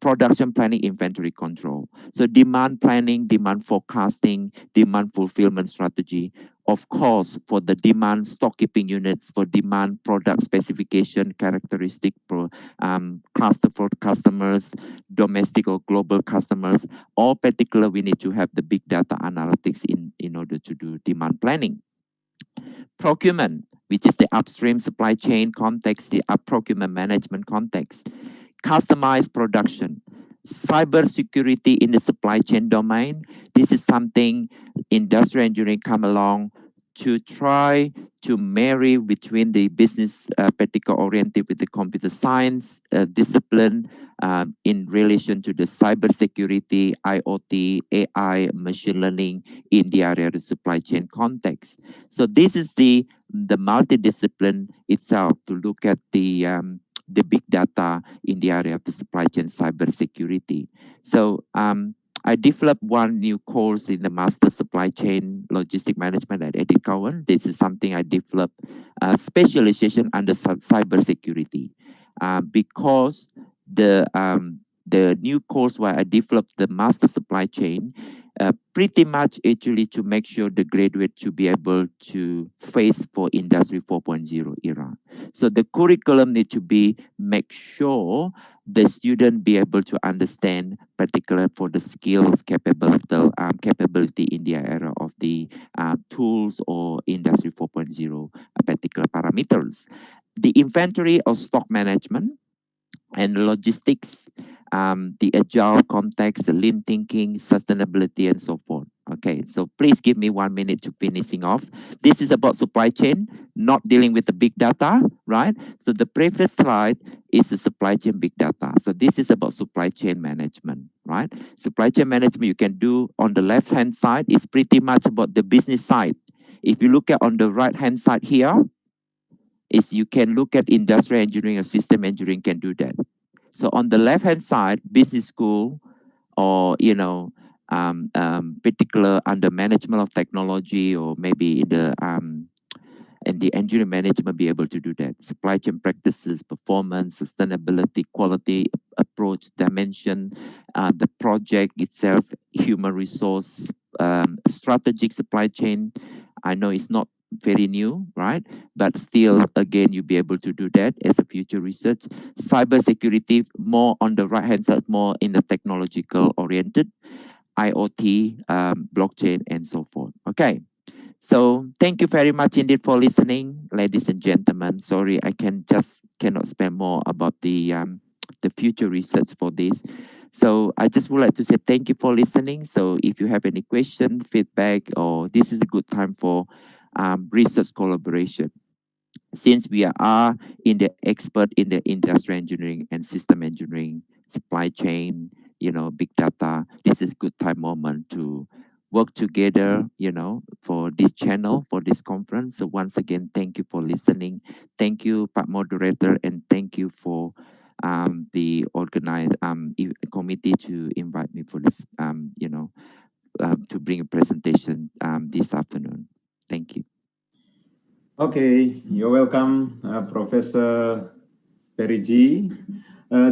Speaker 22: Production planning, inventory control. So demand planning, demand forecasting, demand fulfillment strategy. Of course, for the demand stock keeping units, for demand product specification, characteristic, cluster for customers, domestic or global customers, all particular, we need to have the big data analytics in order to do demand planning. Procurement, which is the upstream supply chain context, the procurement management context. Customized production. Cybersecurity in the supply chain domain. This is something industrial engineering come along to try to marry between the business particular oriented with the computer science discipline in relation to the cybersecurity, IoT, AI, machine learning in the area of the supply chain context. So this is the multidiscipline itself to look at the big data in the area of the supply chain cybersecurity. So I developed one new course in the Master Supply Chain Logistic Management at Eddie Cowan. This is something I developed, specialization under cybersecurity, because the new course where I developed the Master Supply Chain, pretty much actually to make sure the graduate to be able to face for Industry 4.0 era. So the curriculum need to be make sure the student be able to understand, particular for the skills capability in the era of the tools or Industry 4.0 particular parameters. parameters. The inventory or stock management and logistics, the agile context, the lean thinking, sustainability, and so forth. Okay, so please give me 1 minute to finishing off. This is about supply chain, not dealing with the big data, right? So the previous slide is the supply chain big data. So this is about supply chain management, right? Supply chain management you can do on the left-hand side is pretty much about the business side. If you look at on the right-hand side here, is you can look at industrial engineering or system engineering can do that. So on the left-hand side, business school or, you know, particular under management of technology or maybe in the engineering management be able to do that. Supply chain practices, performance, sustainability, quality, approach, dimension, the project itself, human resource, strategic supply chain. I know it's not very new, right? But still, again, you'll be able to do that as a future research. Cybersecurity, more on the right-hand side, more in the technological oriented, IoT, blockchain, and so forth. Okay. So thank you very much indeed for listening, ladies and gentlemen. Sorry, I cannot spend more about the future research for this. So I just would like to say thank you for listening. So if you have any question, feedback, or this is a good time for research collaboration. Since we are in the expert in the industrial engineering and system engineering, supply chain, you know, big data, this is good time moment to work together, you know, for this channel, for this conference. So once again, thank you for listening. Thank you, Pak Moderator, and thank you for the organized committee to invite me for this, you know, to bring a presentation this afternoon. Thank you.
Speaker 3: Okay, you're welcome, Professor Perigi.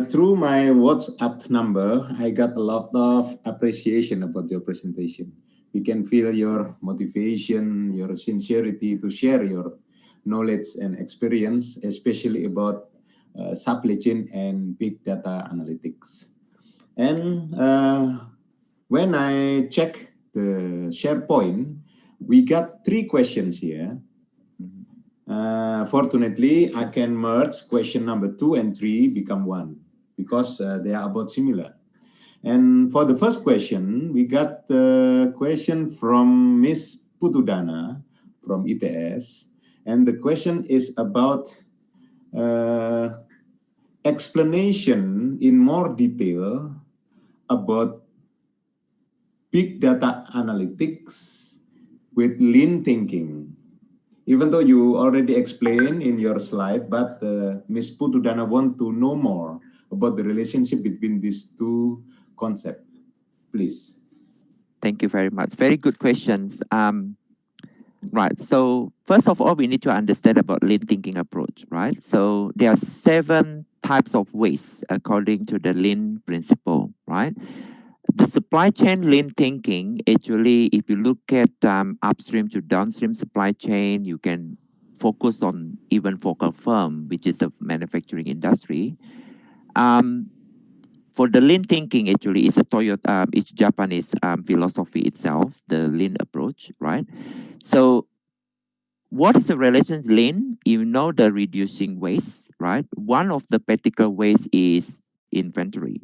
Speaker 3: Through my WhatsApp number, I got a lot of appreciation about your presentation. We can feel your motivation, your sincerity to share your knowledge and experience, especially about supply chain and big data analytics. And when I check the SharePoint, we got 3 questions here. Fortunately, I can merge question number 2 and 3 become 1 because they are about similar. And for the first question, we got the question from Miss Putudana from ITS. And the question is about explanation in more detail about big data analytics with lean thinking. Even though you already explained in your slide, but Ms. Putudana want to know more about the relationship between these 2 concepts. Please.
Speaker 22: Thank you very much. Very good questions. Right. So first of all, we need to understand about lean thinking approach, right? So there are 7 types of waste according to the lean principle, right? The supply chain lean thinking, actually, if you look at upstream to downstream supply chain, you can focus on even focal firm, which is the manufacturing industry. For the lean thinking, actually, it's a Toyota, it's Japanese philosophy itself, the lean approach, right? So what is the relation lean? You know the reducing waste, right? One of the practical ways is inventory.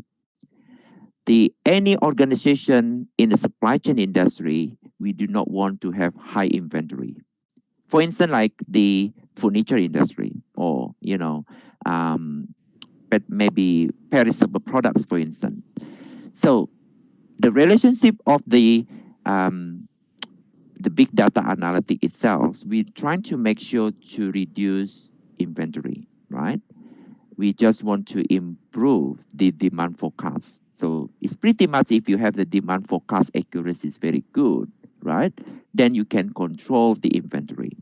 Speaker 22: Any organization in the supply chain industry, we do not want to have high inventory. For instance, like the furniture industry or, you know, but maybe perishable products, for instance. So the relationship of the big data analytic itself, we're trying to make sure to reduce inventory, right? We just want to improve the demand forecast. So it's pretty much if you have the demand forecast accuracy is very good, right? Then you can control the inventory.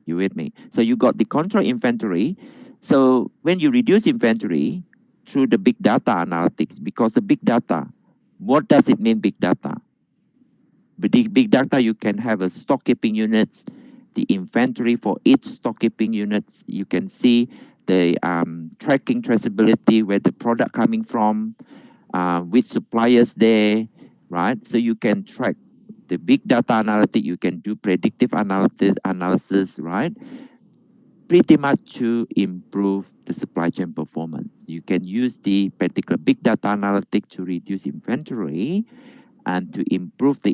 Speaker 22: You with me? So you got the control inventory. So when you reduce inventory through the big data analytics, because the big data, what does it mean big data? With the big data, you can have a stock keeping units, the inventory for each stock keeping units. You can see the tracking traceability, where the product coming from, which suppliers there, right? So you can track the big data analytic, you can do predictive analysis, right? pretty much to improve the supply chain performance. You can use the particular big data analytic to reduce inventory and to improve the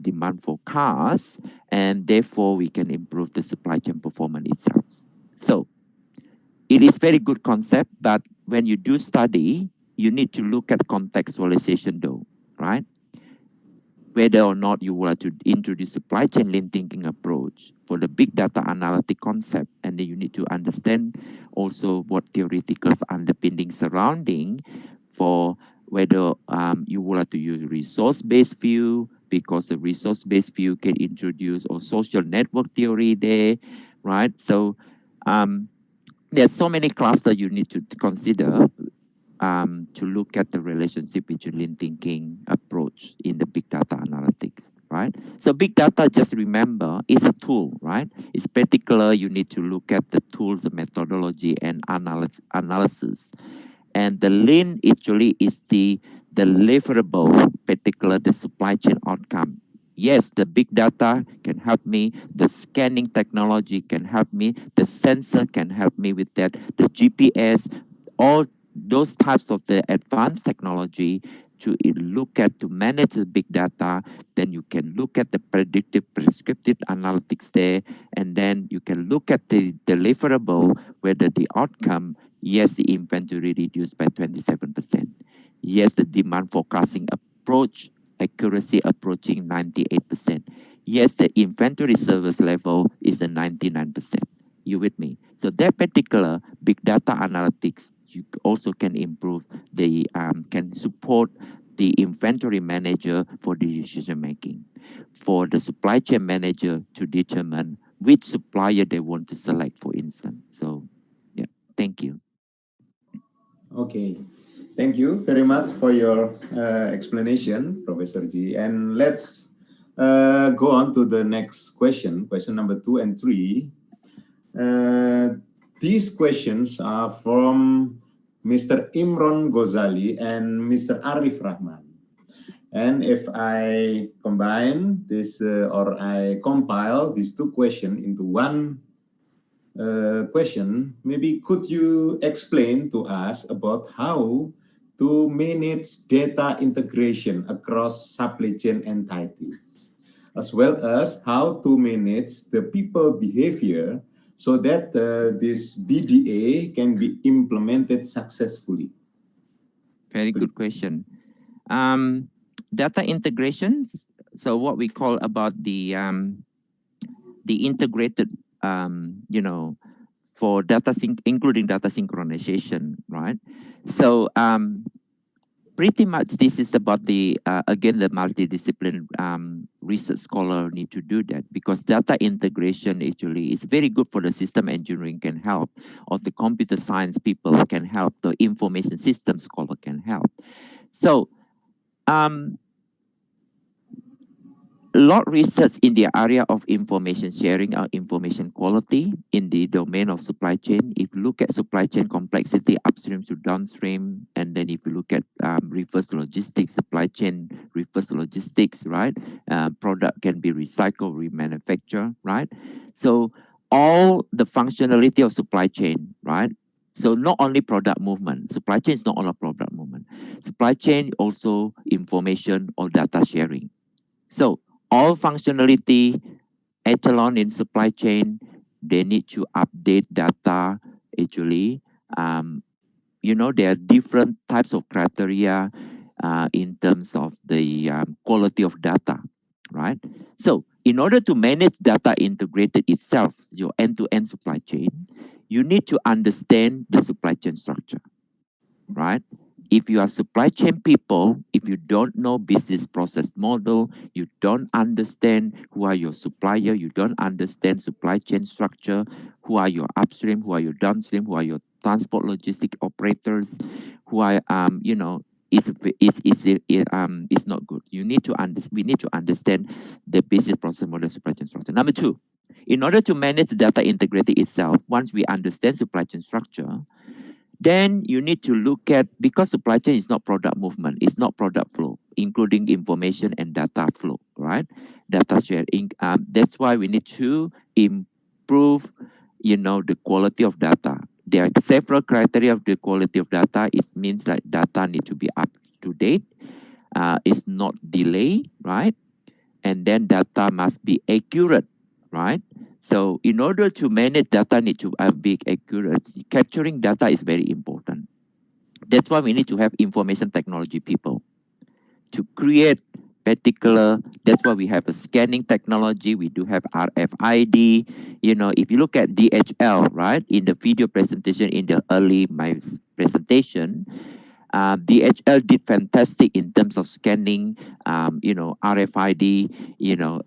Speaker 22: demand forecast, and therefore we can improve the supply chain performance itself. So it is very good concept, but when you do study, you need to look at contextualization though, right? Whether or not you want to introduce supply chain lean thinking approach for the big data analytic concept, and then you need to understand also what theoretical underpinning surrounding for whether you want to use resource-based view, because the resource-based view can introduce or social network theory there, right? So there's so many clusters you need to consider to look at the relationship between lean thinking approach in the big data analytics, right? So big data, just remember, is a tool, right? It's particular, you need to look at the tools, the methodology, and analysis. And the lean actually is the deliverable, particular the supply chain outcome. Yes, the big data can help me, the scanning technology can help me, the sensor can help me with that, the GPS, all those types of the advanced technology to look at to manage the big data. Then you can look at the predictive prescriptive analytics there, and then you can look at the deliverable, whether the outcome, yes, the inventory reduced by 27%. Yes, the demand forecasting approach, accuracy approaching 98%. Yes, the inventory service level is the 99%. You with me? So that particular big data analytics, you also can improve the, can support the inventory manager for decision making, for the supply chain manager to determine which supplier they want to select, for instance. So, yeah, thank you.
Speaker 3: Okay, thank you very much for your explanation, Professor G. And let's go on to the next question, question number 2 and 3. These questions are from Mr. Imron Ghazali and Mr. Arif Rahman. And if I combine this or I compile these two questions into one question, maybe could you explain to us about how to manage data integration across supply chain entities, as well as how to manage the people behavior so that this BDA can be implemented successfully?
Speaker 22: Very good question. Data integrations. So what we call about the integrated, you know, for data including data synchronization, right? So pretty much this is about the again the multidisciplinary research scholar need to do that, because data integration actually is very good for the system engineering can help, or the computer science people can help, the information system scholar can help. So a lot of research in the area of information sharing or information quality in the domain of supply chain. If you look at supply chain complexity upstream to downstream, and then if you look at reverse logistics, supply chain reverse logistics, right? Product can be recycled, remanufactured, right? So all the functionality of supply chain, right? So not only product movement, supply chain is not only product movement. Supply chain also information or data sharing. So all functionality echelon in supply chain, they need to update data actually. You know, there are different types of criteria in terms of the quality of data, right? So in order to manage data integrated itself, your end-to-end supply chain, you need to understand the supply chain structure, right? If you are supply chain people, if you don't know business process model, you don't understand who are your supplier, you don't understand supply chain structure, who are your upstream, who are your downstream, who are your transport logistic operators, who are you know, is not good. You need to we need to understand the business process model, supply chain structure. Number 2, in order to manage data integrity itself, once we understand supply chain structure, then you need to look at, because supply chain is not product movement, it's not product flow, including information and data flow, right? Data sharing. That's why we need to improve, the quality of data. There are several criteria of the quality of data. It means that data need to be up to date. It's not delay, right? And then data must be accurate, right? So in order to manage data need to be accurate. Capturing data is very important. That's why we need to have information technology people to create particular. That's why we have a scanning technology. We do have RFID. If you look at DHL, right, in the video presentation, in the early my presentation, DHL did fantastic in terms of scanning, RFID,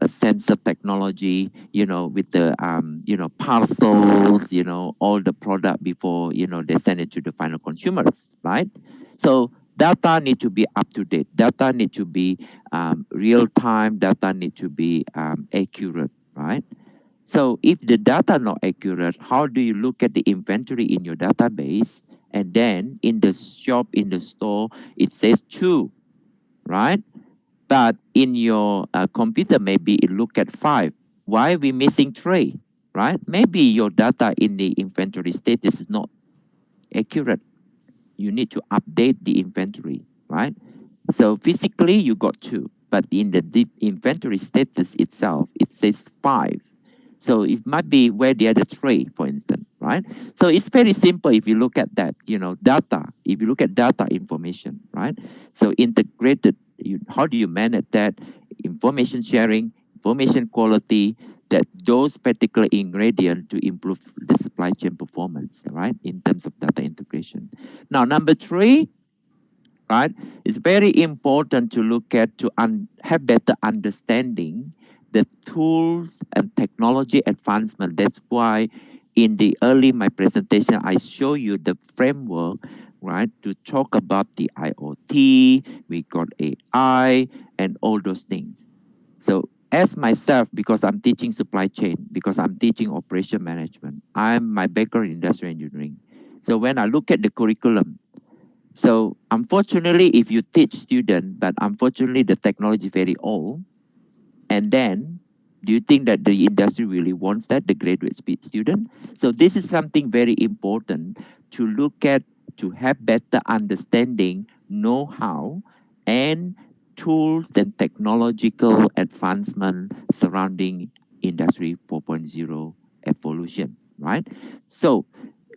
Speaker 22: a sensor technology, with the, parcels, all the product before, they send it to the final consumers, right? So data need to be up to date. Data need to be real time. Data need to be accurate, right? So if the data not accurate, how do you look at the inventory in your database? And then in the shop, in the store, it says 2, right? But in your computer, maybe it look at 5. Why are we missing 3, right? Maybe your data in the inventory status is not accurate. You need to update the inventory, right? So physically, you got 2, but in the inventory status itself, it says 5. So it might be where the other 3, for instance, right? So it's very simple if you look at that, data. If you look at data information, right? So integrated, how do you manage that? Information sharing, information quality, that those particular ingredients to improve the supply chain performance, right? In terms of data integration. Now, number 3, right? It's very important to look at have better understanding the tools and technology advancement. That's why in the early my presentation, I show you the framework, right? To talk about the IoT, we got AI and all those things. So as myself, because I'm teaching supply chain, because I'm teaching operation management, my background in industrial engineering. So when I look at the curriculum, so unfortunately, if you teach students, but unfortunately the technology is very old, and then do you think that the industry really wants that, the graduate student? So this is something very important to look at, to have better understanding, know-how, and tools and technological advancement surrounding Industry 4.0 evolution, right? So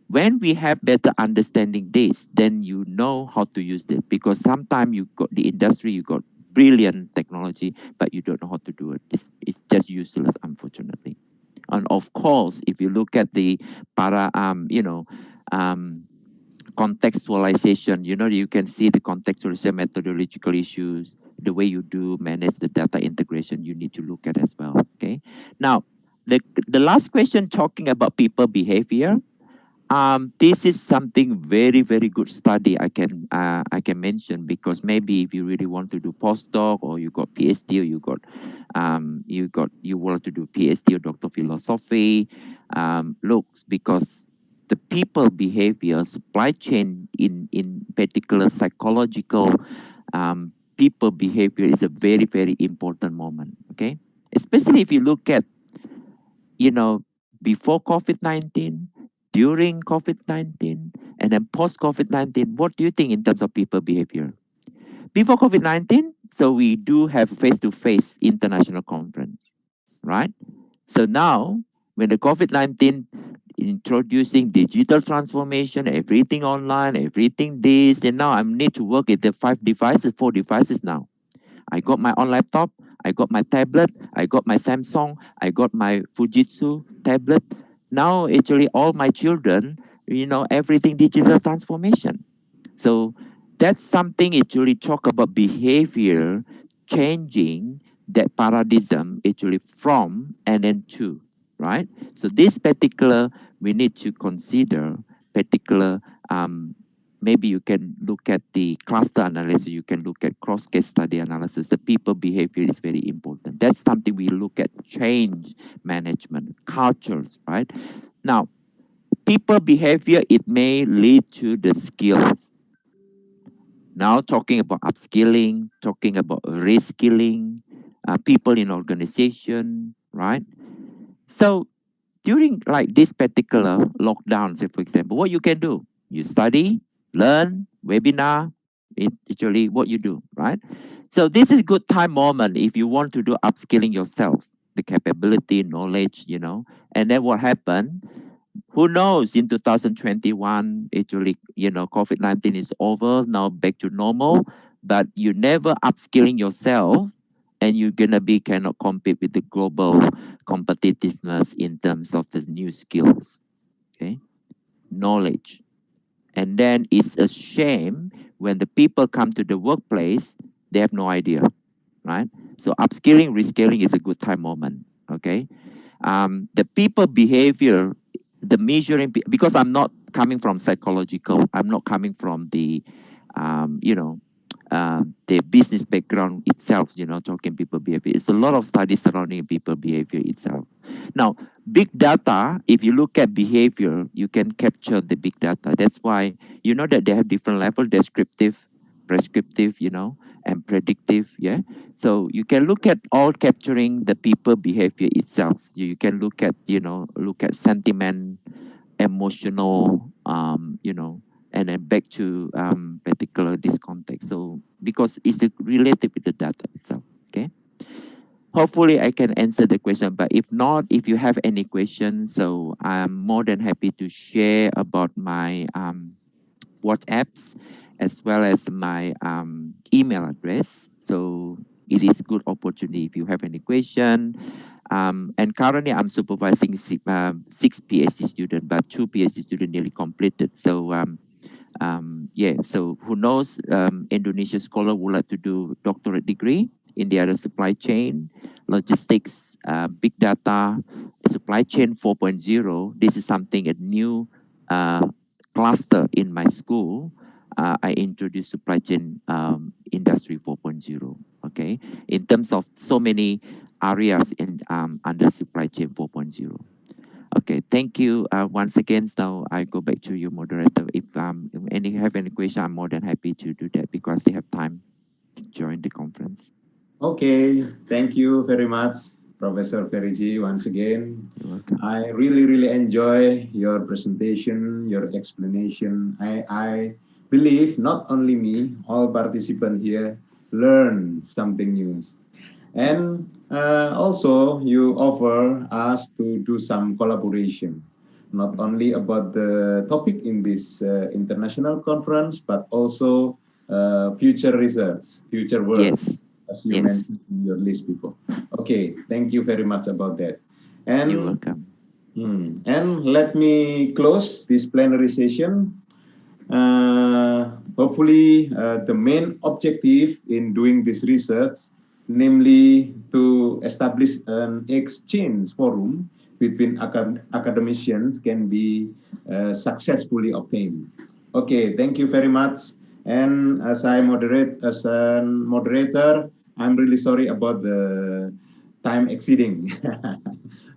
Speaker 22: when we have better understanding this, then you know how to use it, because sometimes you got the industry, you got brilliant technology, but you don't know how to do it. It's just useless, unfortunately. And of course, if you look at the contextualization, you can see the contextualization methodological issues, the way you do manage the data integration, you need to look at as well, okay? Now, the last question talking about people behavior, this is something very, very good study I can mention, because maybe if you really want to do postdoc, or you got PhD, or you want to do PhD or doctor of philosophy, looks, because the people behavior, supply chain in particular psychological people behavior is a very, very important moment, okay? Especially if you look at, before COVID-19, during COVID-19, and then post-COVID-19, what do you think in terms of people behavior? Before COVID-19, so we do have face-to-face international conference, right? So now, when the COVID-19 introducing digital transformation, everything online, everything this, and now I need to work with the 4 devices now. I got my own laptop, I got my tablet, I got my Samsung, I got my Fujitsu tablet. Now, actually, all my children, everything digital transformation. So that's something actually talk about behavior changing that paradigm actually from and then to, right? So this particular, we need to consider particular, maybe you can look at the cluster analysis, you can look at cross-case study analysis. The people behavior is very important. That's something we look at change management, cultures, right? Now, people behavior, it may lead to the skills. Now talking about upskilling, talking about reskilling, people in organization, right? So during like this particular lockdown, say for example, what you can do, you study, learn, webinar, actually what you do, right? So this is good time moment if you want to do upskilling yourself, the capability, knowledge, you know. And then what happened? Who knows, in 2021, actually, you know, COVID-19 is over, now back to normal, but you never upskilling yourself, and you're gonna be cannot compete with the global competitiveness in terms of the new skills, okay, knowledge. And then it's a shame when the people come to the workplace, they have no idea, right? So upskilling, reskilling is a good time moment, okay? The people behavior, the measuring, because I'm not coming from psychological, I'm not coming from the, you know, the business background itself, you know, talking people behavior. It's a lot of studies surrounding people behavior itself. Now, big data, if you look at behavior, you can capture the big data. That's why, you know, that they have different level, descriptive, prescriptive, you know, and predictive, yeah. So you can look at all capturing the people behavior itself. You can look at, you know, look at sentiment, emotional, you know, and then back to particular this context. So because it's related with the data itself, okay? Hopefully I can answer the question, but if not, if you have any questions, so I'm more than happy to share about my WhatsApps as well as my email address. So it is good opportunity if you have any question. And currently I'm supervising six PhD students, but 2 PhD students nearly completed. So yeah, so who knows, Indonesia scholar would like to do doctorate degree in the other supply chain, logistics, big data, supply chain 4.0. This is something, a new cluster in my school. I introduced supply chain industry 4.0, okay? In terms of so many areas in under supply chain 4.0. Okay, thank you once again. Now I go back to you, moderator. If any have any question, I'm more than happy to do that because they have time to join the conference.
Speaker 3: Okay, thank you very much, Professor Feriji, once again.
Speaker 22: You're welcome.
Speaker 3: I really enjoy your presentation, your explanation. I believe not only me, all participants here learn something new. And also you offer us to do some collaboration, not only about the topic in this international conference, but also future research, future work.
Speaker 22: Yes.
Speaker 3: As you mentioned in your list before. Okay, thank you very much about that. And
Speaker 22: you're welcome.
Speaker 3: And let me close this plenary session. Hopefully, the main objective in doing this research, namely to establish an exchange forum between academicians, can be successfully obtained. Okay, thank you very much. And as a moderator, I'm really sorry about the time exceeding.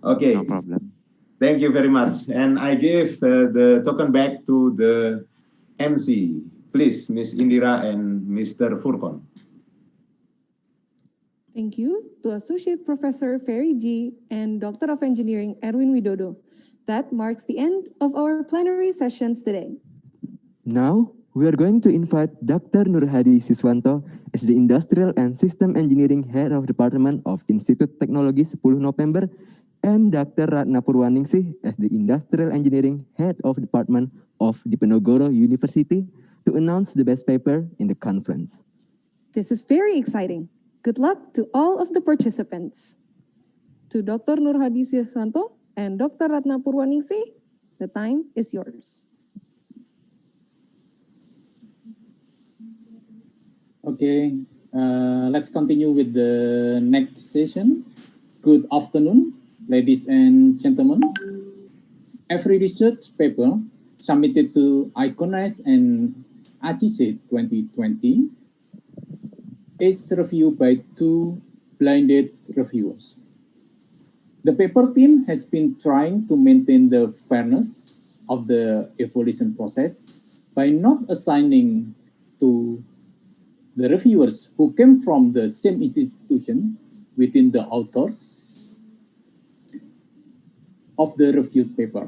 Speaker 3: Okay.
Speaker 22: No problem.
Speaker 3: Thank you very much. And I give the token back to the MC. Please, Ms. Indira and Mr. Furkon.
Speaker 1: Thank you to Associate Professor Ferry G and Doctor of Engineering Erwin Widodo. That marks the end of our plenary sessions today.
Speaker 2: Now, we are going to invite Dr. Nurhadi Siswanto as the Industrial and System Engineering Head of Department of Institut Teknologi Sepuluh Nopember and Dr. Ratna Purwaningsih as the Industrial Engineering Head of Department of Diponegoro University to announce the best paper in the conference.
Speaker 1: This is very exciting. Good luck to all of the participants. To Dr. Nurhadi Siswanto and Dr. Ratna Purwaningsih, the time is yours.
Speaker 5: Okay, let's continue with the next session. Good afternoon, ladies and gentlemen. Every research paper submitted to Iconise and Acise 2020 is reviewed by 2 blinded reviewers. The paper team has been trying to maintain the fairness of the evaluation process by not assigning to the reviewers who came from the same institution within the authors of the reviewed paper.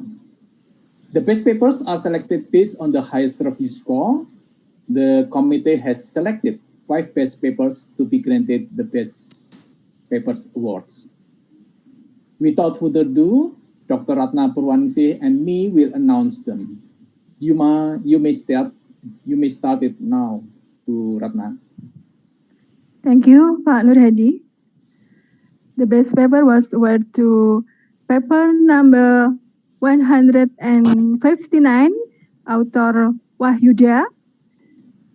Speaker 5: The best papers are selected based on the highest review score. The committee has selected 5 best papers to be granted the Best Papers Awards. Without further ado, Dr. Ratna Purwaningsih and me will announce them. You may start it now, to Ratna.
Speaker 4: Thank you, Pak Nur Hadi. The best paper was awarded to paper number 159, author Wahyuda.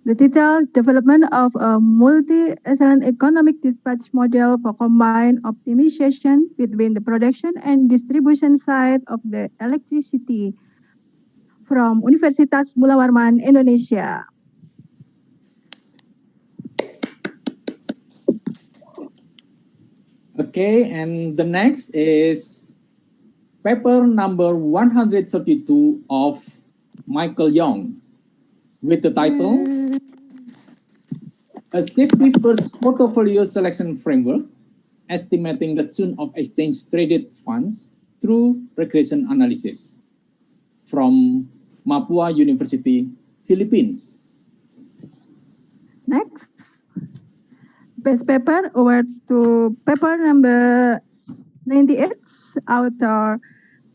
Speaker 4: The title, Development of a Multi-Excellent Economic Dispatch Model for Combined Optimization Between the Production and Distribution Side of the Electricity, from Universitas Mula Warman, Indonesia.
Speaker 5: Okay, and the next is paper number 132 of Michael Young, with the title, A Safety First Portfolio Selection Framework, Estimating the Return of Exchange Traded Funds Through Regression Analysis, from Mapua University, Philippines.
Speaker 4: Next, best paper awards to paper number 98, author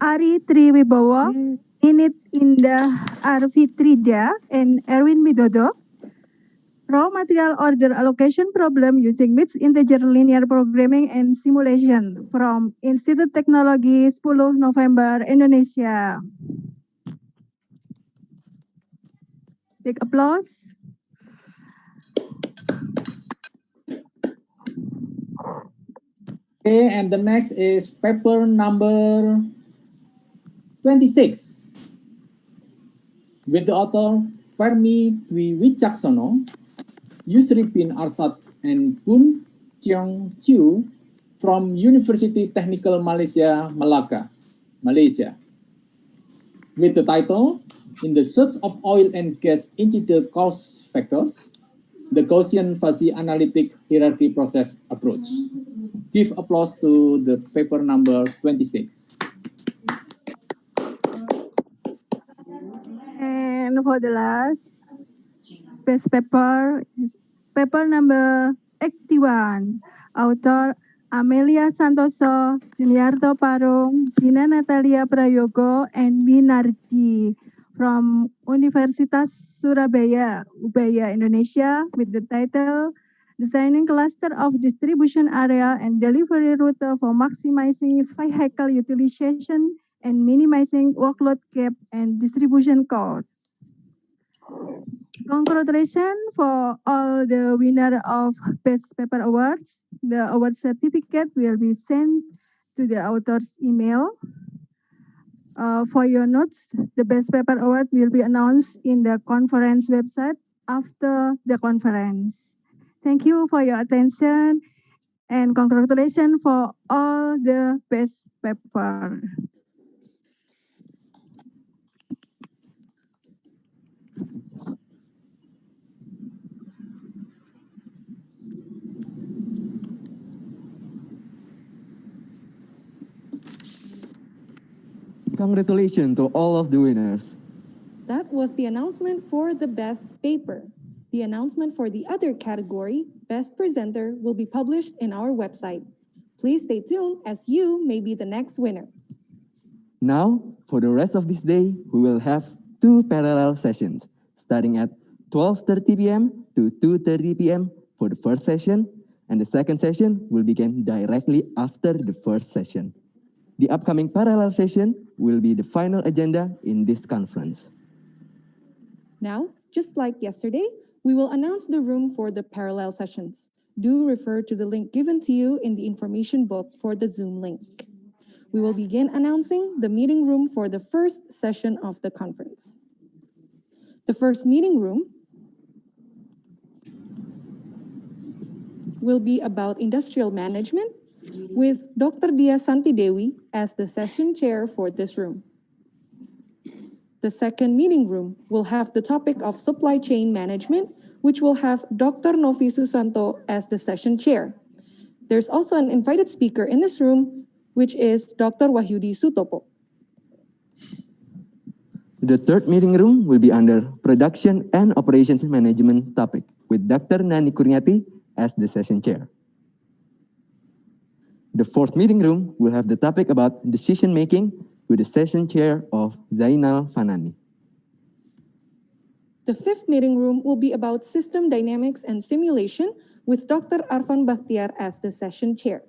Speaker 4: Ari Triwibowo, Init Indah Arfitrida, and Erwin Widodo. Raw material order allocation problem using mixed integer linear programming and simulation, from Institut Teknologi, Sepuluh, Nopember, Indonesia. Big applause.
Speaker 5: Okay, and the next is paper number 26, with the author Fermi Dwi Wicaksono, Yusri bin Arsad, and Bun Cheong Chiu from University Technical Malaysia, Malacca, Malaysia, with the title, In the Search of Oil and Gas Incidental Cost Factors, the Gaussian Fuzzy Analytic Hierarchy Process Approach. Give applause to the paper number 26.
Speaker 4: And for the last, best paper is paper number 81, author Amelia Santoso, Juniarto Parung, Gina Natalia Prayogo, and Winardi from Universitas Surabaya, Ubaya, Indonesia, with the title Designing Cluster of Distribution Area and Delivery Route for Maximizing Vehicle Utilization and Minimizing Workload Gap and Distribution Costs. Congratulations for all the winner of Best Paper Awards. The award certificate will be sent to the author's email. For your notes, the Best Paper Award will be announced in the conference website after the conference. Thank you for your attention and congratulations for all the best paper.
Speaker 2: Congratulations to all of the winners.
Speaker 1: That was the announcement for the best paper. The announcement for the other category, Best Presenter, will be published in our website. Please stay tuned as you may be the next winner.
Speaker 2: Now, for the rest of this day, we will have 2 parallel sessions, starting at 12:30 p.m. to 2:30 p.m. for the first session, and the second session will begin directly after the first session. The upcoming parallel session will be the final agenda in this conference.
Speaker 1: Now, just like yesterday, we will announce the room for the parallel sessions. Do refer to the link given to you in the information book for the Zoom link. We will begin announcing the meeting room for the first session of the conference. The first meeting room will be about industrial management, with Dr. Dia Santidewi as the session chair for this room. The second meeting room will have the topic of supply chain management, which will have Dr. Novi Susanto as the session chair. There's also an invited speaker in this room, which is Dr. Wahyudi Sutopo.
Speaker 2: The third meeting room will be under Production and Operations Management topic with Dr. Nani Kurniati as the session chair. The fourth meeting room will have the topic about decision making with the session chair of Zainal Fanani.
Speaker 1: The fifth meeting room will be about system dynamics and simulation with Dr. Arfan Bakhtiar as the session chair.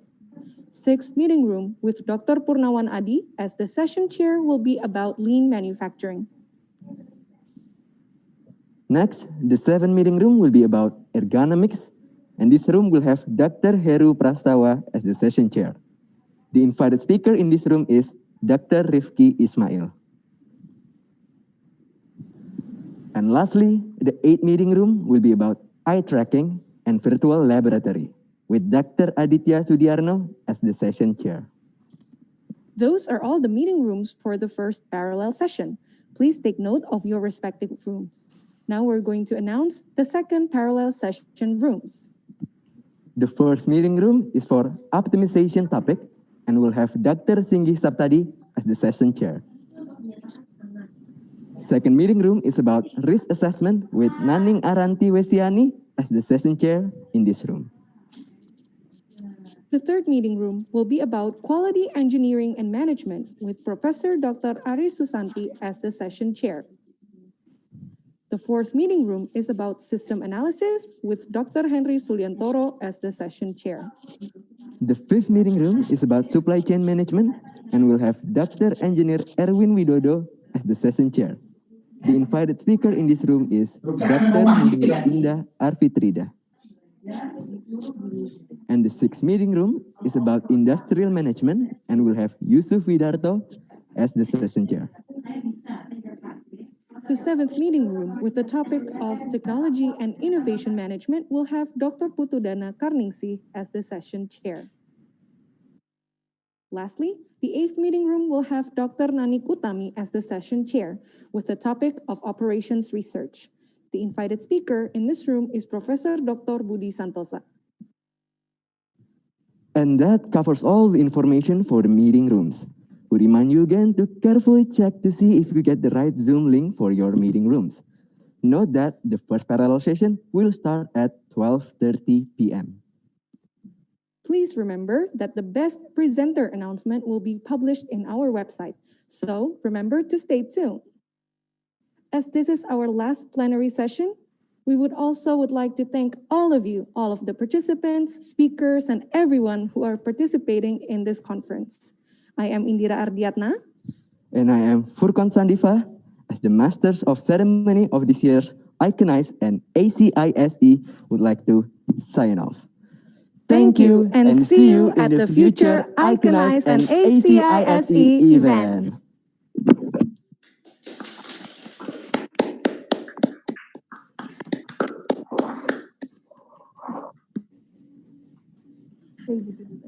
Speaker 1: Sixth meeting room with Dr. Purnawan Adi as the session chair will be about lean manufacturing.
Speaker 2: Next, the seventh meeting room will be about ergonomics, and this room will have Dr. Heru Prastawa as the session chair. The invited speaker in this room is Dr. Rifki Ismail. And lastly, the eighth meeting room will be about eye tracking and virtual laboratory with Dr. Aditya Sudiarno as the session chair.
Speaker 1: Those are all the meeting rooms for the first parallel session. Please take note of your respective rooms. Now we're going to announce the second parallel session rooms.
Speaker 2: The first meeting room is for optimization topic and will have Dr. Singgi Saptadi as the session chair. Second meeting room is about risk assessment with Naning Aranti Wesiani as the session chair in this room.
Speaker 1: The third meeting room will be about quality engineering and management with Professor Dr. Ari Susanti as the session chair. The fourth meeting room is about system analysis with Dr. Henry Suliantoro as the session chair.
Speaker 2: The fifth meeting room is about supply chain management and will have Dr. Engineer Erwin Widodo as the session chair. The invited speaker in this room is Dr. Indah Arfitrida. And the sixth meeting room is about industrial management and will have Yusuf Widarto as the session chair.
Speaker 1: The seventh meeting room with the topic of technology and innovation management will have Dr. Putudana Karningsih as the session chair. Lastly, the eighth meeting room will have Dr. Nani Kutami as the session chair with the topic of operations research. The invited speaker in this room is Professor Dr. Budi Santosa.
Speaker 2: And that covers all the information for the meeting rooms. We remind you again to carefully check to see if you get the right Zoom link for your meeting rooms. Note that the first parallel session will start at 12:30 p.m.
Speaker 1: Please remember that the best presenter announcement will be published in our website, so remember to stay tuned. As this is our last plenary session, we would like to thank all of you, all of the participants, speakers, and everyone who are participating in this conference. I am Indira Ardiatna.
Speaker 2: And I am Furkan Sandifa, as the Masters of Ceremony of this year's Iconise and ACISE would like to sign off.
Speaker 1: Thank you, and see you at the future Iconise and ACISE events.
Speaker 4: Thank you.